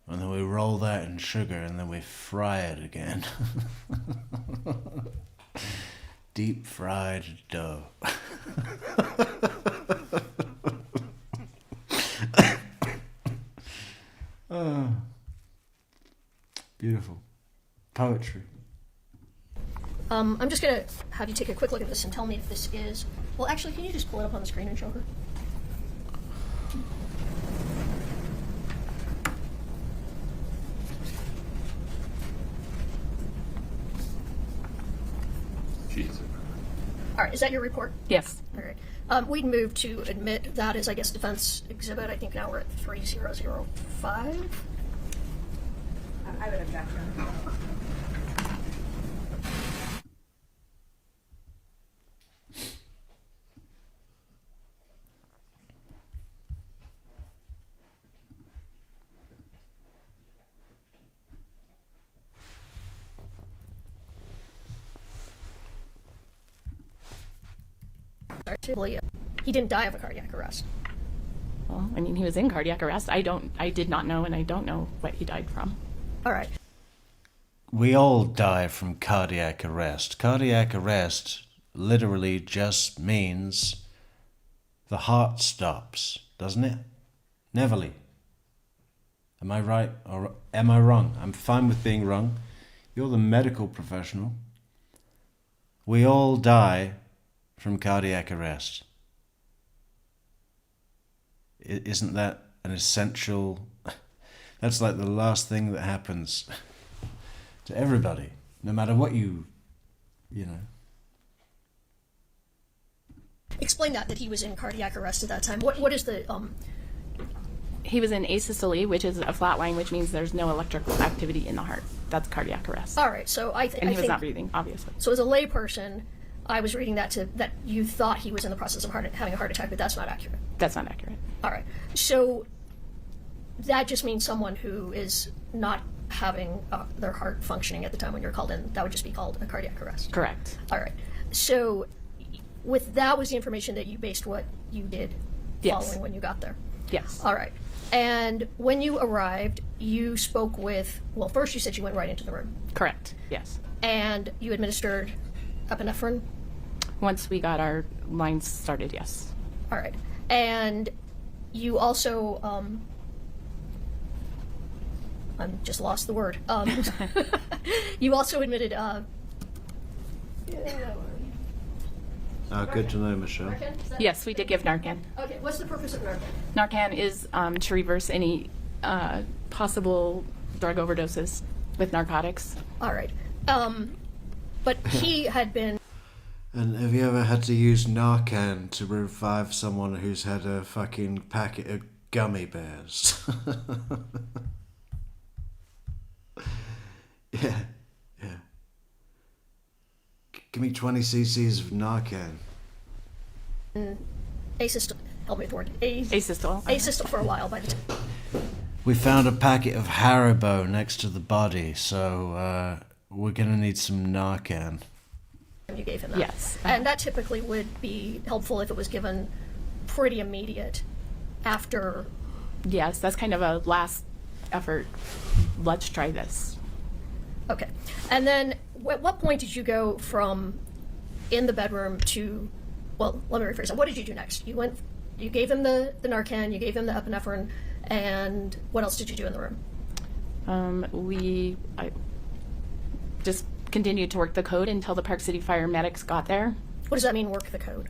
And then we roll that in sugar and then we fry it again. Deep fried dough. Oh, beautiful. Poetry. I'm just going to have you take a quick look at this and tell me if this is... Well, actually, can you just pull it up on the screen and show her? Jesus. All right, is that your report? Yes. All right. We'd move to admit that as, I guess, defense exhibit. I think now we're at 3005. I would object. He didn't die of a cardiac arrest. Well, I mean, he was in cardiac arrest. I did not know, and I don't know what he died from. All right. We all die from cardiac arrest. Cardiac arrest literally just means the heart stops, doesn't it? Neverly. Am I right or am I wrong? I'm fine with being wrong. You're the medical professional. We all die from cardiac arrest. Isn't that an essential... That's like the last thing that happens to everybody, no matter what you know. Explain that he was in cardiac arrest at that time. What is the... He was in asystole, which is a flat line, which means there's no electrical activity in the heart. That's cardiac arrest. All right, so And he was not breathing, obviously. So as a layperson, I was reading that you thought he was in the process of having a heart attack, but that's not accurate. That's not accurate. All right. So that just means someone who is not having their heart functioning at the time when you're called in, that would just be called a cardiac arrest. Correct. All right. So that was the information that you based what you did following when you got there? Yes. All right. And when you arrived, you spoke with, well, first you said you went right into the room. Correct. Yes. And you administered epinephrine? Once we got our lines started, yes. All right. And you also, I just lost the word. You also admitted, Good to know, Michelle. Yes, we did give Narcan. Okay, what's the purpose of Narcan? Narcan is to reverse any possible drug overdoses with narcotics. All right. But he had been... And have you ever had to use Narcan to revive someone who's had a fucking packet of gummy bears? Yeah. Give me 20 cc's of Narcan. Asystole. Help me with the word. Asystole. Asystole for a while by the time. We found a packet of Haribo next to the body, so we're gonna need some Narcan. You gave him that. Yes. And that typically would be helpful if it was given pretty immediate after. Yes, that's kind of a last effort. Let's try this. Okay. And then at what point did you go from in the bedroom to, well, let me rephrase that. What did you do next? You gave him the Narcan, you gave him the epinephrine, and what else did you do in the room? I just continued to work the code until the Park City Fire medics got there. What does that mean, work the code?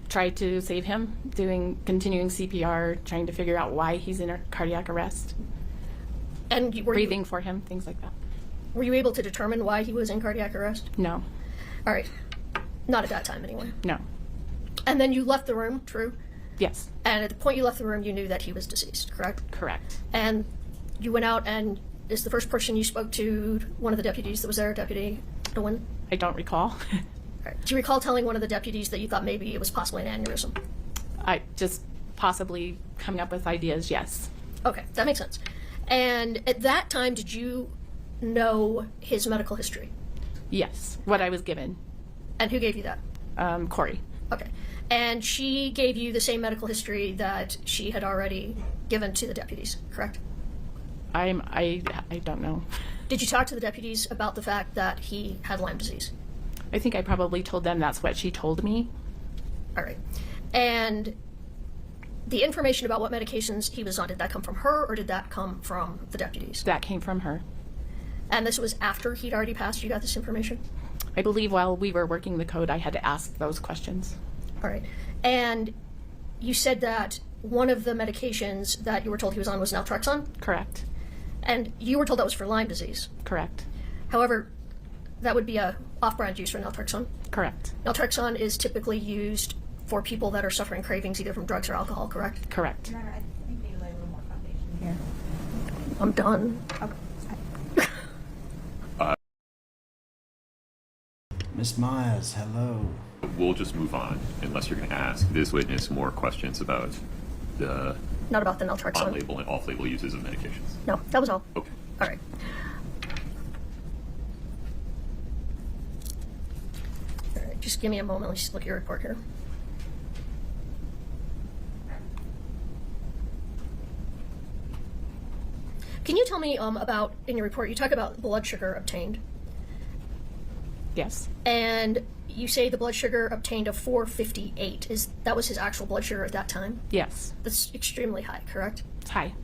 Tried to save him, continuing CPR, trying to figure out why he's in a cardiac arrest. And breathing for him, things like that. Were you able to determine why he was in cardiac arrest? No. All right. Not at that time, anyway. No. And then you left the room, true? Yes. And at the point you left the room, you knew that he was deceased, correct? Correct. And you went out, and is the first person you spoke to one of the deputies that was there, Deputy Owen? I don't recall. Right. Do you recall telling one of the deputies that you thought maybe it was possibly an aneurysm? I just possibly coming up with ideas, yes. Okay, that makes sense. And at that time, did you know his medical history? Yes, what I was given. And who gave you that? Kouri. Okay. And she gave you the same medical history that she had already given to the deputies, correct? I don't know. Did you talk to the deputies about the fact that he had Lyme disease? I think I probably told them that's what she told me. All right. And the information about what medications he was on, did that come from her or did that come from the deputies? That came from her. And this was after he'd already passed, you got this information? I believe while we were working the code, I had to ask those questions. All right. And you said that one of the medications that you were told he was on was naltrexone? Correct. And you were told that was for Lyme disease? Correct. However, that would be a off-brand use for naltrexone? Correct. Naltrexone is typically used for people that are suffering cravings either from drugs or alcohol, correct? Correct. Your Honor, I think we need to lay a little more foundation here. I'm done. Okay. Miss Myers, hello. We'll just move on unless you're going to ask this witness more questions about the Not about the naltrexone. on-label and off-label uses of medications. No, that was all. Okay. All right. All right, just give me a moment. Let's just look at your report here. Can you tell me about, in your report, you talk about blood sugar obtained, Yes. and you say the blood sugar obtained of 458. That was his actual blood sugar at that time? Yes. That's extremely high, correct? It's high.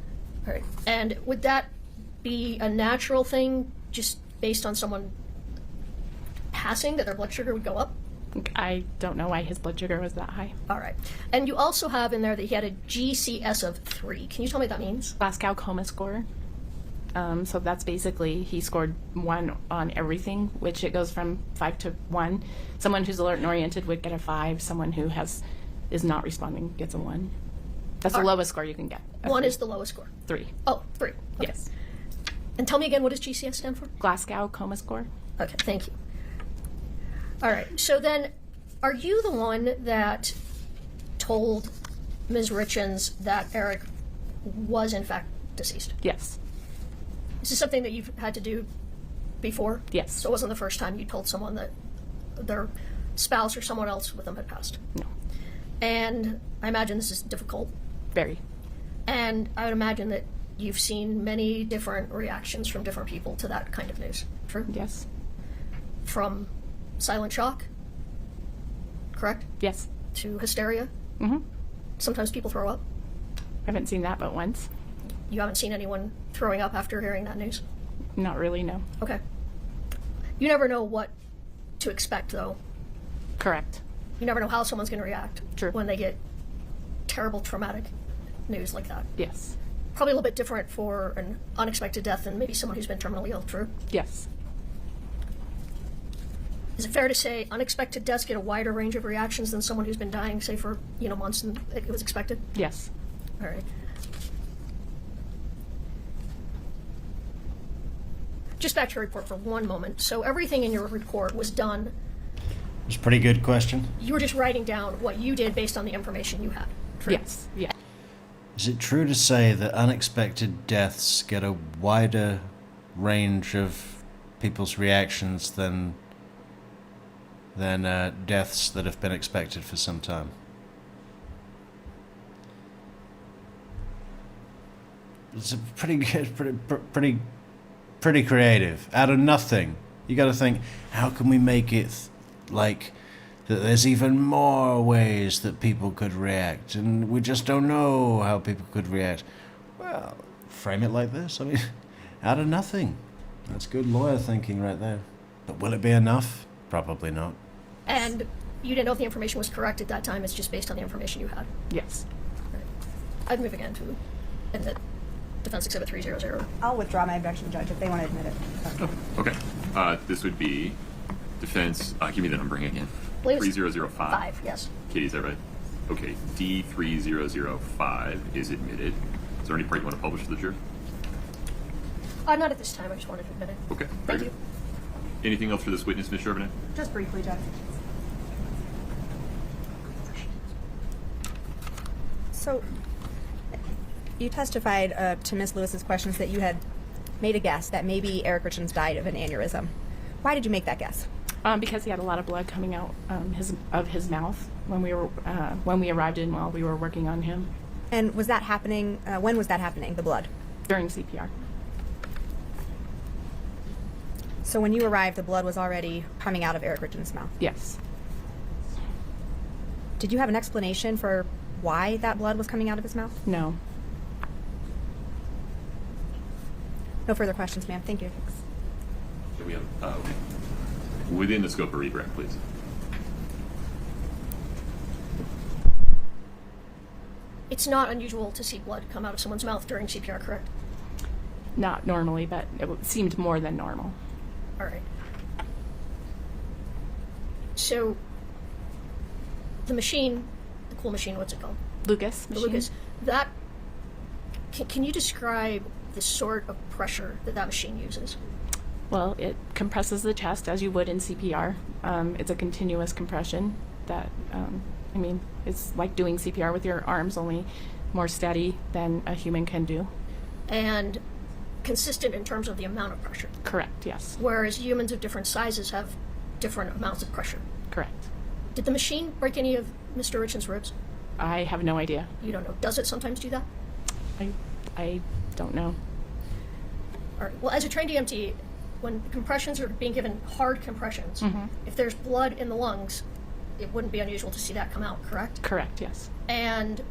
All right. And would that be a natural thing, just based on someone passing, that their blood sugar would go up? I don't know why his blood sugar was that high. All right. And you also have in there that he had a GCS of 3. Can you tell me what that means? Glasgow coma score. So that's basically he scored 1 on everything, which it goes from 5 to 1. Someone who's alert and oriented would get a 5. Someone who is not responding gets a 1. That's the lowest score you can get. 1 is the lowest score. 3. Oh, 3. Okay. Yes. And tell me again, what does GCS stand for? Glasgow coma score. Okay, thank you. All right. So then, are you the one that told Ms. Richens that Eric was in fact deceased? Yes. Is this something that you've had to do before? Yes. So it wasn't the first time you told someone that their spouse or someone else with them had passed? No. And I imagine this is difficult. Very. And I would imagine that you've seen many different reactions from different people to that kind of news. True? Yes. From silent shock, correct? Yes. To hysteria? Mm-hmm. Sometimes people throw up. I haven't seen that but once. You haven't seen anyone throwing up after hearing that news? Not really, no. Okay. You never know what to expect, though. Correct. You never know how someone's going to react True. when they get terrible, traumatic news like that. Yes. Probably a little bit different for an unexpected death than maybe someone who's been terminally ill, true? Yes. Is it fair to say unexpected deaths get a wider range of reactions than someone who's been dying, say, for, months and it was expected? Yes. All right. Just back to your report for one moment. So everything in your report was done. It's a pretty good question. You were just writing down what you did based on the information you had. True? Yes. Yeah. Is it true to say that unexpected deaths get a wider range of people's reactions than deaths that have been expected for some time? It's a pretty good, pretty creative. Out of nothing, you got to think, how can we make it like that there's even more ways that people could react, and we just don't know how people could react. Well, frame it like this. I mean, out of nothing. That's good lawyer thinking right there. But will it be enough? Probably not. And you didn't know if the information was correct at that time. It's just based on the information you had. Yes. Right. I'd move again to admit Defense Exhibit 300. I'll withdraw my objection, Judge, if they want to admit it. Okay. This would be defense. Give me the numbering again. 3005. 5, yes. Katie, is that right? Okay. D3005 is admitted. Is there any part you want to publish to the jury? Not at this time. I just wanted to admit it. Okay. Thank you. Anything else for this witness, Ms. Charbonnet? Just briefly, Judge. So, you testified to Ms. Lewis's questions that you had made a guess that maybe Eric Richens died of an aneurysm. Why did you make that guess? Because he had a lot of blood coming out of his mouth when we arrived in while we were working on him. And was that happening? When was that happening? The blood during CPR. So when you arrived, the blood was already coming out of Eric Richens' mouth. Yes. Did you have an explanation for why that blood was coming out of his mouth? No. No further questions, ma'am. Thank you. Do we have? Okay. Within the scope of redirect, please. It's not unusual to see blood come out of someone's mouth during CPR, correct? Not normally, but it seemed more than normal. All right. So the machine cool machine, what's it called? Lucas The machine. Lucas. That, can you describe the sort of pressure that that machine uses? Well, it compresses the chest as you would in CPR. It's a continuous compression that, it's like doing CPR with your arms, only more steady than a human can do. And consistent in terms of the amount of pressure. Correct, yes. Whereas humans of different sizes have different amounts of pressure. Correct. Did the machine break any of Mr. Richens' ribs? I have no idea. You don't know. Does it sometimes do that? I don't know. All right. Well, as a trained EMT, when compressions are being given hard compressions, if there's blood in the lungs, it wouldn't be unusual to see that come out, correct? Correct, yes. And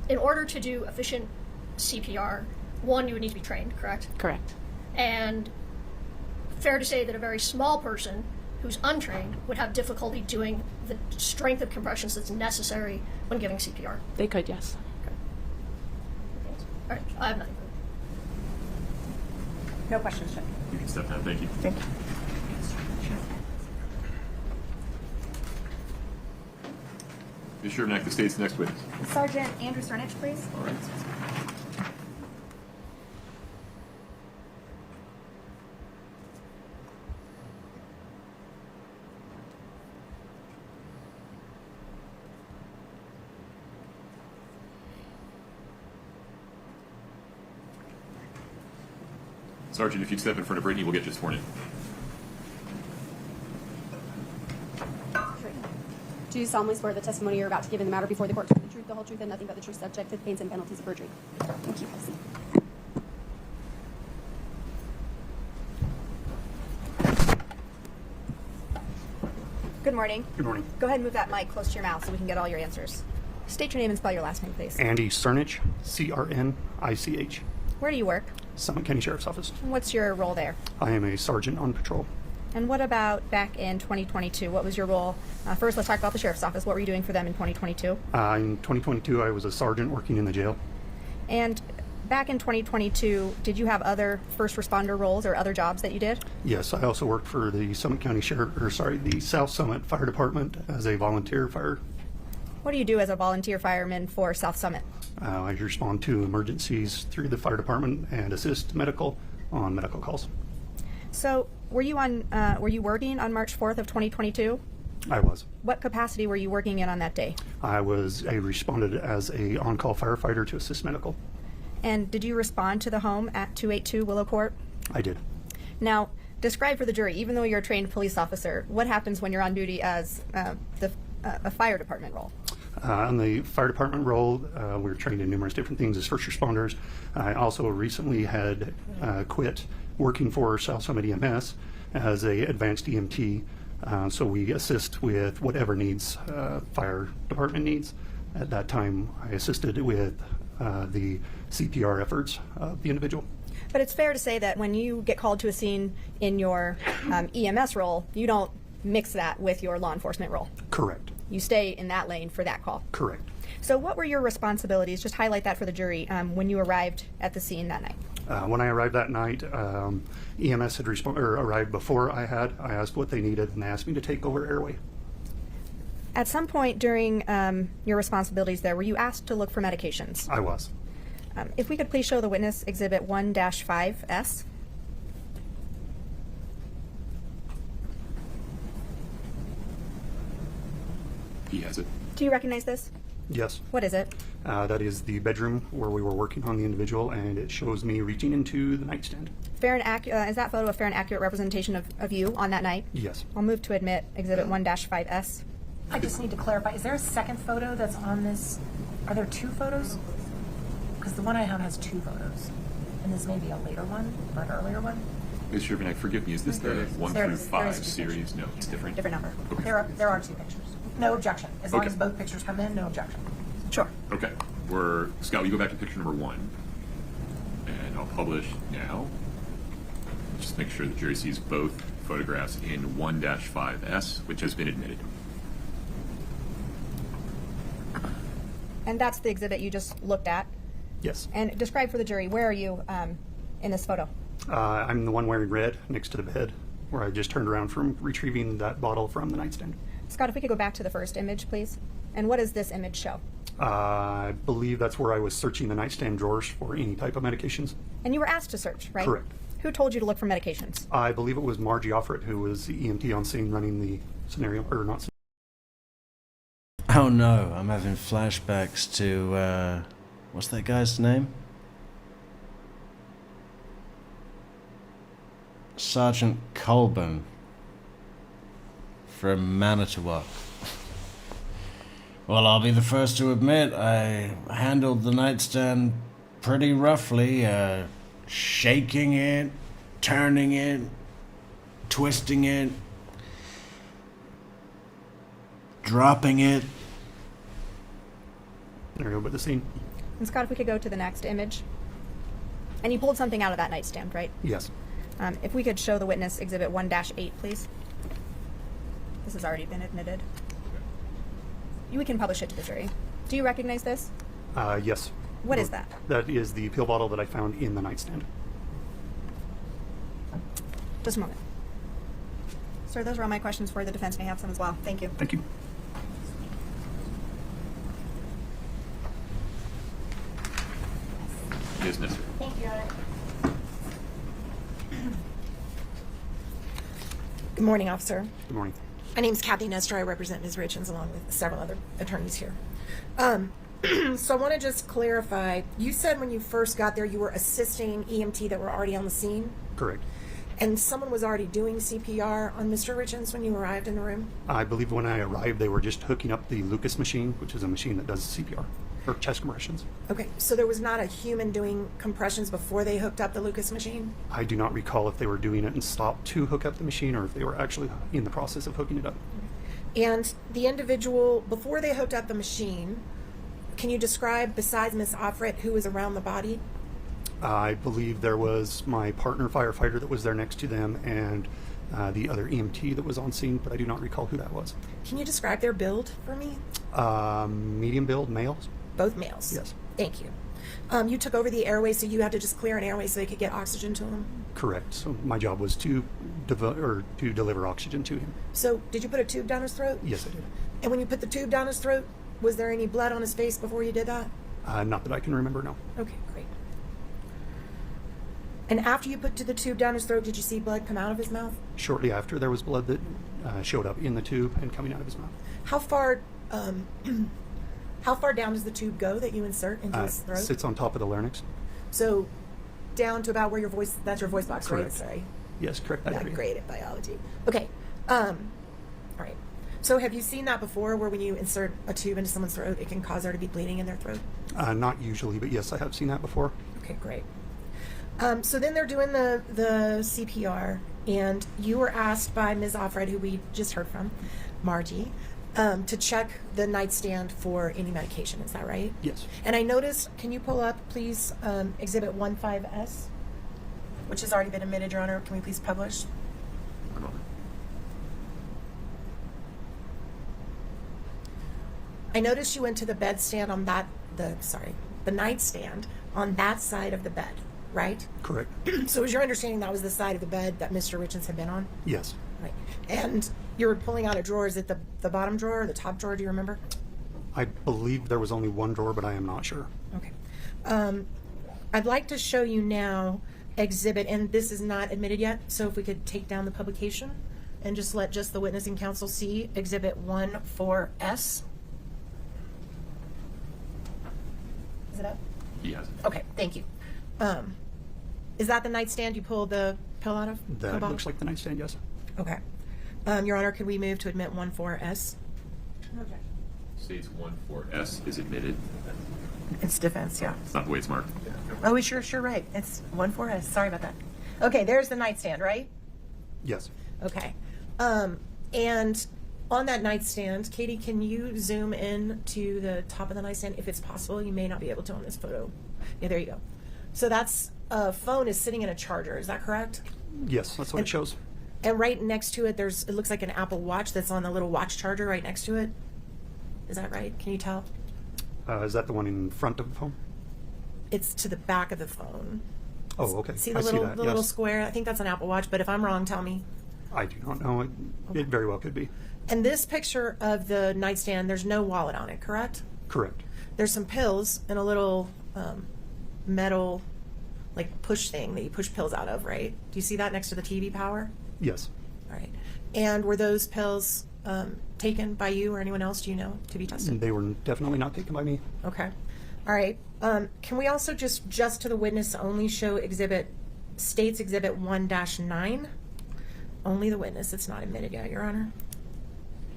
in order to do efficient CPR, one, you would need to be trained, correct? Correct. And fair to say that a very small person who's untrained would have difficulty doing the strength of compressions that's necessary when giving CPR. They could, yes. Okay. All right, I have nothing further. No questions, Jim. You can step down. Thank you. Thank you. Ms. Shermack, the state's next witness. Sergeant Andrew Cernich, please. All right. Sergeant, if you'd step in front of Brittany, we'll get you sworn in. Do you solemnly swear the testimony you're about to give in the matter before the court to be the truth, the whole truth, and nothing but the truth, subject to the pains and penalties of perjury? Thank you. Have a seat. Good morning. Good morning. Go ahead and move that mic close to your mouth so we can get all your answers. State your name and spell your last name, please. Andy Cernich, C-R-N-I-C-H, Where do you work? Summit County Sheriff's Office. And what's your role there? I am a sergeant on patrol. And what about back in 2022? What was your role? First, let's talk about the Sheriff's Office. What were you doing for them in 2022? In 2022, I was a sergeant working in the jail. And back in 2022, did you have other first responder roles or other jobs that you did? Yes, I also worked for the Summit County the South Summit Fire Department as a volunteer fire. What do you do as a volunteer fireman for South Summit? I respond to emergencies through the fire department and assist medical on medical calls. So, were you working on March 4th of 2022? I was. What capacity were you working in on that day? I responded as a on-call firefighter to assist medical. And did you respond to the home at 282 Willow Court? I did. Now, describe for the jury, even though you're a trained police officer, what happens when you're on duty as a fire department role? On the fire department role, we're trained in numerous different things as first responders. I also recently had quit working for South Summit EMS as a advanced EMT, so we assist with whatever needs fire department needs. At that time, I assisted with the CPR efforts of the individual. But it's fair to say that when you get called to a scene in your EMS role, you don't mix that with your law enforcement role. Correct. You stay in that lane for that call. Correct. So what were your responsibilities? Just highlight that for the jury when you arrived at the scene that night. When I arrived that night, EMS had arrived before I had. I asked what they needed, and they asked me to take over airway. At some point during your responsibilities there, were you asked to look for medications? I was. If we could please show the witness Exhibit 1-5S. He has it. Do you recognize this? Yes. What is it? That is the bedroom where we were working on the individual, and it shows me reaching into the nightstand. Fair and accurate. Is that photo a fair and accurate representation of you on that night? Yes. I'll move to admit Exhibit 1-5S. I just need to clarify, is there a second photo that's on this? Are there two photos? Because the one I have has two photos. And this may be a later one or an earlier one. Ms. Shermack, forgive me, is this the 1 through 5 series? No, it's different. Different number. Okay. There are two pictures. No objection. As long as both pictures come in, no objection. Sure. Okay. Scott, will you go back to picture number 1? And I'll publish now. Just make sure the jury sees both photographs in 1-5S, which has been admitted. And that's the exhibit you just looked at? Yes. And describe for the jury, where are you in this photo? I'm the one wearing red next to the bed, where I just turned around from retrieving that bottle from the nightstand. Scott, if we could go back to the first image, please. And what does this image show? I believe that's where I was searching the nightstand drawers for any type of medications. And you were asked to search, right? Correct. Who told you to look for medications? I believe it was Margie Offred, who was the EMT on scene running the scenario, or not. Oh no, I'm having flashbacks to, what's that guy's name? Sergeant Colburn from Manitowoc. Well, I'll be the first to admit I handled the nightstand pretty roughly, shaking it, turning it, twisting it, dropping it. There we go, but the scene. And Scott, if we could go to the next image. And you pulled something out of that nightstand, right? Yes. If we could show the witness Exhibit 1-8, please. This has already been admitted. We can publish it to the jury. Do you recognize this? Yes. What is that? That is the pill bottle that I found in the nightstand. Just a moment. Sir, those are all my questions for the defense. May have some as well. Thank you. Thank you. Ms. Nisser. Thank you, Your Honor. Good morning, officer. Good morning. My name is Kathy Nestor. I represent Ms. Richens along with several other attorneys here. So I want to just clarify, you said when you first got there you were assisting EMT that were already on the scene? Correct. And someone was already doing CPR on Mr. Richens when you arrived in the room? I believe when I arrived, they were just hooking up the Lucas machine, which is a machine that does CPR, or chest compressions. Okay, so there was not a human doing compressions before they hooked up the Lucas machine? I do not recall if they were doing it and stopped to hook up the machine or if they were actually in the process of hooking it up. And the individual, before they hooked up the machine, can you describe, besides Ms. Offred, who was around the body? I believe there was my partner firefighter that was there next to them and the other EMT that was on scene, but I do not recall who that was. Can you describe their build for me? Medium build, males? Both males? Yes. Thank you. You took over the airway, so you had to just clear an airway so they could get oxygen to him? Correct. So my job was to deliver oxygen to him. So did you put a tube down his throat? Yes, I did. And when you put the tube down his throat, was there any blood on his face before you did that? Not that I can remember, no. Okay, great. And after you put the tube down his throat, did you see blood come out of his mouth? Shortly after, there was blood that showed up in the tube and coming out of his mouth. How far down does the tube go that you insert into his throat? Sits on top of the larynx. So down to about where your voice, that's your voice box, Correct. right? Sorry. Yes, correct. That Not area. great at biology. Okay. All right. So have you seen that before where when you insert a tube into someone's throat, it can cause there to be bleeding in their throat? Not usually, but yes, I have seen that before. Okay, great. So then they're doing the CPR, and you were asked by Ms. Offred, who we just heard from, Margie, to check the nightstand for any medication. Is that right? Yes. And I noticed, can you pull up, please, Exhibit 15S, which has already been admitted, Your Honor. Can we please publish? One moment. I noticed you went to the bedstand on that, the nightstand on that side of the bed, right? Correct. So was your understanding that was the side of the bed that Mr. Richens had been on? Yes. Right. And you were pulling out a drawer. Is it the bottom drawer or the top drawer? Do you remember? I believe there was only one drawer, but I am not sure. Okay. I'd like to show you now exhibit, and this is not admitted yet, so if we could take down the publication and just let the witness and counsel see exhibit 14S. Is it up? Yes. Okay, thank you. Is that the nightstand you pulled the pill out of? That pill bottle? looks like the nightstand, yes. Okay. Your Honor, could we move to admit 14S? Okay. States 14S is admitted. It's defense, yeah. It's not the way it's marked. Oh, sure, right. It's 14S. Sorry about that. Okay, there's the nightstand, right? Yes. Okay. And on that nightstand, Katie, can you zoom in to the top of the nightstand if it's possible? You may not be able to on this photo. Yeah, there you go. So that's phone is sitting in a charger. Is that correct? Yes, that's what it shows. And right next to it, it looks like an Apple Watch that's on the little watch charger right next to it. Is that right? Can you tell? Is that the one in front of the phone? It's to the back of the phone. Oh, okay. See the I little see that, the little yes. square? I think that's an Apple Watch, but if I'm wrong, tell me. I do not know. It very well could be. And this picture of the nightstand, there's no wallet on it, correct? Correct. There's some pills and a little metal, like push thing that you push pills out of, right? Do you see that next to the TV power? Yes. All right. And were those pills taken by you or anyone else, do you know, to be tested? They were definitely not taken by me. Okay. All right. Can we also just to the witness only show State's Exhibit 1-9? Only the witness. It's not admitted yet, Your Honor.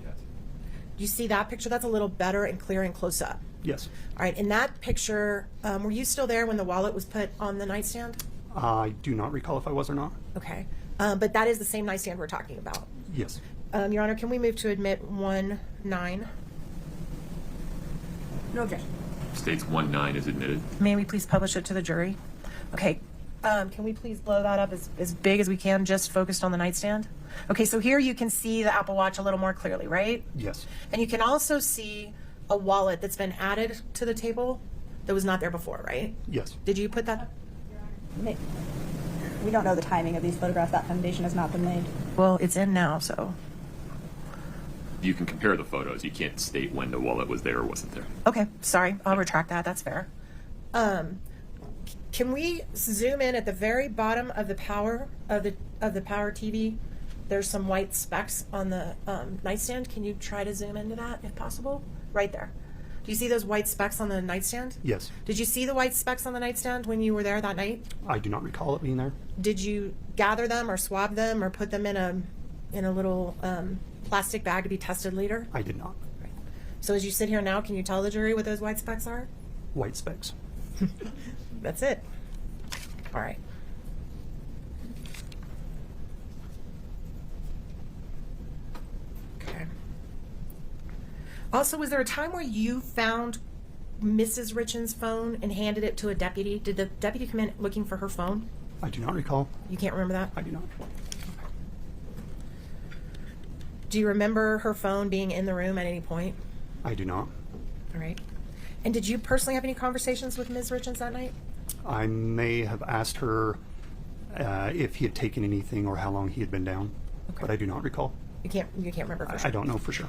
Yes. Do you see that picture? That's a little better and clear and close up. Yes. All right. In that picture, were you still there when the wallet was put on the nightstand? I do not recall if I was or not. Okay. But that is the same nightstand we're talking about. Yes. Your Honor, can we move to admit 1-9? No objection. States 1-9 is admitted. May we please publish it to the jury? Okay. Can we please blow that up as big as we can, just focused on the nightstand? Okay, so here you can see the Apple Watch a little more clearly, right? Yes. And you can also see a wallet that's been added to the table that was not there before, right? Yes. Did you put that? We don't know the timing of these photographs. That foundation has not been laid. Well, it's in now, so. You can compare the photos. You can't state when the wallet was there or wasn't there. Okay, sorry. I'll retract that. That's fair. Can we zoom in at the very bottom of the power of the power TV? There's some white specks on the nightstand. Can you try to zoom into that if possible? Right there. Do you see those white specks on the nightstand? Yes. Did you see the white specks on the nightstand when you were there that night? I do not recall it being there. Did you gather them or swab them or put them in a little plastic bag to be tested later? I did not. Right. So as you sit here now, can you tell the jury what those white specks are? White specks. That's it. All right. Okay. Also, was there a time where you found Mrs. Richens' phone and handed it to a deputy? Did the deputy come in looking for her phone? I do not recall. You can't remember that? I do not. Do you remember her phone being in the room at any point? I do not. All right. And did you personally have any conversations with Ms. Richens that night? I may have asked her if he had taken anything or how long he had been down, but I do not recall. You can't remember for sure? I don't know for sure.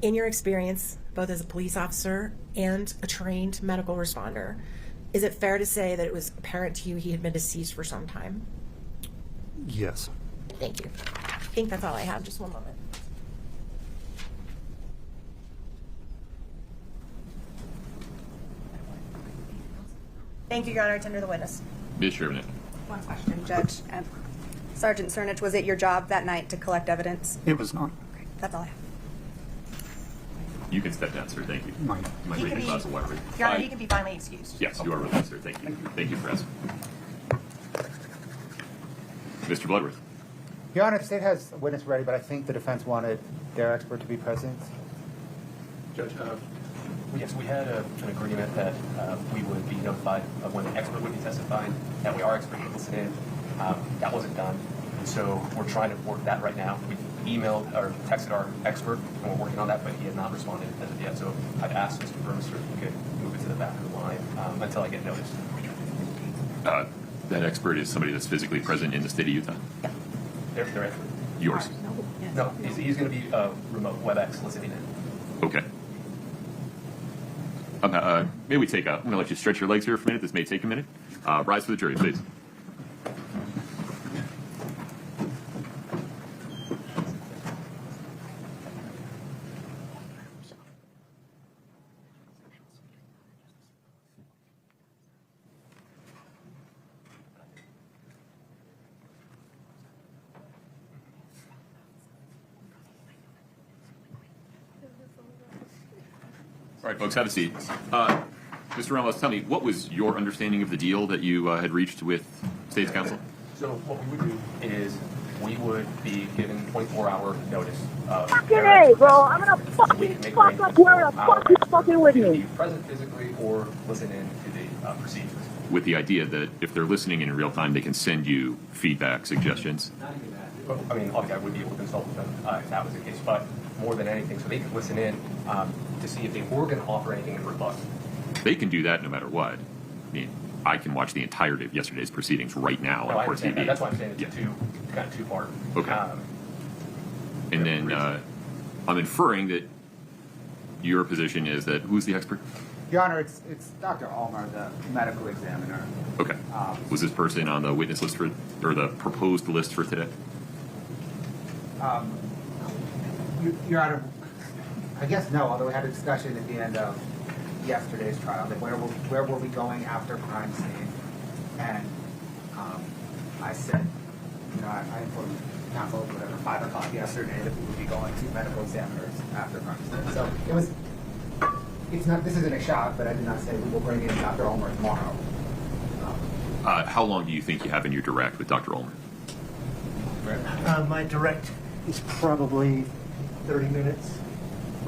In your experience, both as a police officer and a trained medical responder, is it fair to say that it was apparent to you he had been deceased for some time? Yes. Thank you. I think that's all I have. Just one moment. Thank you, Your Honor. I tender the witness. Ms. Sherman. One question, Judge. Sergeant Cernich, was it your job that night to collect evidence? It was not. Okay, that's all I have. You can step down, sir. Thank you. Mine. You might bring a glass of water. Your Honor, he can be finally excused. Yes, you are released, sir. Thank you. Thank you for asking. Mr. Bloodworth. Your Honor, the state has a witness ready, but I think the defense wanted their expert to be present. Judge, yes, we had an agreement that we would be notified of when the expert would be testifying, that we are expert to listen in. That wasn't done, and so we're trying to work that right now. We emailed or texted our expert, and we're working on that, but he has not responded as of yet. So I've asked Mr. Burmester if we could move it to the back of the line until I get notice. That expert is somebody that's physically present in the state of Utah? Yeah. Their expert. Yours? No, he's going to be remote WebEx listening in. Okay. May we take I'm going to let you stretch your legs here for a minute. This may take a minute. Rise for the jury, please. All right, folks, have a seat. Mr. Ramos, tell me, what was your understanding of the deal that you had reached with State's Counsel? So what we would do is we would be given 24-hour notice. Fucking A, bro. I'm gonna fucking fuck up where the fuck you fucking with me. Be present physically or listen in to the procedures. With the idea that if they're listening in real time, they can send you feedback, suggestions. Not even that. Well, I mean, obviously, I would be able to consult with them if that was the case, but more than anything, so they could listen in to see if they were going to offer anything in rebuttal. They can do that no matter what. I mean, I can watch the entirety of yesterday's proceedings right now on Court TV. That's why I'm saying it's kind of two-part. Okay. And then I'm inferring that your position is that who's the expert? Your Honor, it's Dr. Ulmer, the medical examiner. Okay. Was this person on the witness list or the proposed list for today? Your Honor, I guess no, although we had a discussion at the end of yesterday's trial that where were we going after crime scene, and I said, I informed counsel whatever 5 o'clock yesterday that we would be going to medical examiners after crime scene. So it's not. This isn't a shock, but I did not say we will bring in Dr. Ulmer tomorrow. How long do you think you have in your direct with Dr. Ulmer? My direct is probably 30 minutes.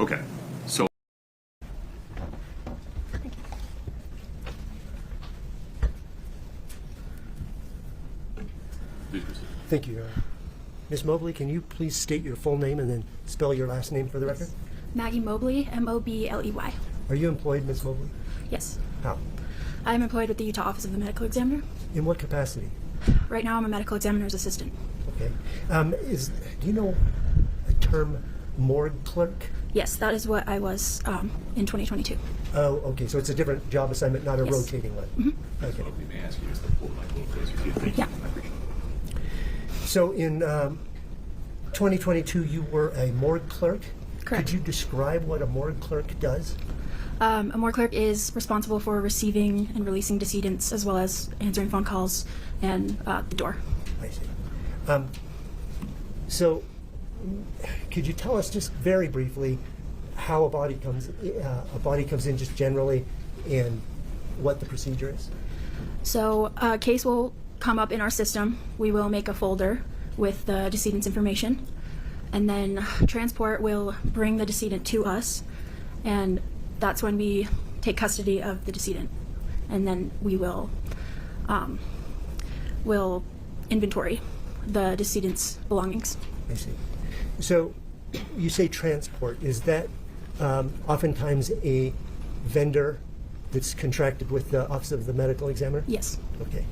Okay. So. Please proceed. Thank you, Your Honor. Ms. Mobley, can you please state your full name and then spell your last name for the record? Maggie Mobley, Mobley. Are you employed, Ms. Mobley? Yes. How? I'm employed with the Utah Office of the Medical Examiner. In what capacity? Right now I'm a medical examiner's assistant. Okay. Do you know a term morgue clerk? Yes, that is what I was in 2022. Oh, okay. So it's a different job assignment, not a Yes. rotating one. Mm-hmm. Okay. May I ask you just to pull the mic a little closer to you? Thank you. I appreciate it. So in 2022, you were a morgue clerk? Correct. Could you describe what a morgue clerk does? A morgue clerk is responsible for receiving and releasing decedents as well as answering phone calls and the door. I see. So could you tell us just very briefly how a body comes in just generally and what the procedure is? So a case will come up in our system. We will make a folder with the decedent's information, and then transport will bring the decedent to us, and that's when we take custody of the decedent, and then we will inventory the decedent's belongings. I see. So you say transport. Is that oftentimes a vendor that's contracted with the Office of the Medical Examiner? Yes. Okay.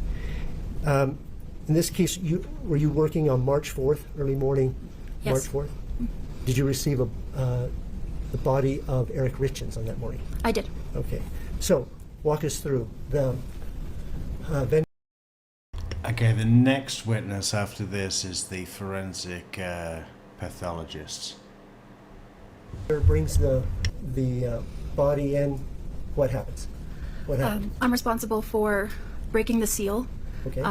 In this case, were you working on March 4th, early morning, Yes. March 4th? Did you receive the body of Eric Richens on that morning? I did. Okay. So walk us through the vendor. Okay, the next witness after this is the forensic pathologist. Brings the body in. What happens? What happens? I'm responsible for breaking the seal. Okay.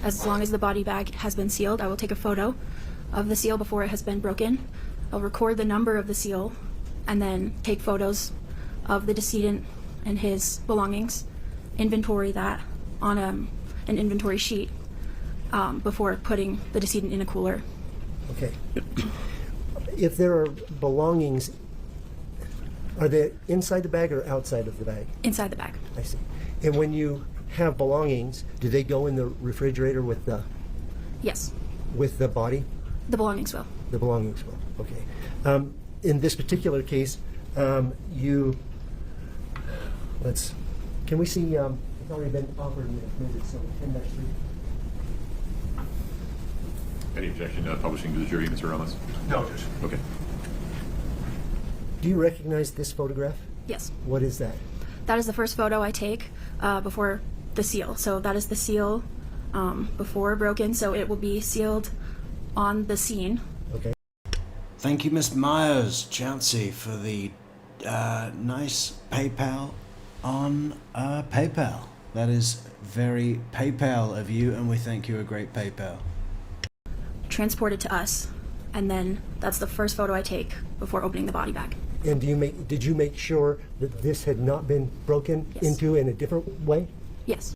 As long as the body bag has been sealed, I will take a photo of the seal before it has been broken. I'll record the number of the seal and then take photos of the decedent and his belongings, inventory that on an inventory sheet before putting the decedent in a cooler. Okay. If there are belongings, are they inside the bag or outside of the bag? Inside the bag. I see. And when you have belongings, do they go in the refrigerator with the Yes. with the body? The belongings will. The belongings will. Okay. In this particular case, can we see? It's already been offered and admitted, so 10-3. Any objection to publishing to the jury, Mr. Ramos? No, Judge. Okay. Do you recognize this photograph? Yes. What is that? That is the first photo I take before the seal. So that is the seal before broken. So it will be sealed on the scene. Okay. Thank you, Miss Myers, Chauncey, for the nice PayPal on PayPal. That is very PayPal of you, and we think you're a great PayPal. Transported to us, and then that's the first photo I take before opening the body bag. And did you make sure that this had not been broken Yes. into in a different way? Yes.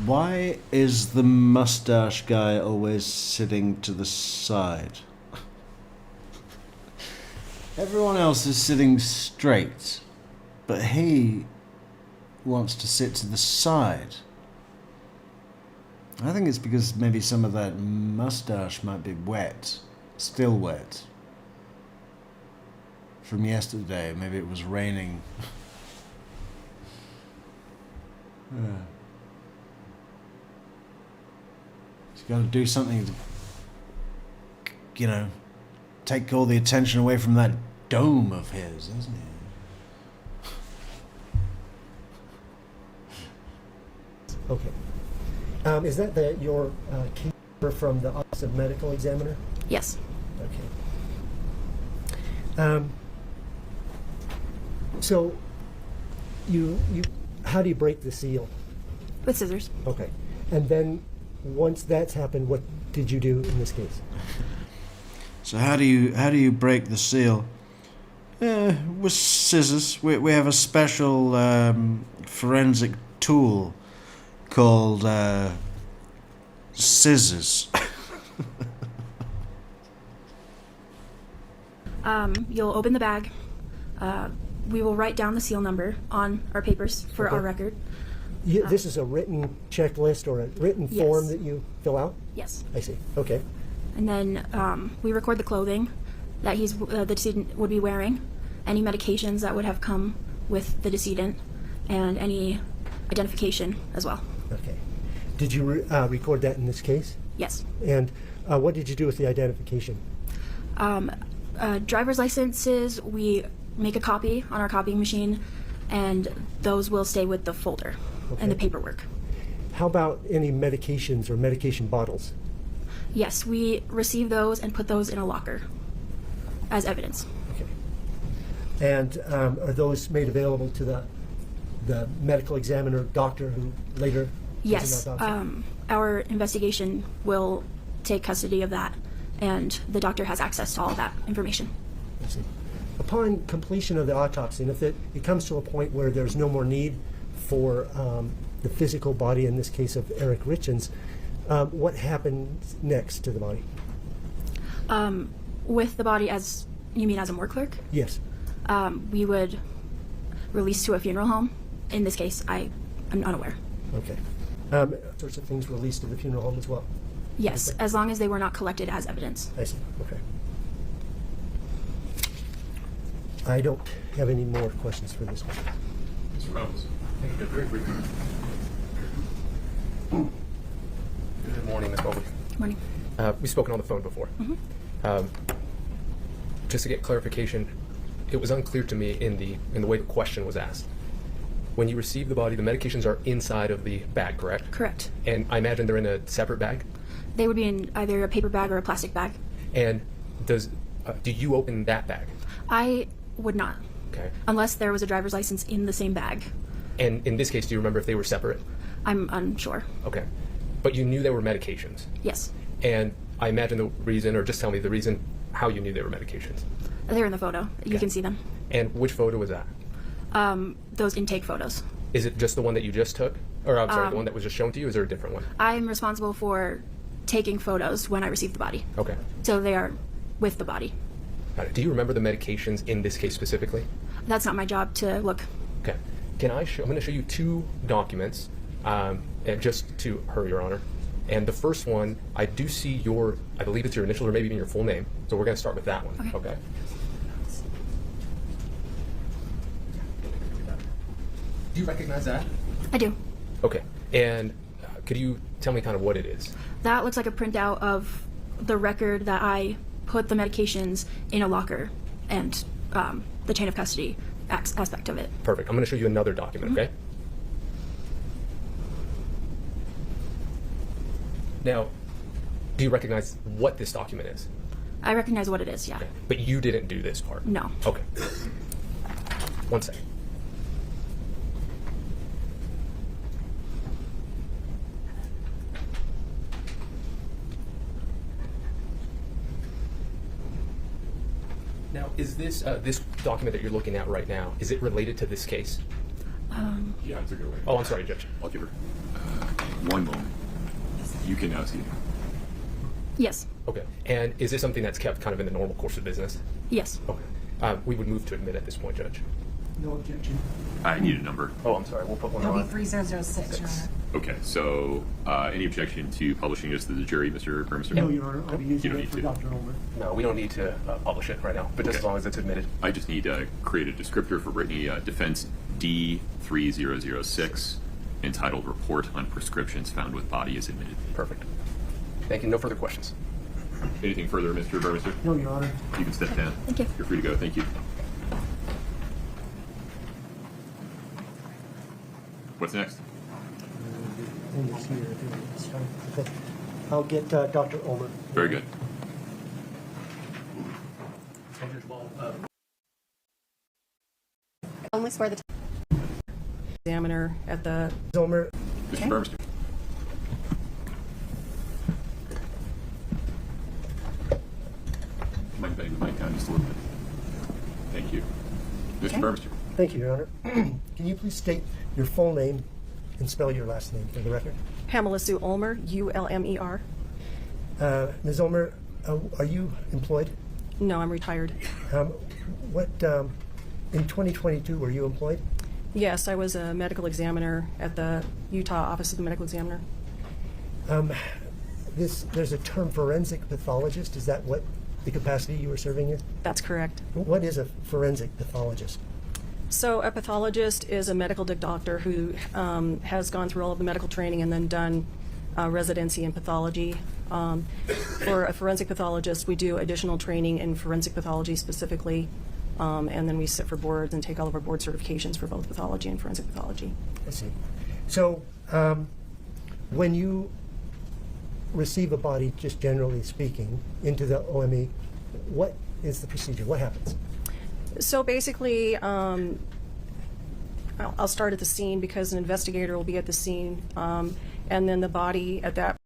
Why is the mustache guy always sitting to the side? Everyone else is sitting straight, but he wants to sit to the side. I think it's because maybe some of that mustache might be wet, still wet. From yesterday, maybe it was raining. Yeah. He's got to do something to take all the attention away from that dome of his, doesn't he? Okay. Is that your case from the Office of Medical Examiner? Yes. Okay. So, how do you break the seal? With scissors. Okay. And then, once that's happened, what did you do in this case? So how do you break the seal? With scissors. We have a special forensic tool called scissors. You'll open the bag. We will write down the seal number on our papers for our record. This is a written checklist or a written form that you fill out? Yes. I see. Okay. And then we record the clothing that the decedent would be wearing, any medications that would have come with the decedent, and any identification as well. Okay. Did you record that in this case? Yes. And what did you do with the identification? Driver's licenses, we make a copy on our copying machine, and those will stay with the folder and the paperwork. How about any medications or medication bottles? Yes, we receive those and put those in a locker as evidence. Okay. And are those made available to the medical examiner doctor who later? Yes, our investigation will take custody of that, and the doctor has access to all of that information. I see. Upon completion of the autopsy, and if it comes to a point where there's no more need for the physical body, in this case of Eric Richens, what happens next to the body? With the body, as you mean as a morgue clerk? Yes. We would release to a funeral home. In this case, I'm unaware. Okay. Sorts of things released to the funeral home as well? Yes, as long as they were not collected as evidence. I see. Okay. I don't have any more questions for this one. Mr. Rose. Very briefly. Good morning, Ms. Bowley. Good morning. We've spoken on the phone before. Just to get clarification, it was unclear to me in the way the question was asked. When you receive the body, the medications are inside of the bag, correct? Correct. And I imagine they're in a separate bag? They would be in either a paper bag or a plastic bag. And do you open that bag? I would not. Okay. Unless there was a driver's license in the same bag. And in this case, do you remember if they were separate? I'm unsure. Okay. But you knew they were medications? Yes. And I imagine the reason, or just tell me the reason, how you knew they were medications. They're in the photo. You can see them. And which photo was that? Those intake photos. Is it just the one that you just took? Or I'm sorry, the one that was just shown to you? Is there a different one? I'm responsible for taking photos when I receive the body. Okay. So they are with the body. Got it. Do you remember the medications in this case specifically? That's not my job to look. Okay. I'm going to show you two documents, and just to her, Your Honor. And the first one, I do see I believe it's your initial or maybe even your full name. So we're going to start with that one. Okay. Do you recognize that? I do. Okay. And could you tell me kind of what it is? That looks like a printout of the record that I put the medications in a locker and the chain of custody aspect of it. Perfect. I'm going to show you another document, okay? Now, do you recognize what this document is? I recognize what it is, yeah. Okay. But you didn't do this part? No. Okay. One second. Now, is this this document that you're looking at right now, is it related to this case? Yeah, it's a good way. Oh, I'm sorry, Judge. I'll give her one moment. You can now see it. Yes. Okay. And is this something that's kept kind of in the normal course of business? Yes. Okay. We would move to admit at this point, Judge. No objection. I need a number. Oh, I'm sorry. We'll put one It'll be on. 3006, Your Honor. Okay, so any objection to publishing this to the jury, Mr. Burmester? No, Your Honor. I'll be You using don't it need for to. Dr. Holmer. No, we don't need to publish it right now, but just as long as it's admitted. I just need to create a descriptor for Brittany, Defense D3006, entitled Report on Prescriptions Found with Body is Admitted. Perfect. Thank you. No further questions. Anything further, Mr. Burmester? No, Your Honor. You can step down. Thank you. You're free to go. Thank you. What's next? Okay. I'll get Dr. Ulmer. Very good. Only swear the Examiner at the Ulmer. Mr. Burmester. Might bang the mic down just a little bit. Thank you. Mr. Burmester. Thank you, Your Honor. Can you please state your full name and spell your last name for the record? Pamela Sue Ulmer, U-L-M-E-R. Ms. Ulmer, are you employed? No, I'm retired. In 2022, were you employed? Yes, I was a medical examiner at the Utah Office of the Medical Examiner. There's a term forensic pathologist. Is that what the capacity you were serving in? That's correct. What is a forensic pathologist? So a pathologist is a medical doctor who has gone through all of the medical training and then done residency in pathology. For a forensic pathologist, we do additional training in forensic pathology specifically, and then we sit for boards and take all of our board certifications for both pathology and forensic pathology. I see. So when you receive a body, just generally speaking, into the OME, what is the procedure? What happens? So basically, I'll start at the scene because an investigator will be at the scene, and then the body at that.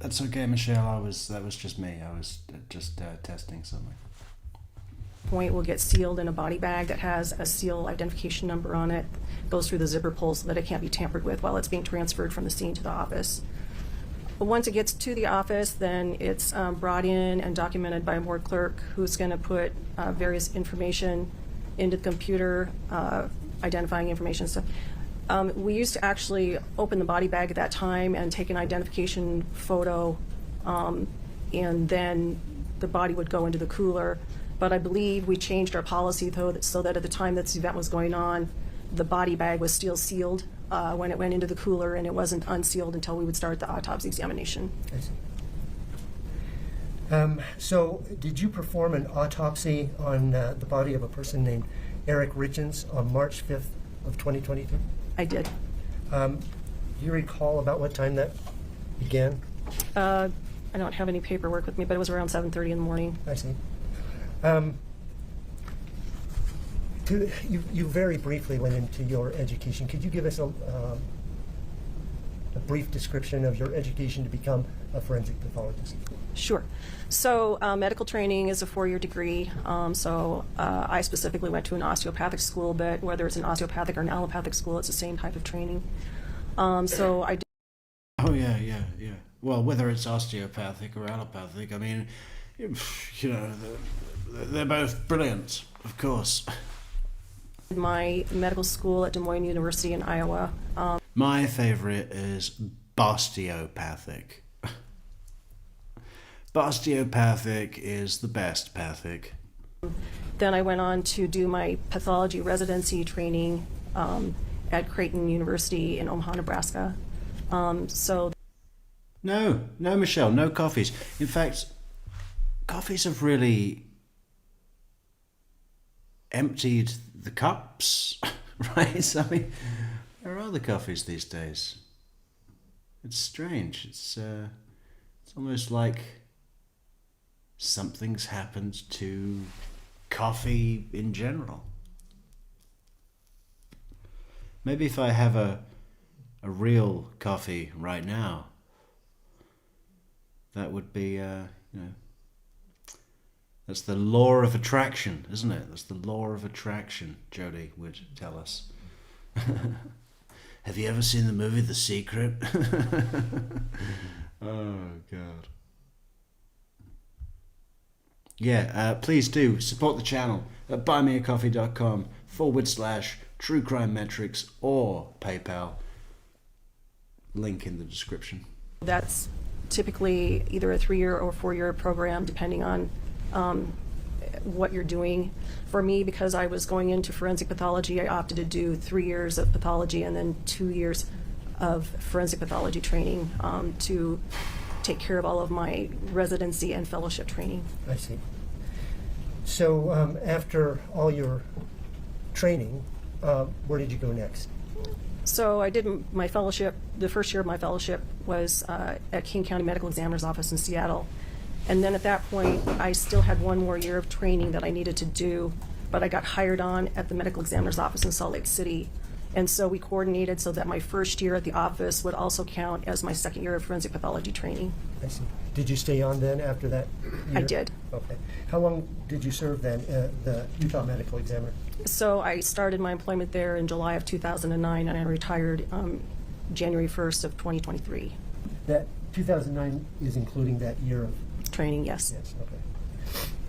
That's okay, Michelle. That was just me. I was just testing something. Point will get sealed in a body bag that has a seal identification number on it, goes through the zipper pull so that it can't be tampered with while it's being transferred from the scene to the office. But once it gets to the office, then it's brought in and documented by a morgue clerk who's going to put various information into the computer, identifying information. So we used to actually open the body bag at that time and take an identification photo, and then the body would go into the cooler. But I believe we changed our policy, though, so that at the time that this event was going on, the body bag was still sealed when it went into the cooler, and it wasn't unsealed until we would start the autopsy examination. I see. So did you perform an autopsy on the body of a person named Kouri Richins on March 5th of 2022? I did. Do you recall about what time that began? I don't have any paperwork with me, but it was around 7:30 in the morning. I see. You very briefly went into your education. Could you give us a brief description of your education to become a forensic pathologist? Sure. So medical training is a 4-year degree. I specifically went to an osteopathic school, but whether it's an osteopathic or an allopathic school, it's the same type of training. So I did. Oh, yeah. Well, whether it's osteopathic or allopathic, I mean, you know, they're both brilliant, of course. My medical school at Des Moines University in Iowa. My favorite is osteopathic. Osteopathic is the best pathic. Then I went on to do my pathology residency training at Creighton University in Omaha, Nebraska. No, Michelle, no coffees. In fact, coffees have really emptied the cups, right? I mean, where are the coffees these days? It's strange. It's almost like something's happened to coffee in general. Maybe if I have a real coffee right now, that would be, you know, that's the law of attraction, isn't it? That's the law of attraction, Jody would tell us. Have you ever seen the movie The Secret? Oh, God. Yeah, please do support the channel at buymeacoffee.com/True Crime Metrix or PayPal. Link in the description. That's typically either a 3-year or 4-year program, depending on what you're doing. For me, because I was going into forensic pathology, I opted to do 3 years of pathology and then 2 years of forensic pathology training to take care of all of my residency and fellowship training. I see. So after all your training, where did you go next? So I did my fellowship, the first year of my fellowship was at King County Medical Examiner's Office in Seattle. And then at that point, I still had one more year of training that I needed to do, but I got hired on at the Medical Examiner's Office in Salt Lake City. And so we coordinated so that my first year at the office would also count as my second year of forensic pathology training. I see. Did you stay on then after that year? I did. Okay. How long did you serve then at the Utah Medical Examiner? So I started my employment there in July of 2009, and I retired January 1st of 2023. That 2009 is including that year of training, yes. Yes, okay.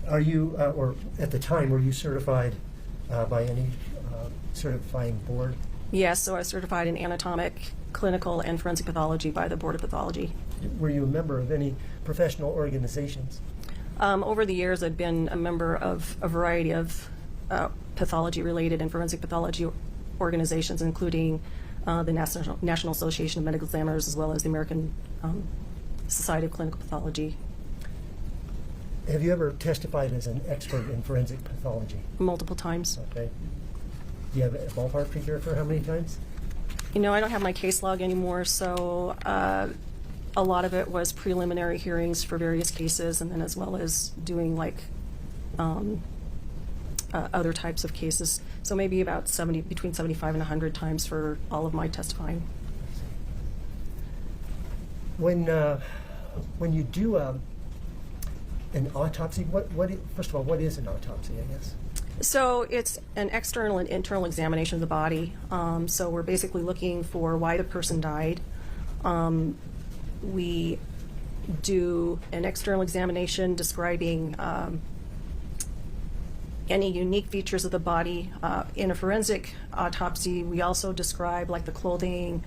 Are you, or at the time, were you certified by any certifying board? Yes, so I was certified in anatomic, clinical, and forensic pathology by the Board of Pathology. Were you a member of any professional organizations? Over the years, I've been a member of a variety of pathology-related and forensic pathology organizations, including the National Association of Medical Examiners, as well as the American Society of Clinical Pathology. Have you ever testified as an expert in forensic pathology? Multiple times. Okay. Do you have a ballpark figure for how many times? You know, I don't have my case log anymore, so a lot of it was preliminary hearings for various cases, and then as well as doing like other types of cases. So maybe about between 75 and 100 times for all of my testifying. When you do an autopsy, first of all, what is an autopsy, I guess? So it's an external and internal examination of the body. So we're basically looking for why the person died. We do an external examination describing any unique features of the body. In a forensic autopsy, we also describe like the clothing,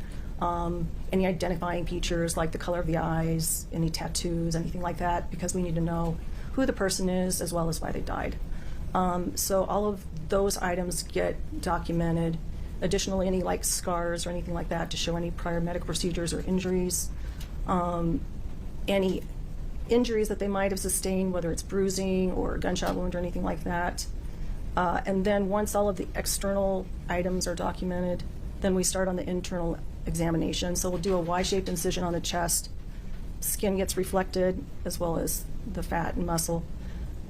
any identifying features like the color of the eyes, any tattoos, anything like that, because we need to know who the person is as well as why they died. So all of those items get documented. Additionally, any like scars or anything like that to show any prior medical procedures or injuries. Any injuries that they might have sustained, whether it's bruising or gunshot wound or anything like that. And then once all of the external items are documented, then we start on the internal examination. So we'll do a Y-shaped incision on the chest. Skin gets reflected as well as the fat and muscle.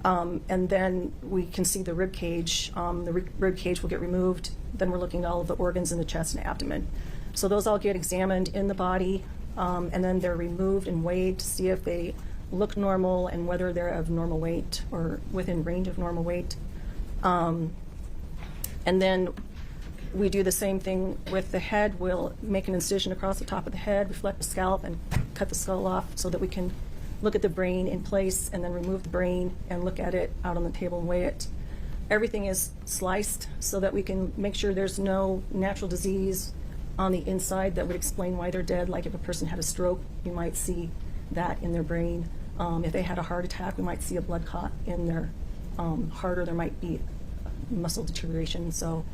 And then we can see the rib cage. The rib cage will get removed. Then we're looking at all of the organs in the chest and abdomen. So those all get examined in the body, and then they're removed and weighed to see if they look normal and whether they're of normal weight or within range of normal weight. And then we do the same thing with the head. We'll make an incision across the top of the head, reflect the scalp, and cut the skull off so that we can look at the brain in place and then remove the brain and look at it out on the table and weigh it. Everything is sliced so that we can make sure there's no natural disease on the inside that would explain why they're dead. Like if a person had a stroke, you might see that in their brain. If they had a heart attack, we might see a blood clot in their heart, or there might be muscle deterioration. So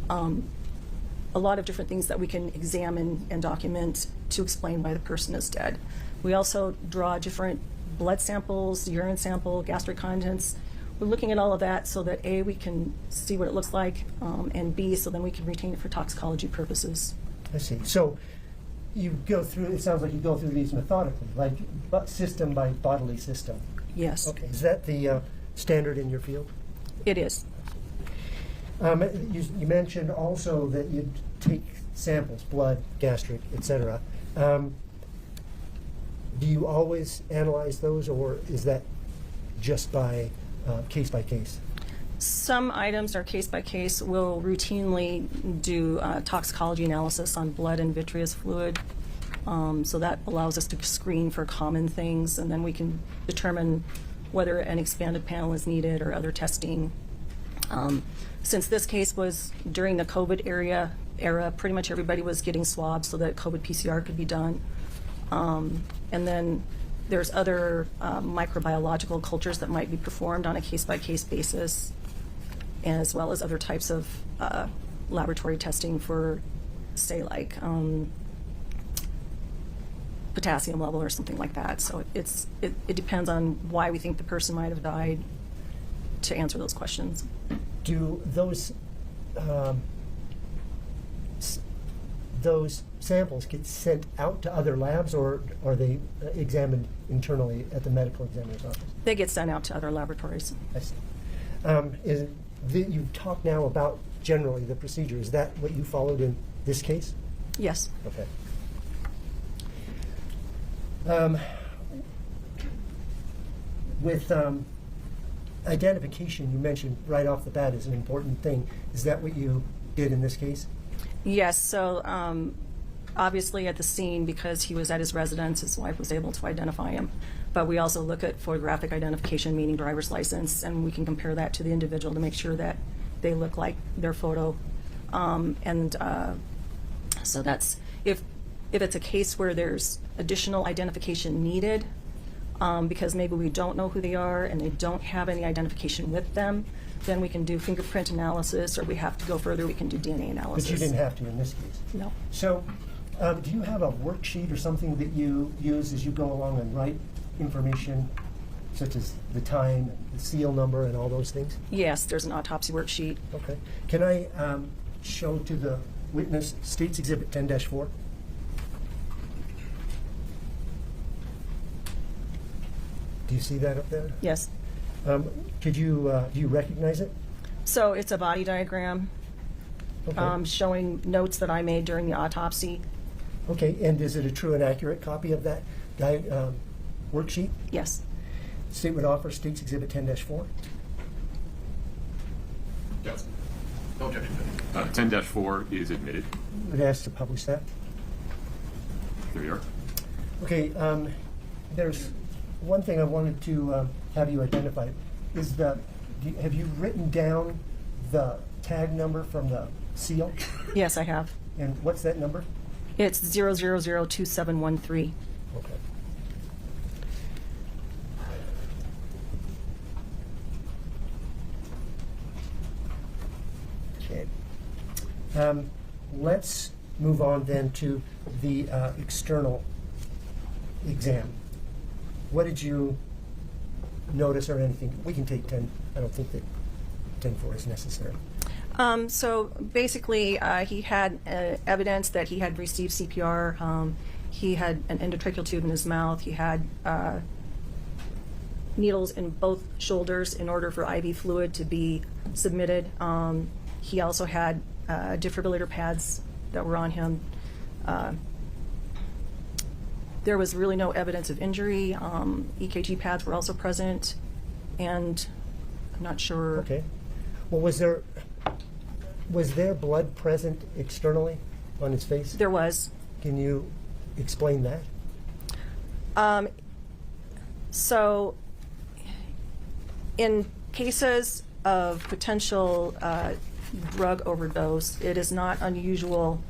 a lot of different things that we can examine and document to explain why the person is dead. We also draw different blood samples, urine sample, gastric contents. We're looking at all of that so that A, we can see what it looks like, and B, so then we can retain it for toxicology purposes. I see. So you go through, it sounds like you go through these methodically, like system by bodily system. Yes. Okay. Is that the standard in your field? It is. You mentioned also that you take samples, blood, gastric, etc. Do you always analyze those, or is that just by case by case? Some items are case by case. We'll routinely do toxicology analysis on blood and vitreous fluid. So that allows us to screen for common things, and then we can determine whether an expanded panel is needed or other testing. Since this case was during the COVID era, pretty much everybody was getting swabs so that COVID PCR could be done. And then there's other microbiological cultures that might be performed on a case-by-case basis, as well as other types of laboratory testing for, say, like potassium level or something like that. So it depends on why we think the person might have died to answer those questions. Do those samples get sent out to other labs, or are they examined internally at the medical examiner's office? They get sent out to other laboratories. I see. You've talked now about generally the procedure. Is that what you followed in this case? Yes. Okay. With identification, you mentioned right off the bat is an important thing. Is that what you did in this case? Yes. So obviously at the scene, because he was at his residence, his wife was able to identify him. But we also look at photographic identification, meaning driver's license, and we can compare that to the individual to make sure that they look like their photo. So that's if it's a case where there's additional identification needed, because maybe we don't know who they are and they don't have any identification with them, then we can do fingerprint analysis, or we have to go further, we can do DNA analysis. But you didn't have to in this case. No. So do you have a worksheet or something that you use as you go along and write information, such as the time, the seal number, and all those things? Yes, there's an autopsy worksheet. Okay. Can I show to the witness State's Exhibit 10-4? Do you see that up there? Yes. Could you, do you recognize it? So it's a body diagram showing notes that I made during the autopsy. Okay, and is it a true and accurate copy of that worksheet? Yes. The state would offer State's Exhibit 10-4. Yes. No objection. 10-4 is admitted. Would ask to publish that. There you are. Okay, there's one thing I wanted to have you identify. Have you written down the tag number from the seal? Yes, I have. And what's that number? It's 0002713. Okay. Okay. Let's move on then to the external exam. What did you notice or anything? We can take 10. I don't think that 10-4 is necessary. So basically, he had evidence that he had received CPR. He had an endotracheal tube in his mouth. He had needles in both shoulders in order for IV fluid to be submitted. He also had defibrillator pads that were on him. There was really no evidence of injury. EKG pads were also present, and I'm not sure. Okay. Well, was there blood present externally on his face? There was. Can you explain that? So, in cases of potential drug overdose, it is not unusual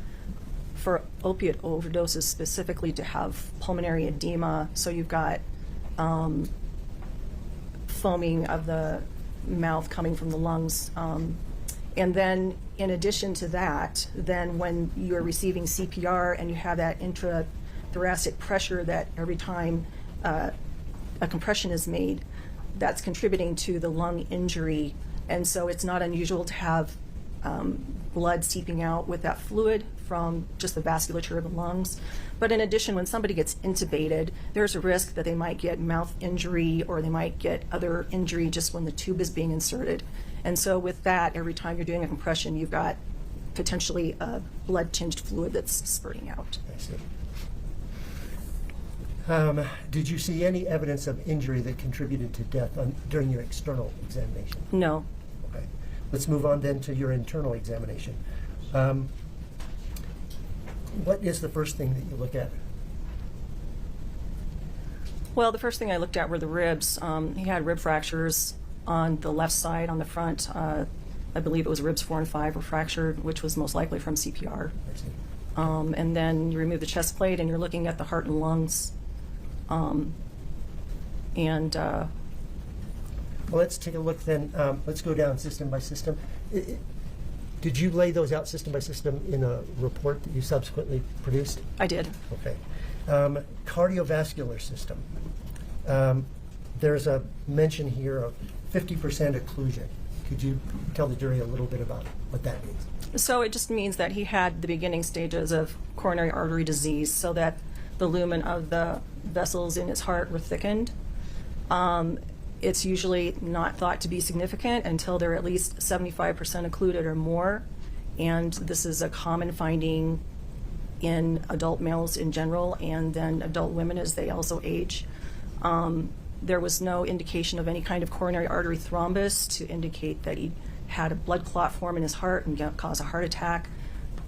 for opiate overdoses specifically to have pulmonary edema. So you've got foaming of the mouth coming from the lungs. And then in addition to that, then when you're receiving CPR and you have that intrathoracic pressure that every time a compression is made, that's contributing to the lung injury. And so it's not unusual to have blood seeping out with that fluid from just the vasculature of the lungs. But in addition, when somebody gets intubated, there's a risk that they might get mouth injury or they might get other injury just when the tube is being inserted. And so with that, every time you're doing a compression, you've got potentially a blood-tinged fluid that's spurting out. I see. Did you see any evidence of injury that contributed to death during your external examination? No. Okay. Let's move on then to your internal examination. What is the first thing that you look at? Well, the first thing I looked at were the ribs. He had rib fractures on the left side, on the front. I believe it was ribs 4 and 5 were fractured, which was most likely from CPR. I see. And then you remove the chest plate and you're looking at the heart and lungs. Well, let's take a look then. Let's go down system by system. Did you lay those out system by system in a report that you subsequently produced? I did. Okay. Cardiovascular system. There's a mention here of 50% occlusion. Could you tell the jury a little bit about what that means? So it just means that he had the beginning stages of coronary artery disease, so that the lumen of the vessels in his heart were thickened. It's usually not thought to be significant until they're at least 75% occluded or more, and this is a common finding in adult males in general, and then adult women as they also age. There was no indication of any kind of coronary artery thrombus to indicate that he had a blood clot form in his heart and cause a heart attack.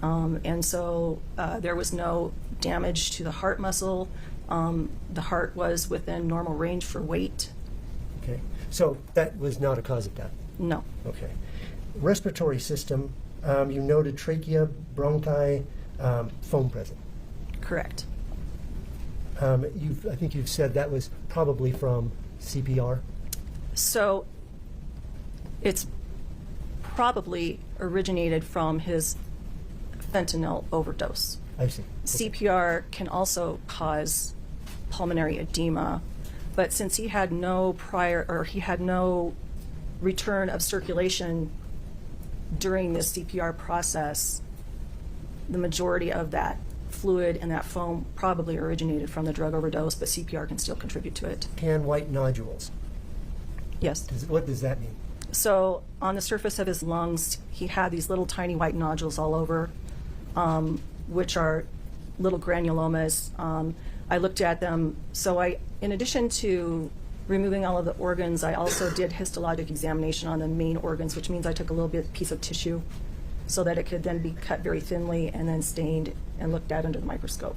And so there was no damage to the heart muscle. The heart was within normal range for weight. Okay. So that was not a cause of death? No. Okay. Respiratory system, you noted trachea, bronchi, foam present. Correct. I think you've said that was probably from CPR. So it's probably originated from his fentanyl overdose. I see. CPR can also cause pulmonary edema, but since he had no return of circulation during this CPR process, the majority of that fluid and that foam probably originated from the drug overdose, but CPR can still contribute to it. Tan white nodules. Yes. What does that mean? So on the surface of his lungs, he had these little tiny white nodules all over, which are little granulomas. I looked at them. So in addition to removing all of the organs, I also did histologic examination on the main organs, which means I took a little piece of tissue so that it could then be cut very thinly and then stained and looked at under the microscope.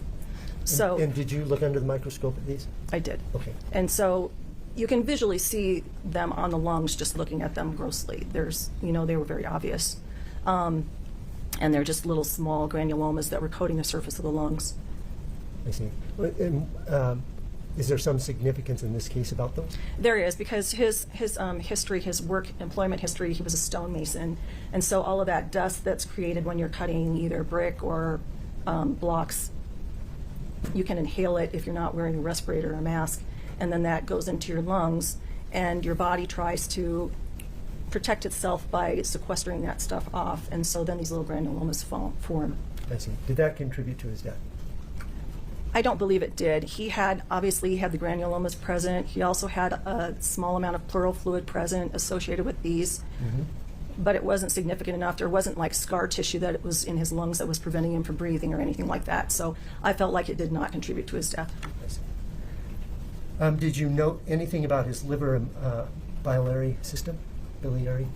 So, and did you look under the microscope at these? I did. Okay. And so you can visually see them on the lungs just looking at them grossly. They were very obvious. And they're just little small granulomas that were coating the surface of the lungs. I see. And, is there some significance in this case about those? There is, because his history, his work employment history, he was a stonemason, and so all of that dust that's created when you're cutting either brick or blocks, you can inhale it if you're not wearing a respirator or a mask, and then that goes into your lungs, and your body tries to protect itself by sequestering that stuff off, and so then these little granulomas form. I see. Did that contribute to his death? I don't believe it did. He had the granulomas present. He also had a small amount of pleural fluid present associated with these, but it wasn't significant enough. There wasn't like scar tissue that was in his lungs that was preventing him from breathing or anything like that. So I felt like it did not contribute to his death. I see. Did you note anything about his liver and biliary system? Biliary?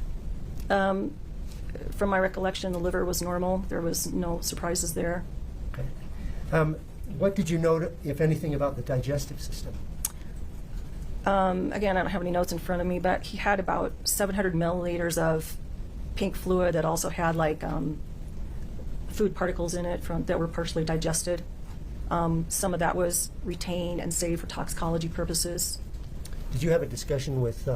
From my recollection, the liver was normal. There was no surprises there. Okay. What did you note, if anything, about the digestive system? Again, I don't have any notes in front of me, but he had about 700 milliliters of pink fluid that also had food particles in it that were partially digested. Some of that was retained and saved for toxicology purposes. Did you have a discussion with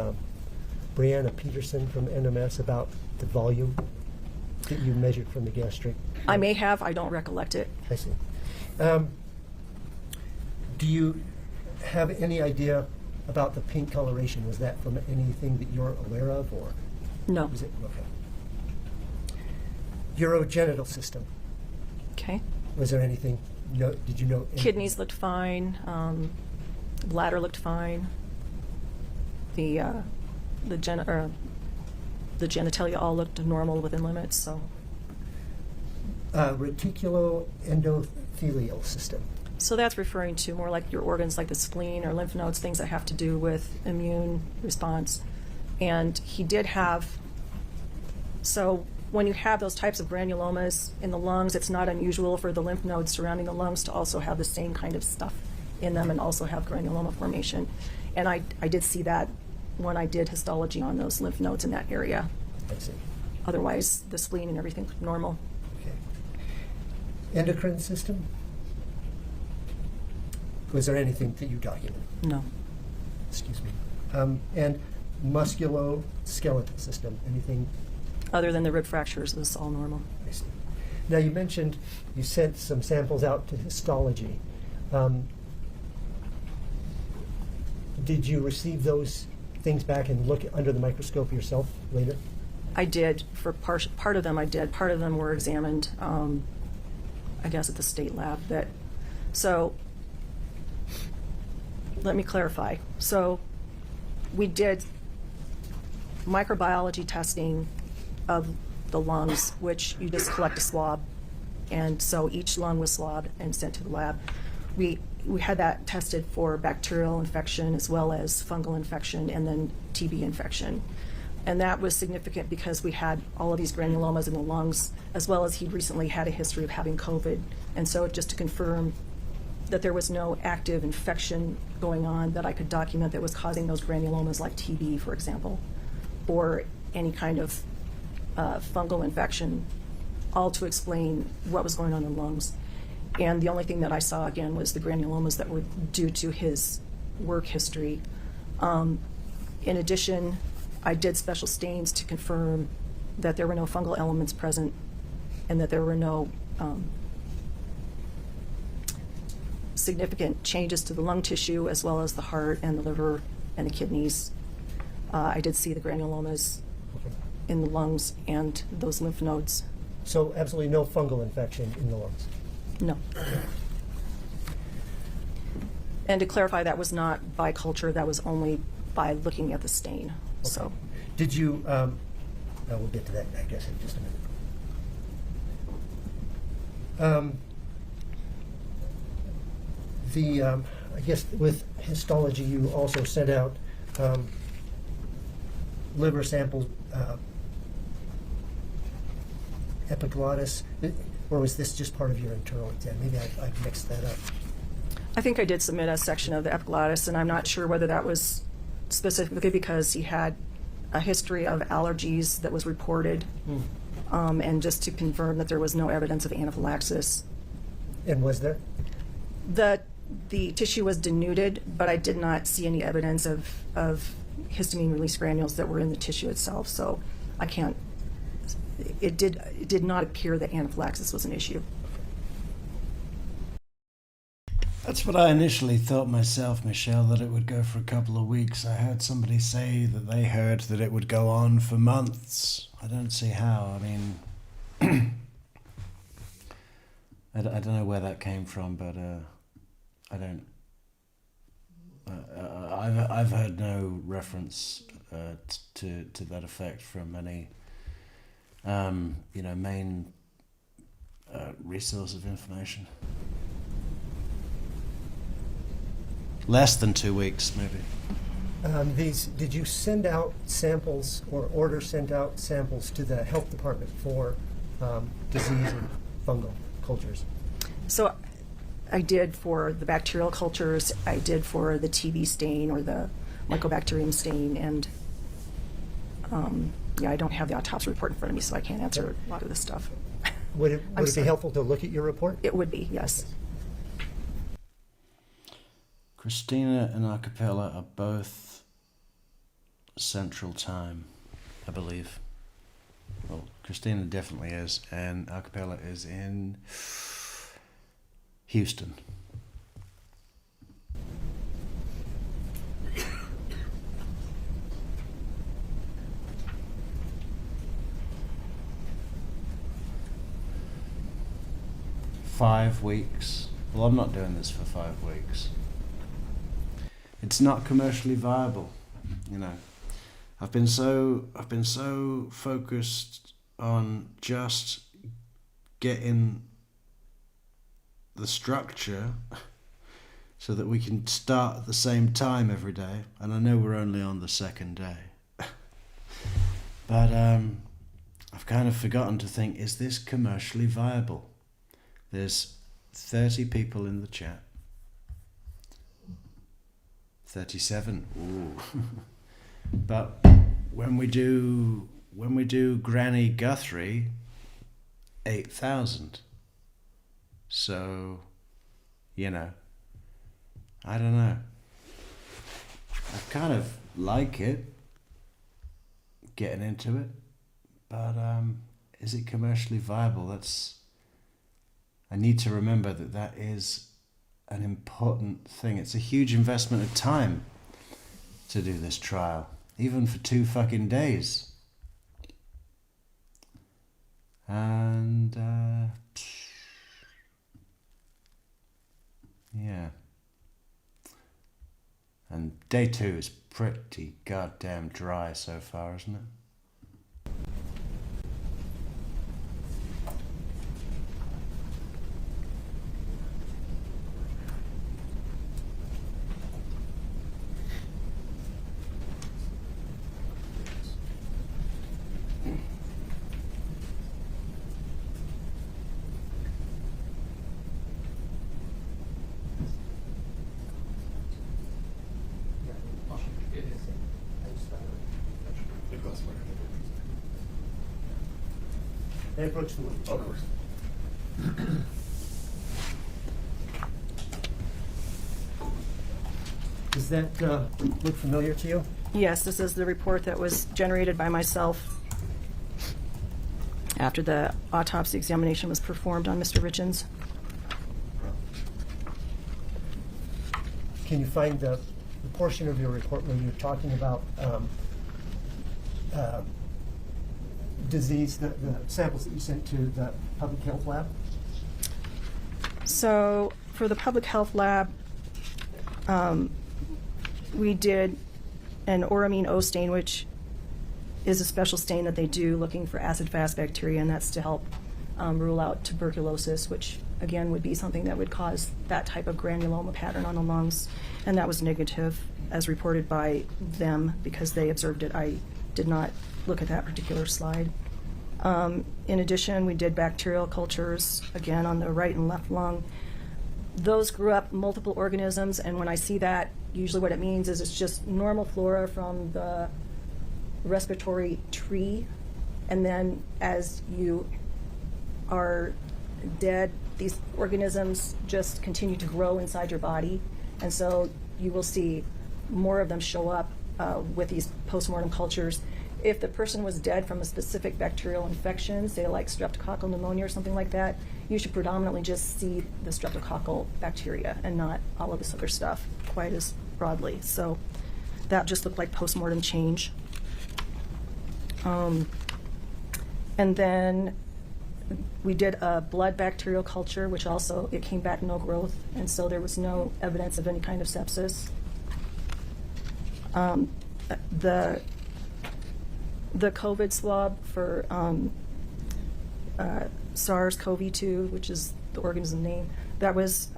Brianna Peterson from NMS about the volume that you measured from the gastric? I may have. I don't recollect it. I see. Do you have any idea about the pink coloration? Was that from anything that you're aware of, or no? Was it okay? Urogenital system. Okay. Was there anything? Did you know? Anything? Kidneys looked fine. Bladder looked fine. The genitalia all looked normal within limits. So. Reticuloendothelial system. So that's referring to more like your organs like the spleen or lymph nodes, things that have to do with immune response. And he did have, so when you have those types of granulomas in the lungs, it's not unusual for the lymph nodes surrounding the lungs to also have the same kind of stuff in them and also have granuloma formation. And I did see that when I did histology on those lymph nodes in that area. I see. Otherwise, the spleen and everything looked normal. Endocrine system? Was there anything that you documented? No. Excuse me. And musculoskeletal system, anything Other than the rib fractures, it was all normal. I see. Now, you mentioned you sent some samples out to histology. Did you receive those things back and look under the microscope yourself later? I did. For part of them, I did. Part of them were examined, I guess, at the state lab. So let me clarify. So we did microbiology testing of the lungs, which you just collect a swab, and so each lung was swabbed and sent to the lab. We had that tested for bacterial infection as well as fungal infection and then TB infection. And that was significant because we had all of these granulomas in the lungs, as well as he recently had a history of having COVID. And so just to confirm that there was no active infection going on that I could document that was causing those granulomas, like TB, for example, or any kind of fungal infection, all to explain what was going on in the lungs. And the only thing that I saw, again, was the granulomas that were due to his work history. In addition, I did special stains to confirm that there were no fungal elements present and that there were no significant changes to the lung tissue, as well as the heart and the liver and the kidneys. I did see the granulomas in the lungs and those lymph nodes. So absolutely no fungal infection in the lungs? No. And to clarify, that was not by culture, that was only by looking at the stain. Okay. So, did you, we'll get to that, I guess, in just a minute. I guess with histology, you also sent out liver samples, epiglottis, or was this just part of your internal exam? Maybe I mixed that up. I think I did submit a section of the epiglottis, and I'm not sure whether that was specifically because he had a history of allergies that was reported, and just to confirm that there was no evidence of anaphylaxis. And was there? The tissue was denuded, but I did not see any evidence of histamine release granules that were in the tissue itself, so I can't. It did not appear that anaphylaxis was an issue. That's what I initially thought myself, Michelle, that it would go for a couple of weeks. I heard somebody say that they heard that it would go on for months. I don't see how. I mean, I don't know where that came from, but I don't. I've heard no reference to that effect from any main resource of information. Less than 2 weeks, maybe. Did you send out samples or order sent out samples to the health department for disease and fungal cultures? So I did for the bacterial cultures, I did for the TB stain or the Mycobacterium stain, and I don't have the autopsy report in front of me, so I can't answer a lot of this stuff. Would it be helpful to look at your report? It would be, yes. Christina and Acapella are both Central Time, I believe. Well, Christina definitely is, and Acapella is in Houston. Five weeks. Well, I'm not doing this for 5 weeks. It's not commercially viable, you know. I've been so focused on just getting the structure so that we can start at the same time every day. And I know we're only on the second day. But I've kind of forgotten to think, is this commercially viable? There's 30 people in the chat. 37. Ooh. But when we do Granny Guthrie, 8,000. So, you know, I don't know. I kind of like it, getting into it, but is it commercially viable? I need to remember that is an important thing. It's a huge investment of time to do this trial, even for 2 fucking days. And yeah. And day 2 is pretty goddamn dry so far, isn't it? They approach the window. Of course. Does that look familiar to you? Yes, this is the report that was generated by myself after the autopsy examination was performed on Mr. Richens. Can you find the portion of your report where you're talking about disease, the samples that you sent to the public health lab? So for the public health lab, we did an Auramine O stain, which is a special stain that they do looking for acid-fast bacteria, and that's to help rule out tuberculosis, which again would be something that would cause that type of granuloma pattern on the lungs, and that was negative as reported by them because they observed it. I did not look at that particular slide. In addition, we did bacterial cultures, again on the right and left lung. Those grew up multiple organisms, and when I see that, usually what it means is it's just normal flora from the respiratory tree, and then as you are dead, these organisms just continue to grow inside your body, and so you will see more of them show up with these postmortem cultures. If the person was dead from a specific bacterial infection, say like streptococcal pneumonia or something like that, you should predominantly just see the streptococcal bacteria and not all of this other stuff quite as broadly. So that just looked like postmortem change. And then we did a blood bacterial culture, which also, it came back no growth, and so there was no evidence of any kind of sepsis. The COVID swab for SARS-CoV-2, which is the organism name, that was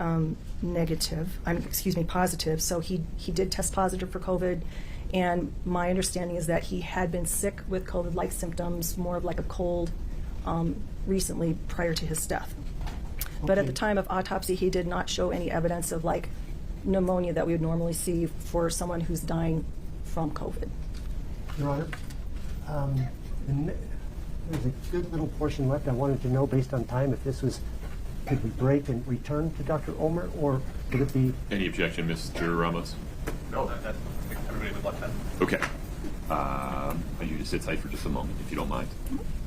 positive. So he did test positive for COVID, and my understanding is that he had been sick with COVID-like symptoms, more of like a cold, recently prior to his death. But at the time of autopsy, he did not show any evidence of like pneumonia that we would normally see for someone who's dying from COVID. Your Honor, there's a good little portion left. I wanted to know, based on time, if this was, could we break and return to Dr. Ulmer, or would it be? Any objection, Mr. Ramos? No, everybody would like that. Okay. I need you to sit tight for just a moment, if you don't mind.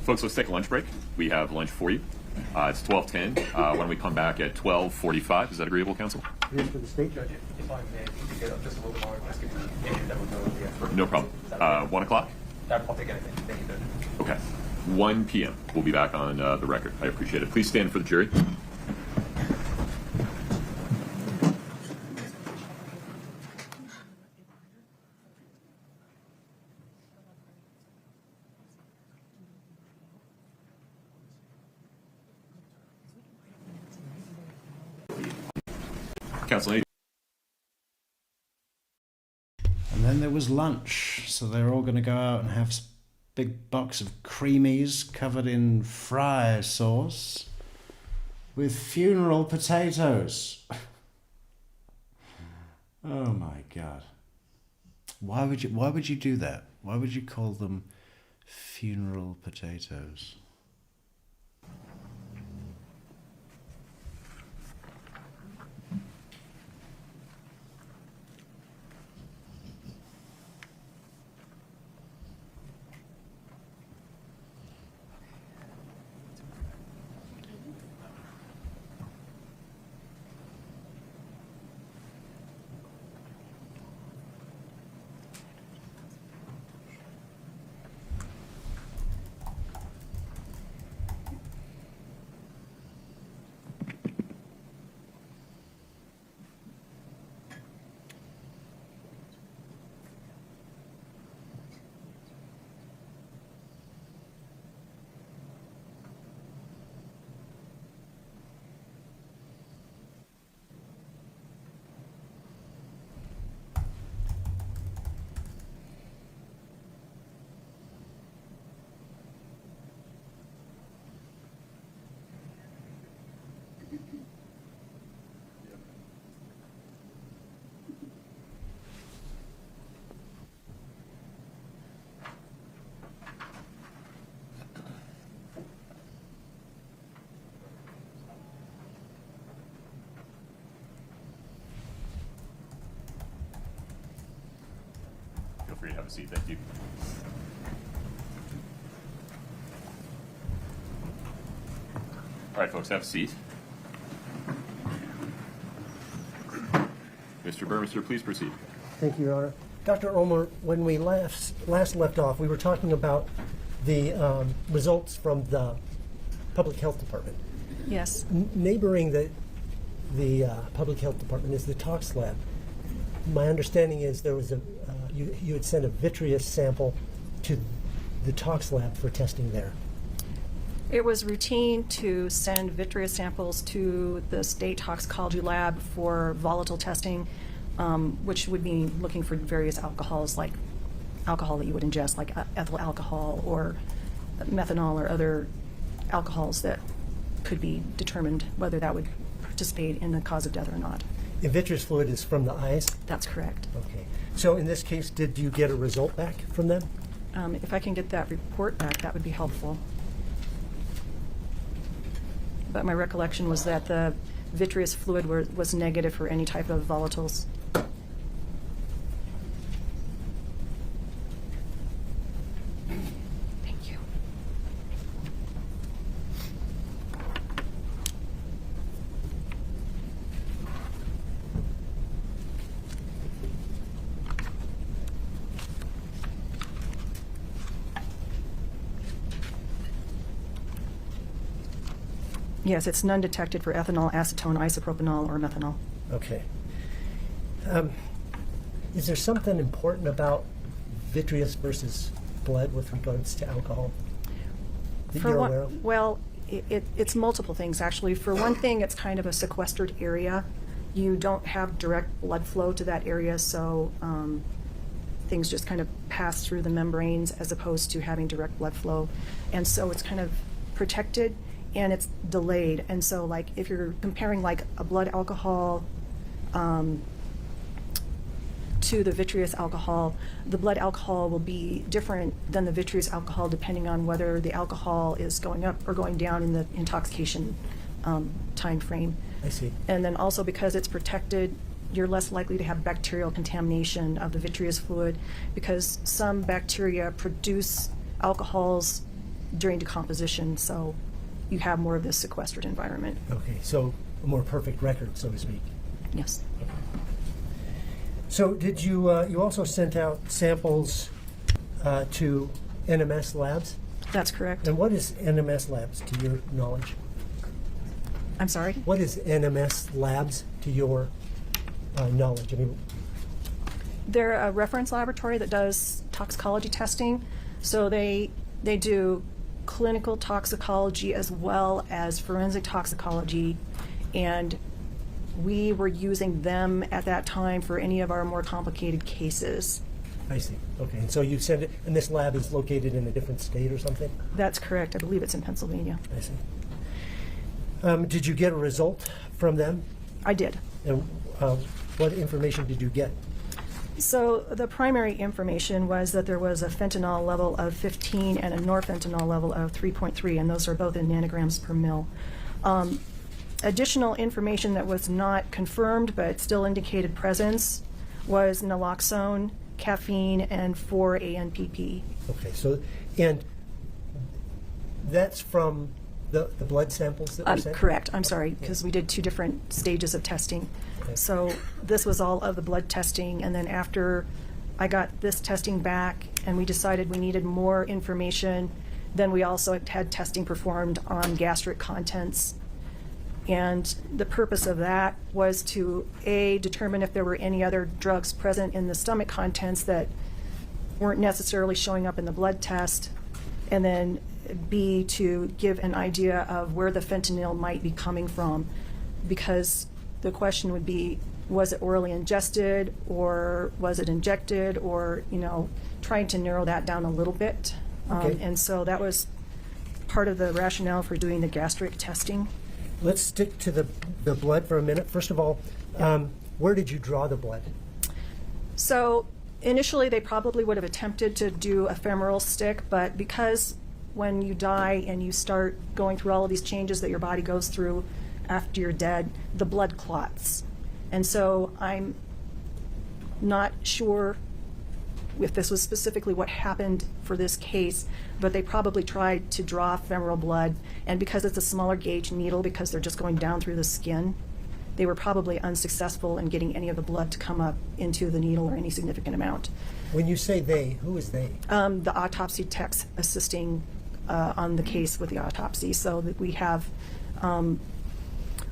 Folks, let's take a lunch break. We have lunch for you. It's 12:10. Why don't we come back at 12:45? Is that agreeable, counsel? Here's for the state. Judge, if I may, if you could get up just a little bit more, just give me an issue that would go with the expert. No problem. 1 o'clock? I'll take anything. Thank you, Judge. Okay. 1 p.m. We'll be back on the record. I appreciate it. Please stand for the jury. Counsel, and then there was lunch, so they were all going to go out and have a big box of creamies covered in fry sauce with funeral potatoes. Oh my God. Why would you do that? Why would you call them funeral potatoes? Have a seat. Thank you. All right, folks, have a seat. Mr. Burmester, please proceed. Thank you, Your Honor. Dr. Ulmer, when we last left off, we were talking about the results from the Public Health Department. Yes. Neighboring the Public Health Department is the tox lab. My understanding is there was you had sent a vitreous sample to the tox lab for testing there. It was routine to send vitreous samples to the state toxicology lab for volatile testing, which would be looking for various alcohols, like alcohol that you would ingest, like ethyl alcohol or methanol or other alcohols that could be determined whether that would participate in the cause of death or not. The vitreous fluid is from the eyes? That's correct. Okay. So in this case, did you get a result back from them? If I can get that report back, that would be helpful. But my recollection was that the vitreous fluid was negative for any type of volatiles. Thank you. Yes, it's none detected for ethanol, acetone, isopropanol, or methanol. Okay. Is there something important about vitreous versus blood with regards to alcohol that you're aware of? Well, it's multiple things, actually. For one thing, it's kind of a sequestered area. You don't have direct blood flow to that area, so things just kind of pass through the membranes as opposed to having direct blood flow. And so it's kind of protected and it's delayed. And so, like, if you're comparing like a blood alcohol to the vitreous alcohol, the blood alcohol will be different than the vitreous alcohol depending on whether the alcohol is going up or going down in the intoxication time frame. I see. And then also because it's protected, you're less likely to have bacterial contamination of the vitreous fluid because some bacteria produce alcohols during decomposition, so you have more of this sequestered environment. Okay, so a more perfect record, so to speak. Yes. So did you, you also sent out samples to NMS labs? That's correct. And what is NMS labs to your knowledge? I'm sorry? What is NMS labs to your knowledge? I mean, They're a reference laboratory that does toxicology testing. So they do clinical toxicology as well as forensic toxicology. And we were using them at that time for any of our more complicated cases. I see. Okay, and so you send it, and this lab is located in a different state or something? That's correct. I believe it's in Pennsylvania. I see. Did you get a result from them? I did. And what information did you get? So the primary information was that there was a fentanyl level of 15 and a norfentanyl level of 3.3, and those are both in nanograms per mil. Additional information that was not confirmed but still indicated presence was naloxone, caffeine, and 4-ANPP. Okay, so, and that's from the blood samples that were sent? Correct. I'm sorry, because we did two different stages of testing. Okay. So this was all of the blood testing, and then after I got this testing back and we decided we needed more information, then we also had testing performed on gastric contents. And the purpose of that was to, A, determine if there were any other drugs present in the stomach contents that weren't necessarily showing up in the blood test, and then B, to give an idea of where the fentanyl might be coming from, because the question would be, was it orally ingested or was it injected, or, you know, trying to narrow that down a little bit. Okay. And so that was part of the rationale for doing the gastric testing. Let's stick to the blood for a minute. First of all, where did you draw the blood? So initially they probably would have attempted to do a femoral stick, but because when you die and you start going through all of these changes that your body goes through after you're dead, the blood clots. And so I'm not sure if this was specifically what happened for this case, but they probably tried to draw femoral blood, and because it's a smaller gauge needle, because they're just going down through the skin, they were probably unsuccessful in getting any of the blood to come up into the needle or any significant amount. When you say they, who is they? The autopsy techs assisting on the case with the autopsy. So that we have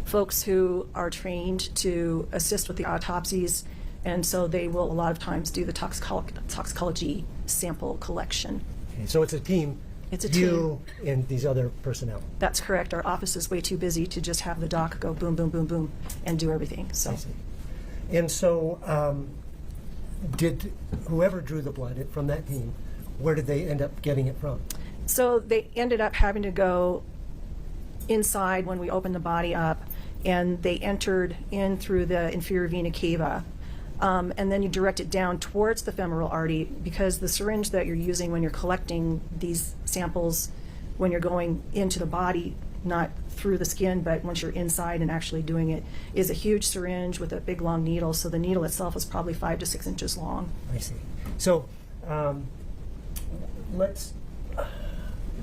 folks who are trained to assist with the autopsies, and so they will a lot of times do the toxicology sample collection. Okay, so it's a team. It's a you and these other personnel. That's correct. Our office is way too busy to just have the doc go boom, boom, boom, boom, and do everything. So. I see. And so, did whoever drew the blood from that team, where did they end up getting it from? So they ended up having to go inside when we opened the body up, and they entered in through the inferior vena cava. And then you direct it down towards the femoral artery, because the syringe that you're using when you're collecting these samples, when you're going into the body, not through the skin, but once you're inside and actually doing it, is a huge syringe with a big long needle. So the needle itself is probably 5 to 6 inches long. I see. So let's,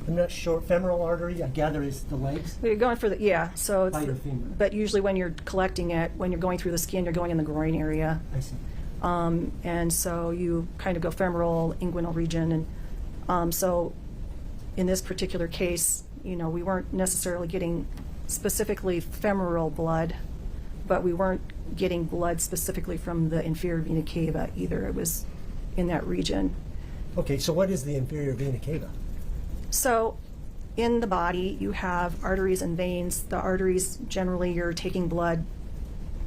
I'm not sure, femoral artery, I gather, is the legs? You're going for the, yeah. So it's By your femur. but usually when you're collecting it, when you're going through the skin, you're going in the groin area. I see. And so you kind of go femoral, inguinal region. And so in this particular case, you know, we weren't necessarily getting specifically femoral blood, but we weren't getting blood specifically from the inferior vena cava either. It was in that region. Okay, so what is the inferior vena cava? So in the body, you have arteries and veins. The arteries, generally, you're taking blood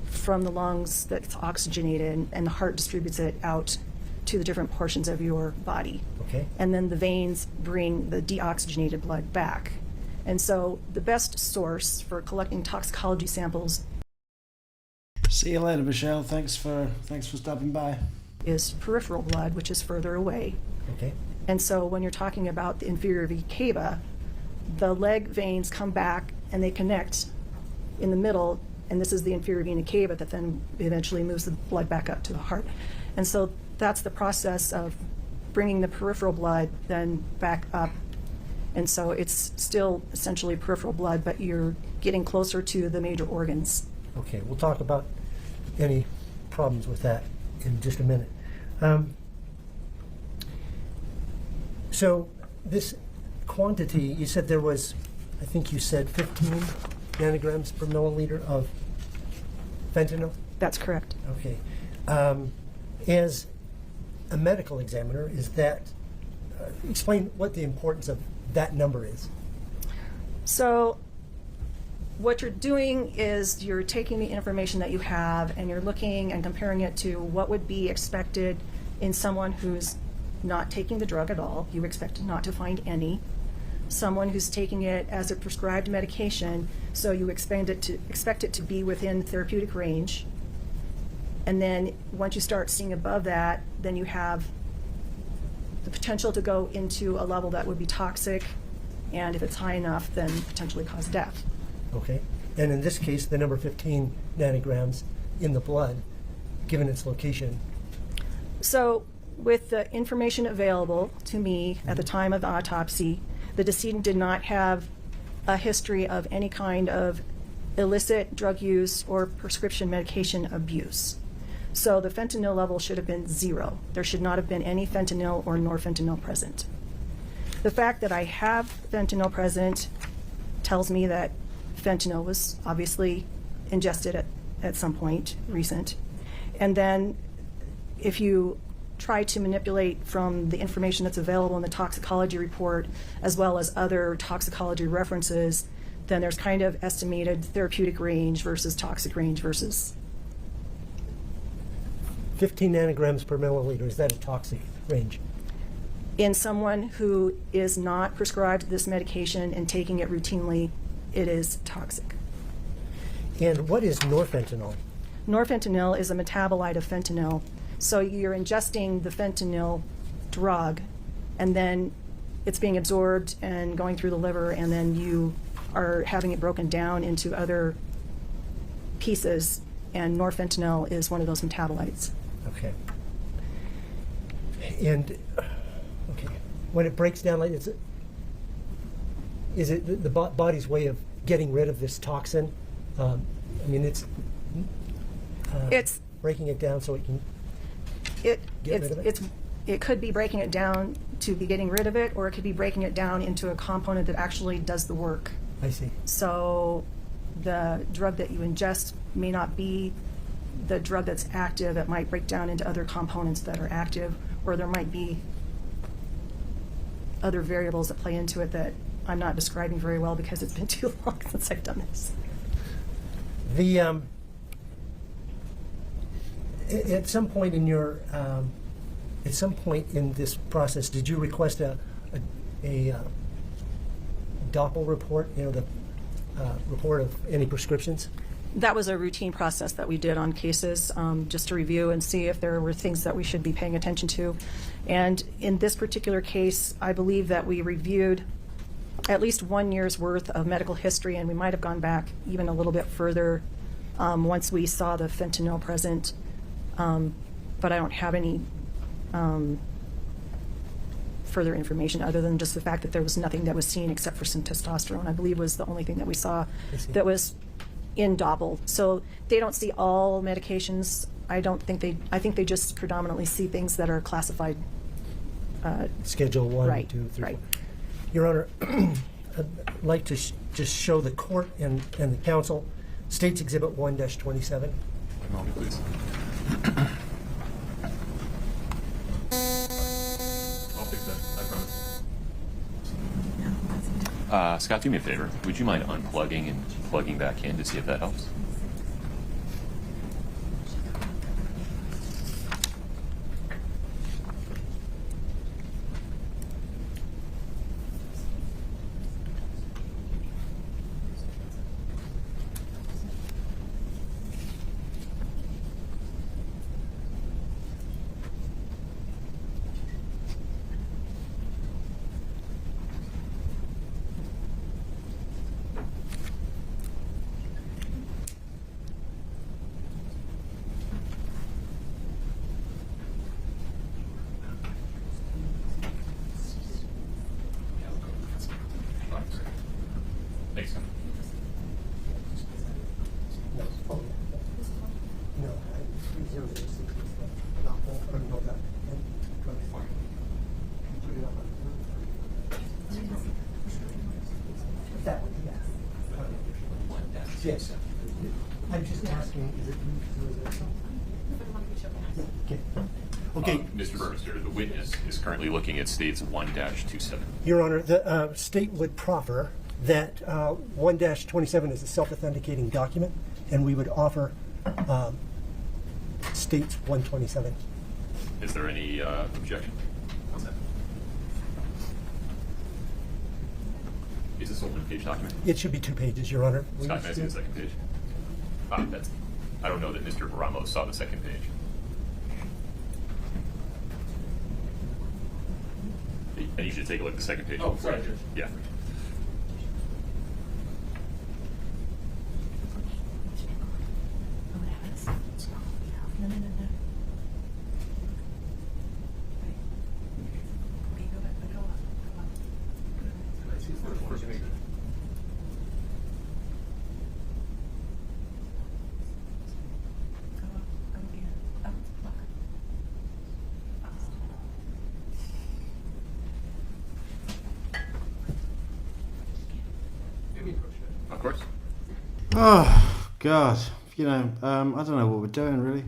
from the lungs that's oxygenated, and the heart distributes it out to the different portions of your body. Okay. And then the veins bring the deoxygenated blood back. And so the best source for collecting toxicology samples See you later, Michelle. Thanks for stopping by. is peripheral blood, which is further away. Okay. And so when you're talking about the inferior vena cava, the leg veins come back and they connect in the middle, and this is the inferior vena cava that then eventually moves the blood back up to the heart. And so that's the process of bringing the peripheral blood then back up. And so it's still essentially peripheral blood, but you're getting closer to the major organs. Okay, we'll talk about any problems with that in just a minute. So this quantity, you said there was, I think you said 15 nanograms per milliliter of fentanyl? That's correct. Okay. As a medical examiner, is that, explain what the importance of that number is. So what you're doing is you're taking the information that you have and you're looking and comparing it to what would be expected in someone who's not taking the drug at all. You expect not to find any. Someone who's taking it as a prescribed medication, so you expect it to be within therapeutic range. And then once you start seeing above that, then you have the potential to go into a level that would be toxic, and if it's high enough, then potentially cause death. Okay. And in this case, the number 15 nanograms in the blood, given its location. So with the information available to me at the time of the autopsy, the decedent did not have a history of any kind of illicit drug use or prescription medication abuse. So the fentanyl level should have been 0. There should not have been any fentanyl or norfentanyl present. The fact that I have fentanyl present tells me that fentanyl was obviously ingested at some point recent. And then if you try to manipulate from the information that's available in the toxicology report as well as other toxicology references, then there's kind of estimated therapeutic range versus toxic range versus 15 nanograms per milliliter, is that a toxic range? in someone who is not prescribed this medication and taking it routinely, it is toxic. And what is norfentanyl? Norfentanyl is a metabolite of fentanyl. So you're ingesting the fentanyl drug, and then it's being absorbed and going through the liver, and then you are having it broken down into other pieces, and norfentanyl is one of those metabolites. Okay. And okay, when it breaks down, like is it the body's way of getting rid of this toxin? I mean, it's breaking it down so it can get rid of it. It could be breaking it down to be getting rid of it, or it could be breaking it down into a component that actually does the work. I see. So the drug that you ingest may not be the drug that's active. It might break down into other components that are active, or there might be other variables that play into it that I'm not describing very well because it's been too long since I've done this. At some point in your at some point in this process, did you request a Doppel report? You know, the report of any prescriptions? That was a routine process that we did on cases, just to review and see if there were things that we should be paying attention to. And in this particular case, I believe that we reviewed at least 1 year's worth of medical history, and we might have gone back even a little bit further once we saw the fentanyl present. But I don't have any further information other than just the fact that there was nothing that was seen except for some testosterone, I believe, was the only thing that we saw that was in Doppel. So they don't see all medications. I think they just predominantly see things that are classified Schedule 1, right, 2, 3. right. Your Honor, I'd like to just show the court and the council States Exhibit 1-27. One moment, please. I'll fix that, I promise. Scott, do me a favor. Would you mind unplugging and plugging back in to see if that helps? Thanks. Yes. I'm just asking, is it? Okay. Mr. Burmester, the witness is currently looking at States 1-27. Your Honor, the state would proffer that 1-27 is a self-authenticating document, and we would offer States 127. Is there any objection on that? Is this a one-page document? It should be 2 pages, Your Honor. Scott, may I see the second page? I don't know that Mr. Ramos saw the second page. And you should take a look at the second page. Oh, sorry. Yeah. Of course. Oh, God. You know, I don't know what we're doing, really.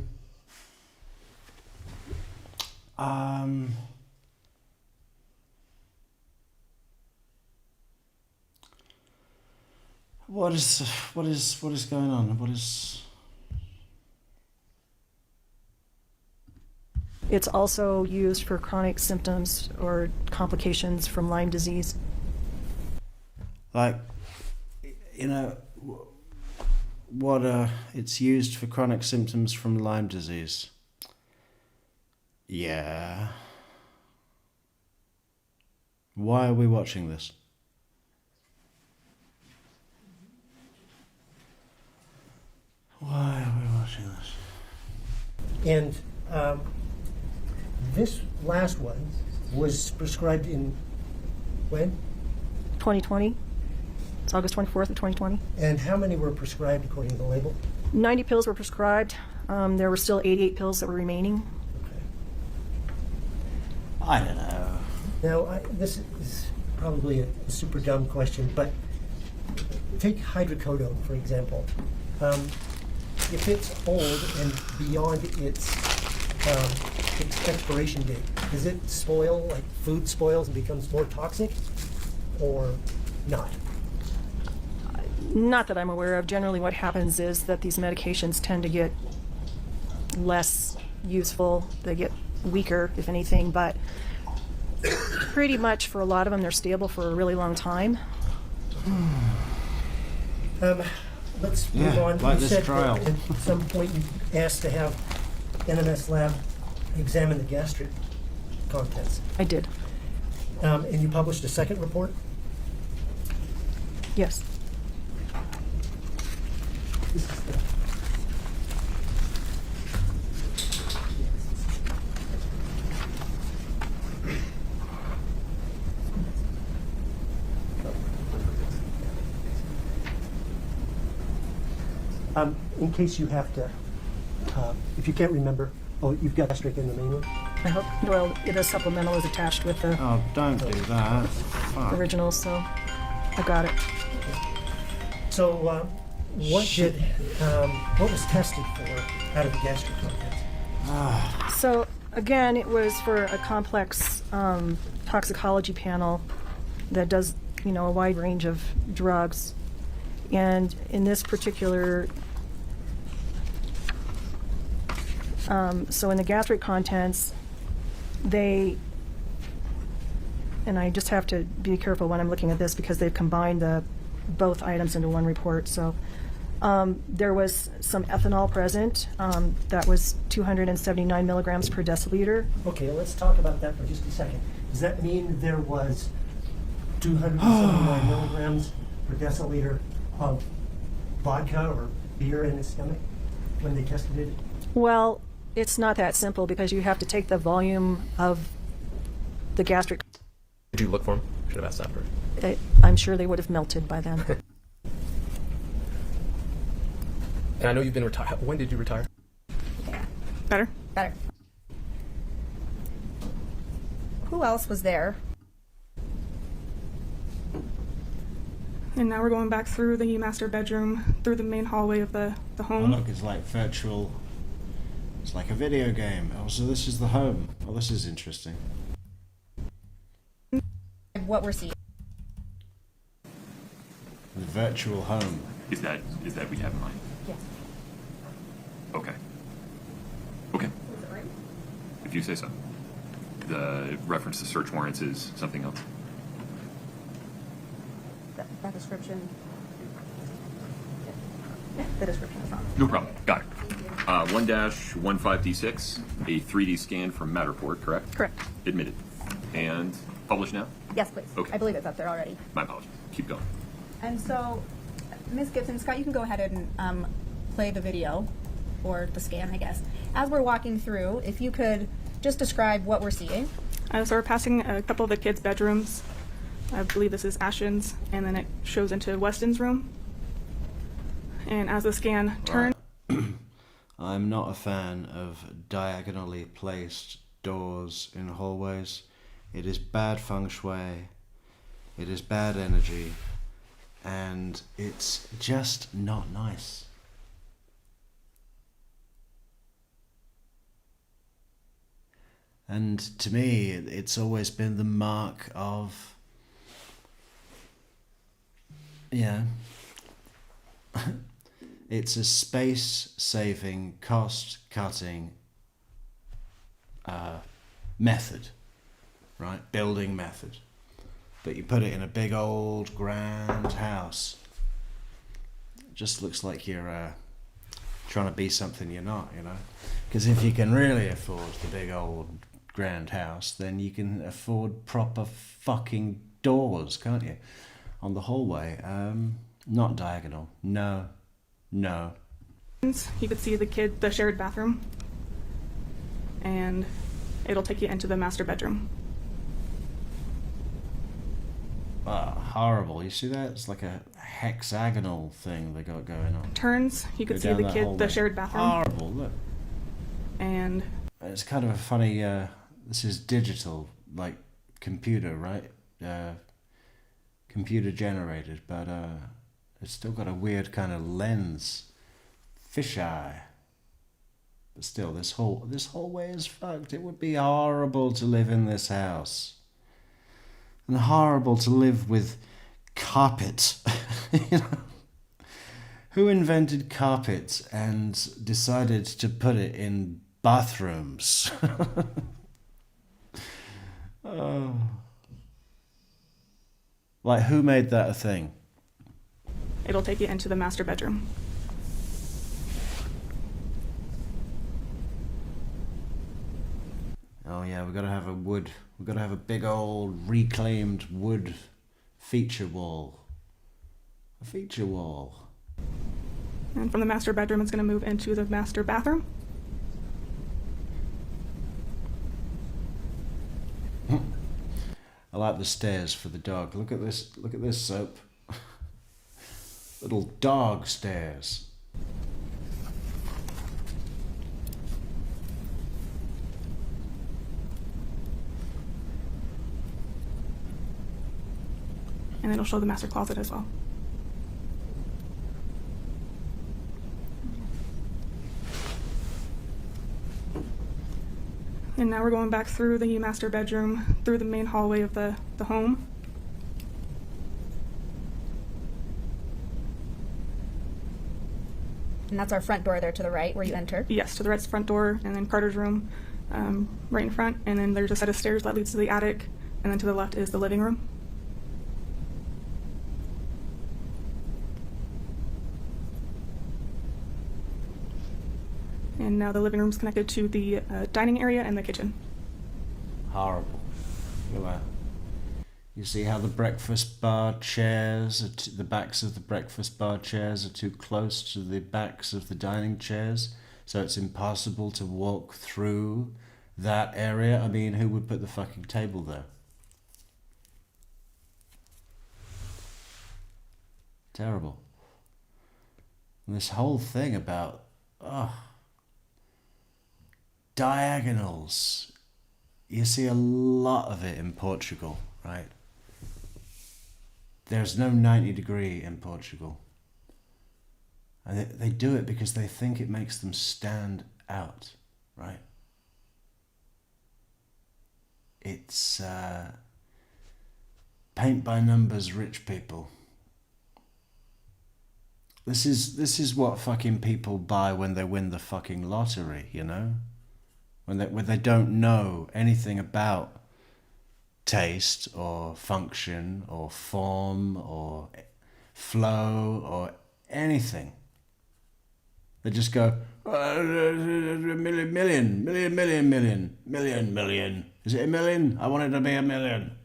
What is going on? What is... It's also used for chronic symptoms or complications from Lyme disease. Like, you know, it's used for chronic symptoms from Lyme disease. Yeah. Why are we watching this? Why are we watching this? And this last one was prescribed in when? 2020. It's August 24th of 2020. And how many were prescribed according to the label? 90 pills were prescribed. There were still 88 pills that were remaining. I don't know. Now, this is probably a super dumb question, but take hydrocodone, for example. If it's old and beyond its expiration date, does it spoil, like food spoils and becomes more toxic, or not? Not that I'm aware of. Generally what happens is that these medications tend to get less useful. They get weaker, if anything, but pretty much for a lot of them, they're stable for a really long time. Let's move on. Like You this said trial. that at some point you asked to have NMS lab examine the gastric contents. I did. And you published a second report? Yes. In case you have to, if you can't remember, oh, you've got gastric in the main one? I hope, well, the supplemental is attached with the Oh, don't do that. Fuck. original, so I got it. So, what was tested for out of the gastric contents? So again, it was for a complex toxicology panel that does, a wide range of drugs. And in this particular, so in the gastric contents, and I just have to be careful when I'm looking at this because they've combined both items into one report. So there was some ethanol present. That was 279 milligrams per deciliter. Okay, let's talk about that for just a second. Does that mean there was 279 milligrams per deciliter of vodka or beer in his stomach when they tested it? Well, it's not that simple because you have to take the volume of the gastric. Did you look for him? Should have asked that first. I'm sure they would have melted by then. And I know you've been retired. When did you retire? Better? Better. Who else was there? And now we're going back through the master bedroom, through the main hallway of the Oh, home. look, it's like virtual. It's like a video game. Oh, so this is the home. Oh, this is interesting. What we're seeing. The virtual home. Is that what you have in mind? Yes. Okay. Okay. If you say so. The reference to search warrants is something else. That description. The description is wrong. No problem. Got it. 1-15D6, a 3D scan from Matterport, correct? Correct. Admitted. And published now? Yes, please. Okay. I believe it's up there already. My apologies. Keep going. And so, Ms. Gibson, Scott, you can go ahead and play the video, or the scan, I guess. As we're walking through, if you could just describe what we're seeing. So we're passing a couple of the kids' bedrooms. I believe this is Ashton's, and then it shows into Weston's room. And as the scan turns... I'm not a fan of diagonally placed doors in hallways. It is bad feng shui, it is bad energy, and it's just not nice. And to me, it's always been the mark of, it's a space-saving, cost-cutting method, right? Building method. But you put it in a big old grand house. It just looks like you're trying to be something you're not, Because if you can really afford the big old grand house, then you can afford proper fucking doors, can't you? On the hallway. Not diagonal. No. You could see the shared bathroom. And It'll take you into the master bedroom. Horrible. You see that? It's like a hexagonal thing they got going on. Turns, you can Go see down the that kid, hallway. the shared bathroom. Horrible, look. And It's kind of a funny, this is digital, like computer, right? Computer generated, but it's still got a weird kind of lens. Fisheye. But still, this whole way is fucked. It would be horrible to live in this house. And horrible to live with carpet. You know? Who invented carpet and decided to put it in bathrooms? Oh. Like, who made that a thing? it'll take you into the master bedroom. Oh yeah, we've got to have a big old reclaimed wood feature wall. A feature wall. And from the master bedroom, it's going to move into the master bathroom. I like the stairs for the dog. Look at this soap. Little dog stairs. And it'll show the master closet as well. And now we're going back through the master bedroom, through the main hallway of the home. And that's our front door there to the right where you enter? Yes, to the right's front door, and then Carter's room right in front. And then there's a set of stairs that leads to the attic, and then to the left is the living room. And now the living room's connected to the dining area and the kitchen. Horrible. Look at that. You see how the breakfast bar chairs, the backs of the breakfast bar chairs are too close to the backs of the dining chairs, so it's impossible to walk through that area. I mean, who would put the fucking table there? Terrible. And this whole thing about, diagonals. You see a lot of it in Portugal, right? There's no 90 degree in Portugal. And they do it because they think it makes them stand out, right? It's paint by numbers rich people. This is what fucking people buy when they win the fucking lottery, you know? When they don't know anything about taste or function or form or flow or anything. They just go, million. Is it a million? I want it to be a million.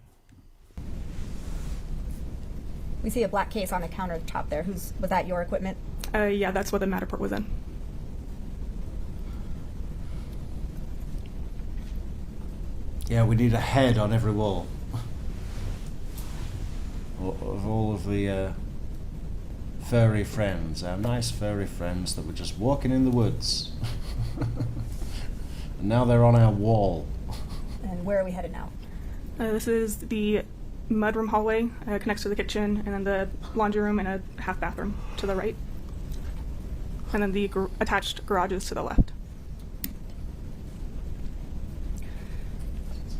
We see a black case on the countertop there. Was that your equipment? Yeah, that's what the Matterport was in. Yeah, we need a head on every wall. Of all of the furry friends, our nice furry friends that were just walking in the woods. And now they're on our wall. And where are we headed now? This is the mudroom hallway, connects to the kitchen, and then the laundry room and a half bathroom to the right. And then the attached garages to the left.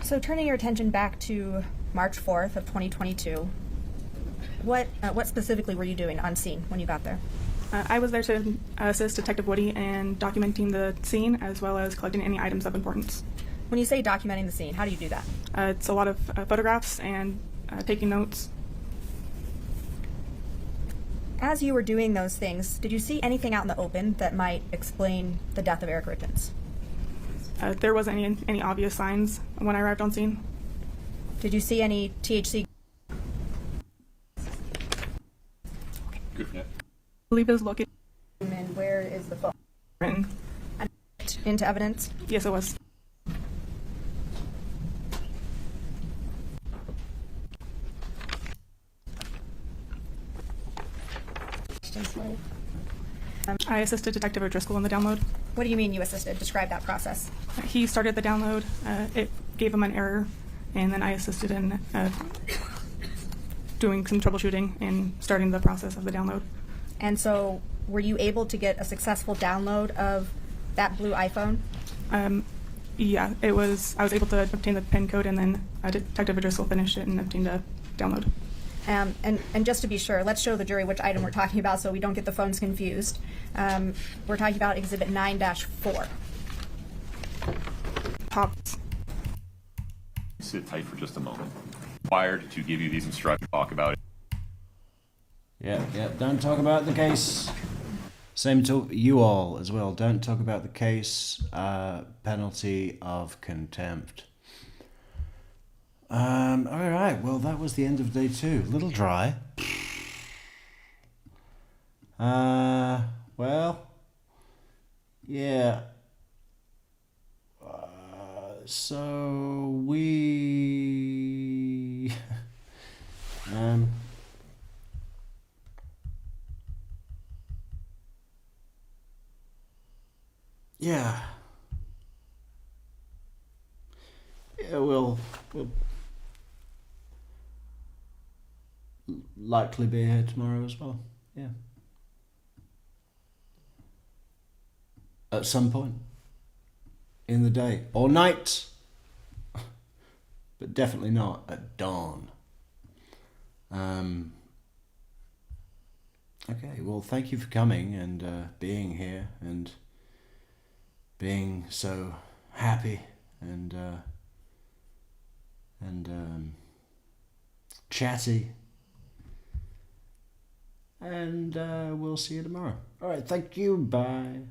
So turning your attention back to March 4th of 2022, what specifically were you doing on scene when you got there? I was there to assist Detective Woody in documenting the scene as well as collecting any items of importance. When you say documenting the scene, how do you do that? It's a lot of photographs and taking notes. As you were doing those things, did you see anything out in the open that might explain the death of Eric Richens? There wasn't any obvious signs when I arrived on scene. Did you see any THC? Good for that. I believe it was located. And where is the phone? Written. Into evidence? Yes, it was. I assisted Detective O'Driscoll in the download. What do you mean you assisted? Describe that process. He started the download. It gave him an error, and then I assisted in doing some troubleshooting and starting the process of the download. And so, were you able to get a successful download of that blue iPhone? Yeah, it was. I was able to obtain the PIN code, and then Detective O'Driscoll finished it and obtained a download. And just to be sure, let's show the jury which item we're talking about so we don't get the phones confused. We're talking about Exhibit 9-4. Pops. Sit tight for just a moment. Required to give you these instructions, talk about it. Yeah, don't talk about the case. Same to you all as well. Don't talk about the case. Penalty of contempt. All right. Well, that was the end of day 2. A little dry. Well, yeah. So we. Yeah. Yeah, we'll likely be here tomorrow as well. Yeah. At some point in the day or night, but definitely not at dawn. Okay, well, thank you for coming and being here and being so happy and chatty. And we'll see you tomorrow. All right, thank you. Bye.